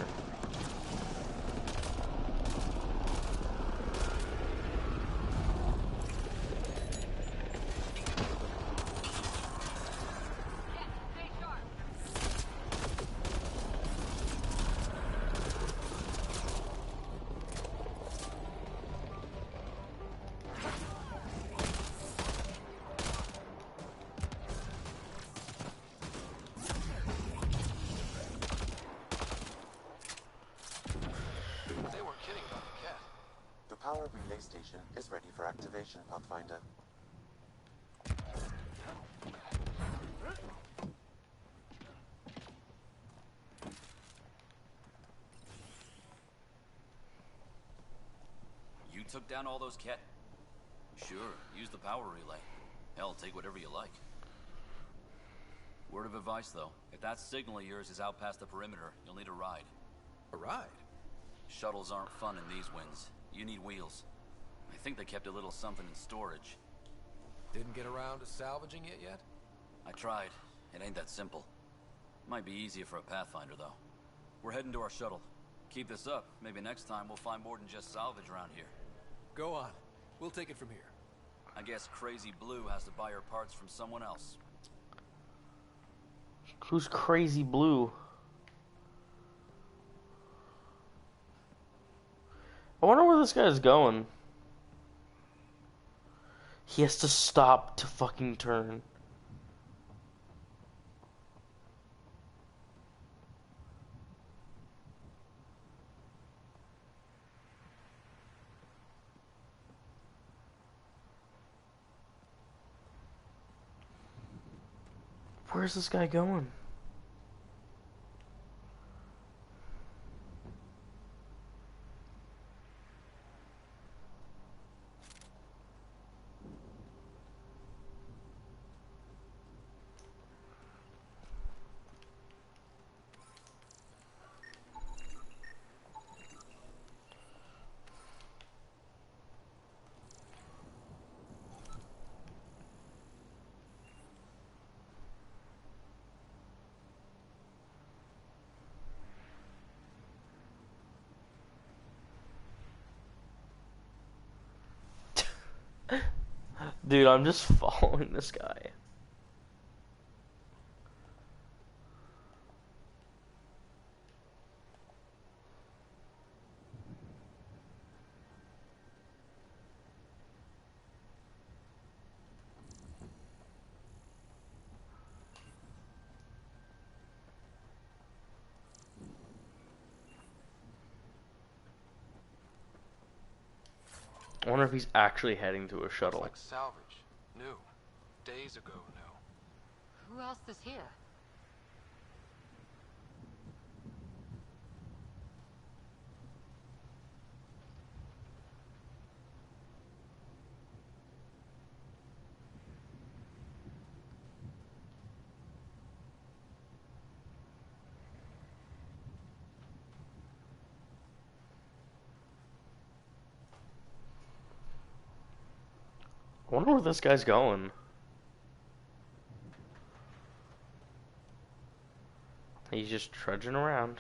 Speaker 18: The power relay station is ready for activation, Pathfinder.
Speaker 8: You took down all those cat... Sure, use the power relay. Hell, take whatever you like. Word of advice, though. If that signal of yours is out past the perimeter, you'll need a ride.
Speaker 2: A ride?
Speaker 8: Shuttles aren't fun in these winds. You need wheels. I think they kept a little something in storage.
Speaker 2: Didn't get around to salvaging it yet?
Speaker 8: I tried. It ain't that simple. Might be easier for a Pathfinder, though. We're heading to our shuttle. Keep this up. Maybe next time we'll find more than just salvage around here.
Speaker 2: Go on. We'll take it from here.
Speaker 8: I guess Crazy Blue has to buy her parts from someone else.
Speaker 1: Who's Crazy Blue? I wonder where this guy's going. He has to stop to fucking turn. Where's this guy going? Dude, I'm just following this guy. I wonder if he's actually heading to a shuttle.
Speaker 2: Looks like salvage. New. Days ago, new.
Speaker 14: Who else is here?
Speaker 1: I wonder where this guy's going. He's just trudging around.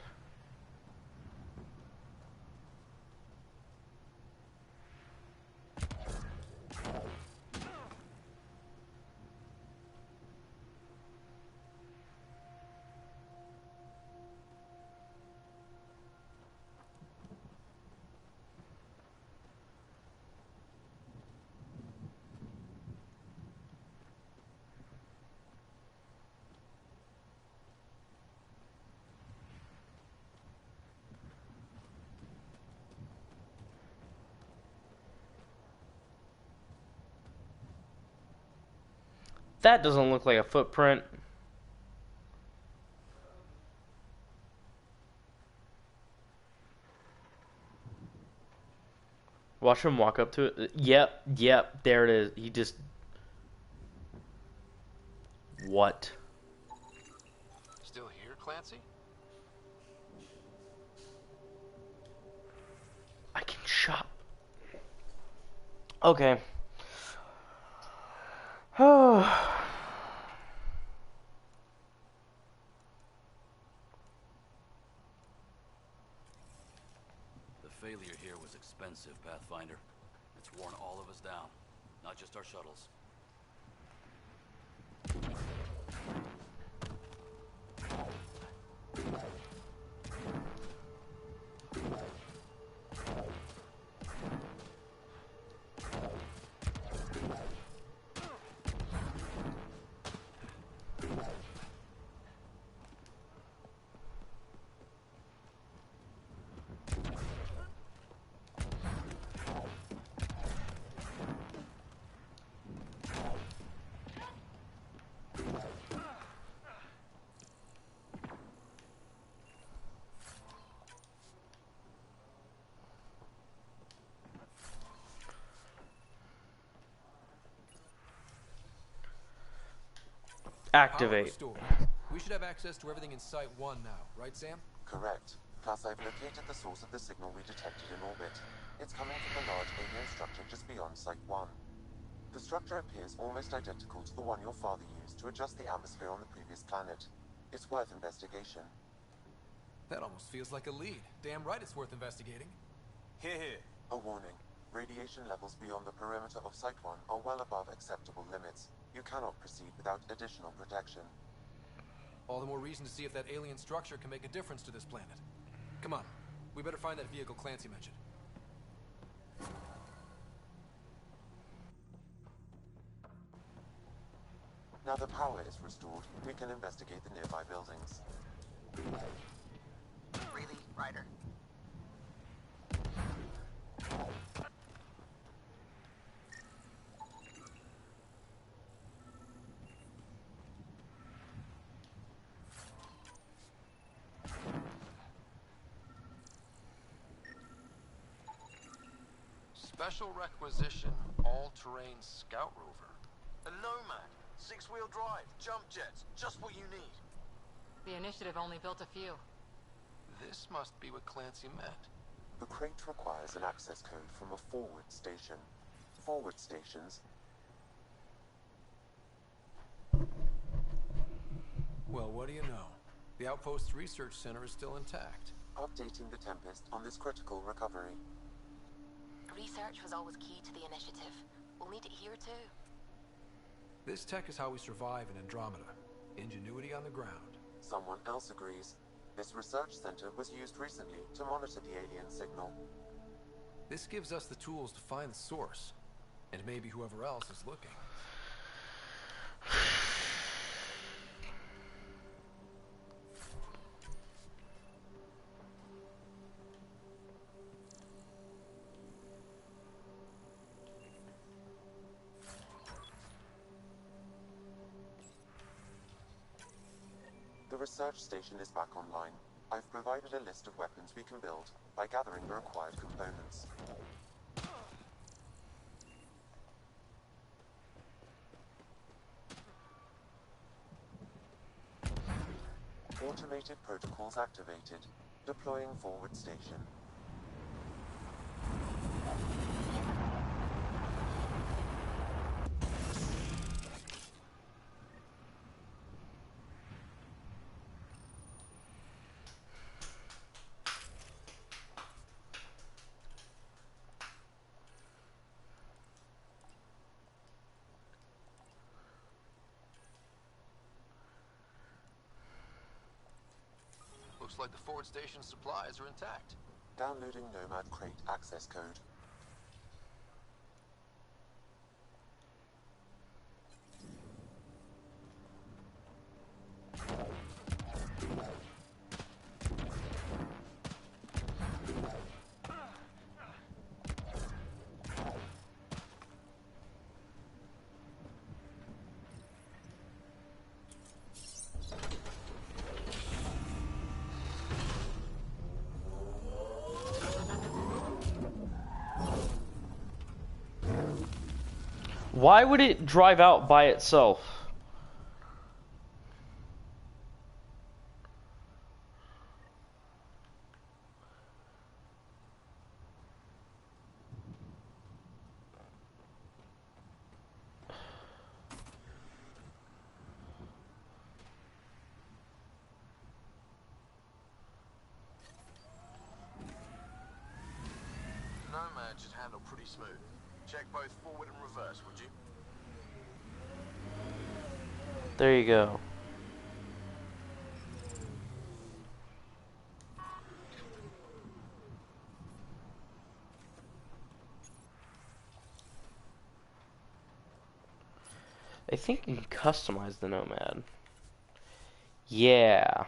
Speaker 1: That doesn't look like a footprint. Watch him walk up to it. Yep, there it is. He just... What?
Speaker 2: Still here, Clancy?
Speaker 1: I can shop. Okay.
Speaker 8: expensive, Pathfinder. It's worn all of us down, not just our shuttles.
Speaker 1: Activate.
Speaker 2: Power restored. We should have access to everything in Site 1 now, right, Sam?
Speaker 18: Correct. Plus, I've located the source of the signal we detected in orbit. It's coming from a large alien structure just beyond Site 1. The structure appears almost identical to the one your father used to adjust the atmosphere on the previous planet. It's worth investigation.
Speaker 2: That almost feels like a lead. Damn right it's worth investigating.
Speaker 9: Here, here.
Speaker 18: A warning. Radiation levels beyond the perimeter of Site 1 are well above acceptable limits. You cannot proceed without additional protection.
Speaker 2: All the more reason to see if that alien structure can make a difference to this planet. Come on, we better find that vehicle Clancy mentioned.
Speaker 18: Now the power is restored, we can investigate the nearby buildings.
Speaker 12: Really, Ryder?
Speaker 2: Special requisition, all-terrain scout rover.
Speaker 20: A Nomad, 6-wheel drive, jump jets, just what you need.
Speaker 14: The initiative only built a few.
Speaker 2: This must be what Clancy meant.
Speaker 18: The crate requires an access code from a forward station. Forward stations.
Speaker 2: Well, what do you know? The Outpost's research center is still intact.
Speaker 18: Updating the Tempest on this critical recovery.
Speaker 11: Research was always key to the initiative. We'll need it here too.
Speaker 2: This tech is how we survive in Andromeda. Ingenuity on the ground.
Speaker 18: Someone else agrees. This research center was used recently to monitor the alien signal.
Speaker 2: This gives us the tools to find the source, and maybe whoever else is looking.
Speaker 18: The research station is back online. I've provided a list of weapons we can build by gathering the required components. Automated protocols activated. Deploying forward station.
Speaker 2: Looks like the forward station supplies are intact.
Speaker 18: Downloading Nomad crate access code.
Speaker 1: Why would it drive out by itself?
Speaker 20: Nomad That should handle pretty smooth. Check both forward and reverse, would you?
Speaker 1: There you go. I think you can customize the Nomad. Yeah.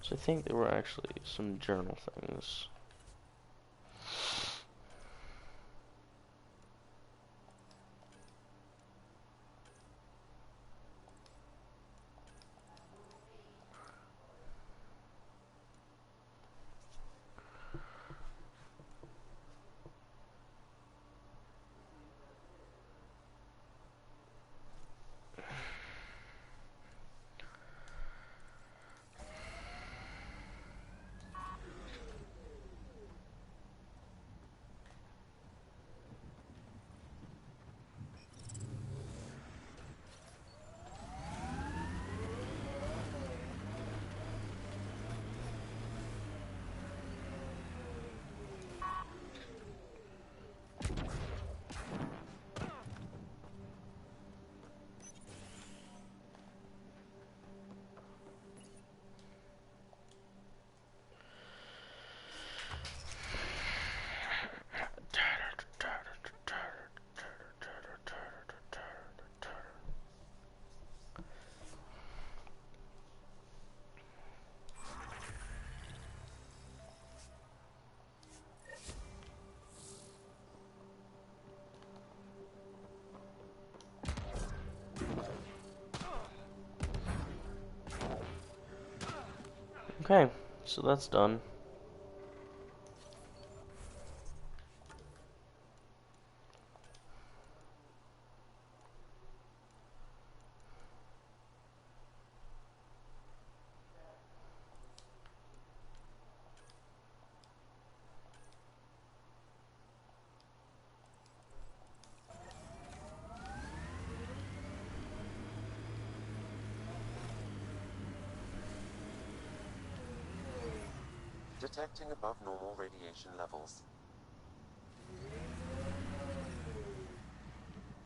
Speaker 1: So I think there were actually some journal things. Okay, so that's done.
Speaker 18: Detecting above normal radiation levels.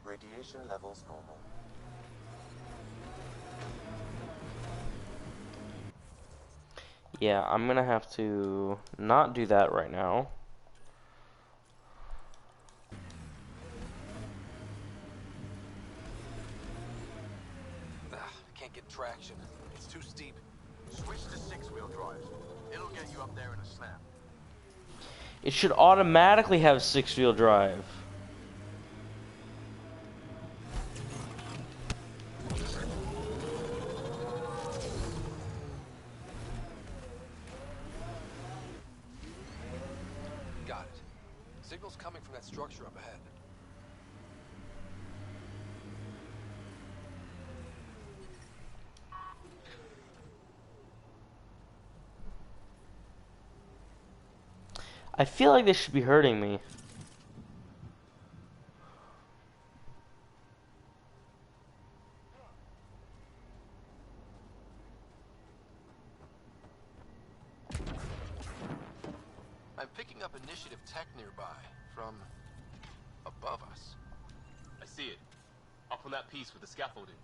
Speaker 18: Radiation levels normal.
Speaker 1: Yeah, I'm gonna have to not do that right now.
Speaker 20: Can't get traction. It's too steep. Switch to six-wheel drive. It'll get you up there in a snap.
Speaker 1: It should automatically have six-wheel drive.
Speaker 2: Got it. Signal's coming from that structure up ahead.
Speaker 1: I feel like this should be hurting me.
Speaker 2: I'm picking up initiative tech nearby, from above us.
Speaker 7: I see it. Up on that piece with the scaffolding.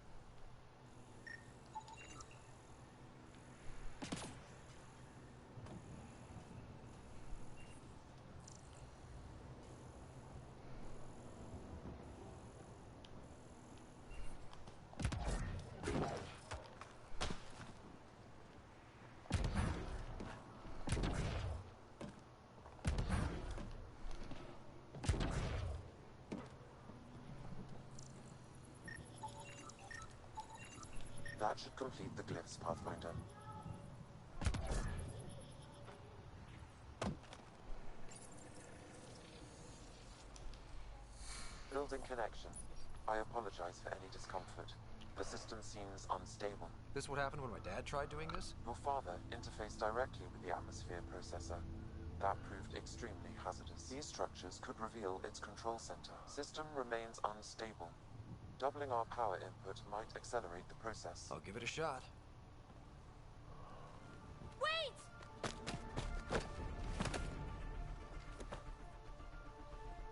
Speaker 18: That should complete the glyphs, Pathfinder. Building connection. I apologize for any discomfort. The system seems unstable.
Speaker 2: This what happened when my dad tried doing this?
Speaker 18: Your father interfaced directly with the atmosphere processor. That proved extremely hazardous. These structures could reveal its control center. System remains unstable. Doubling our power input might accelerate the process.
Speaker 13: I'll give it a shot.
Speaker 11: Wait!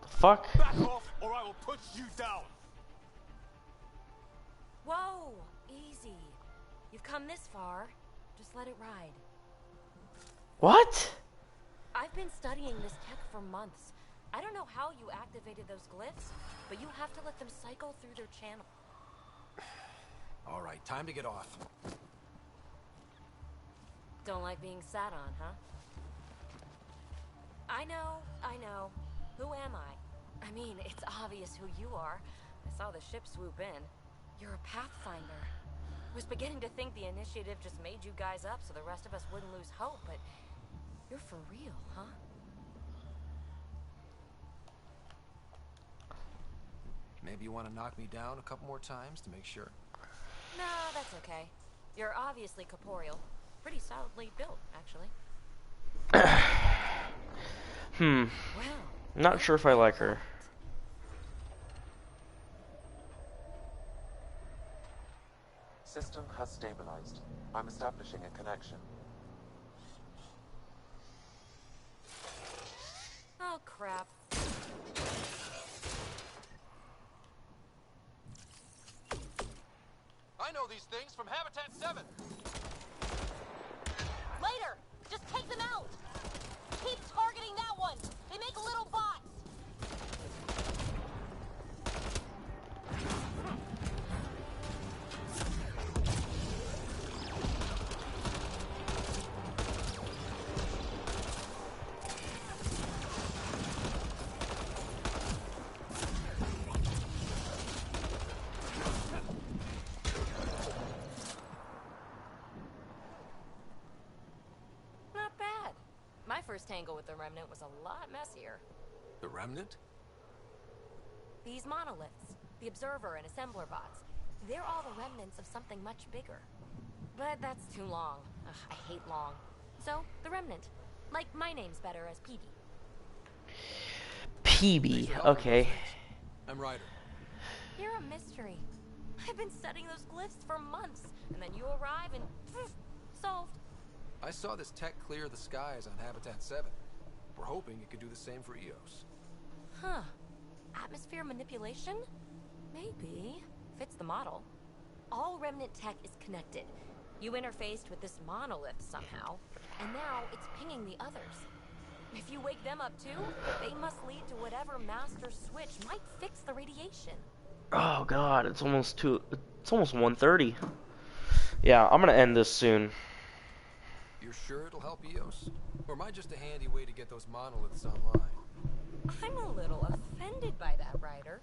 Speaker 1: Fuck?
Speaker 20: Back off, or I will put you down!
Speaker 11: Whoa! Easy. You've come this far. Just let it ride.
Speaker 1: What?
Speaker 11: I've been studying this tech for months. I don't know how you activated those glyphs, but you have to let them cycle through their channel.
Speaker 13: All right, time to get off.
Speaker 11: Don't like being sat on, huh? I know. Who am I? I mean, it's obvious who you are. I saw the ship swoop in. You're a Pathfinder. I was beginning to think the initiative just made you guys up so the rest of us wouldn't lose hope, but you're for real, huh?
Speaker 13: Maybe you want to knock me down a couple more times to make sure?
Speaker 11: No, that's okay. You're obviously corporeal. Pretty solidly built, actually.
Speaker 1: Not sure if I like her.
Speaker 18: System has stabilized. I'm establishing a connection.
Speaker 11: Oh, crap.
Speaker 2: I know these things from Habitat 7.
Speaker 11: Later! Just take them out! Keep targeting that one! They make little bots! First tangle with the Remnant was a lot messier.
Speaker 13: The Remnant?
Speaker 11: These monoliths, the Observer and Assembler bots, they're all the remnants of something much bigger. But that's too long. Ugh, I hate long. So, the Remnant. Like, my name's better as PB.
Speaker 1: PB, okay.
Speaker 13: I'm Ryder.
Speaker 11: You're a mystery. I've been studying those glyphs for months, and then you arrive and solved.
Speaker 13: I saw this tech clear the skies on Habitat 7. We're hoping it could do the same for EOS.
Speaker 11: Huh. Atmosphere manipulation? Maybe. Fits the model. All Remnant tech is connected. You interfaced with this monolith somehow, and now it's pinging the others. If you wake them up too, they must lead to whatever master switch might fix the radiation.
Speaker 1: Oh god, it's almost 1:30. Yeah, I'm gonna end this soon.
Speaker 13: You're sure it'll help EOS? Or am I just a handy way to get those monoliths online?
Speaker 11: I'm a little offended by that, Ryder.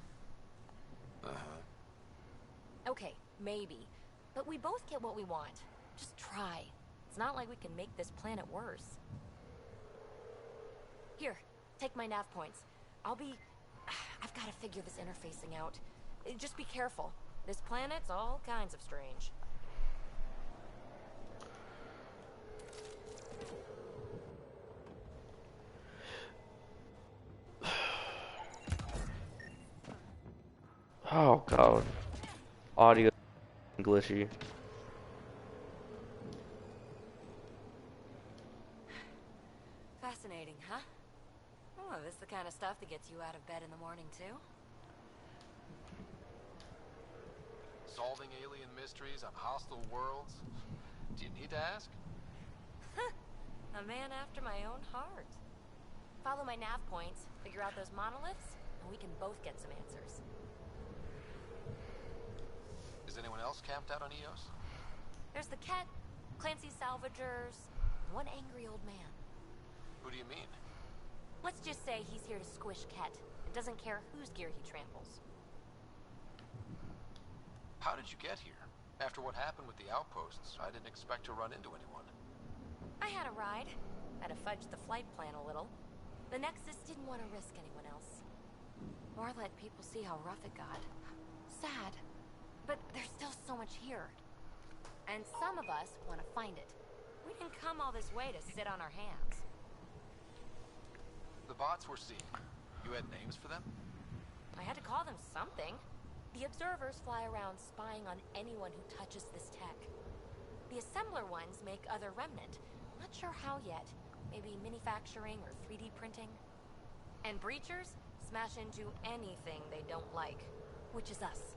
Speaker 11: Okay, maybe. But we both get what we want. Just try. It's not like we can make this planet worse. Here, take my nav points. I've got to figure this interfacing out. Just be careful. This planet's all kinds of strange.
Speaker 1: Oh god. Audio glitchy.
Speaker 11: Fascinating, huh? Oh, this is the kind of stuff that gets you out of bed in the morning, too?
Speaker 2: Solving alien mysteries on hostile worlds? Do you need to ask?
Speaker 11: A man after my own heart. Follow my nav points, figure out those monoliths, and we can both get some answers.
Speaker 2: Is anyone else camped out on EOS?
Speaker 11: There's the Ket, Clancy's salvagers, and one angry old man.
Speaker 2: Who do you mean?
Speaker 11: Let's just say he's here to squish Ket and doesn't care whose gear he tramples.
Speaker 2: How did you get here? After what happened with the outposts, I didn't expect to run into anyone.
Speaker 11: I had a ride. Had to fudge the flight plan a little. The Nexus didn't want to risk anyone else. Or let people see how rough it got. Sad. But there's still so much here. And some of us want to find it. We didn't come all this way to sit on our hands.
Speaker 2: The bots we're seeing, you had names for them?
Speaker 11: I had to call them something. The observers fly around spying on anyone who touches this tech. The assembler ones make other remnant. Not sure how yet. Maybe manufacturing or 3D printing. And breachers smash into anything they don't like, which is us.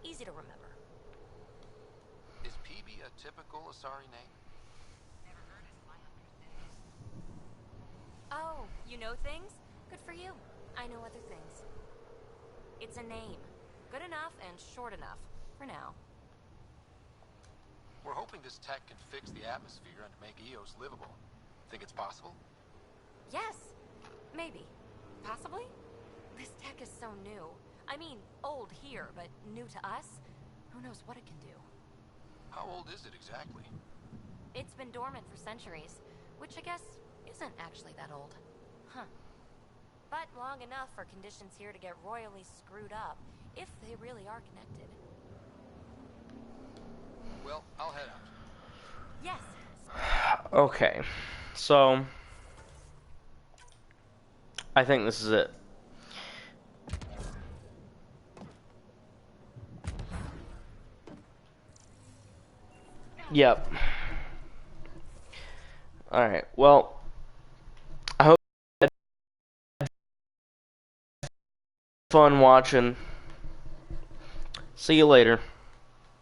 Speaker 11: Easy to remember.
Speaker 2: Is PB a typical Asari name?
Speaker 11: Oh, you know things? Good for you. I know other things. It's a name. Good enough and short enough. For now.
Speaker 2: We're hoping this tech can fix the atmosphere and make Eos livable. Think it's possible?
Speaker 11: Yes. Maybe. Possibly? This tech is so new. I mean, old here, but new to us? Who knows what it can do?
Speaker 2: How old is it exactly?
Speaker 11: It's been dormant for centuries, which I guess isn't actually that old. Huh. But long enough for conditions here to get royally screwed up, if they really are connected.
Speaker 2: Well, I'll head out.
Speaker 11: Yes.
Speaker 1: Okay, so I think this is it. Yep. Alright, well, I hope you had fun watching. See you later.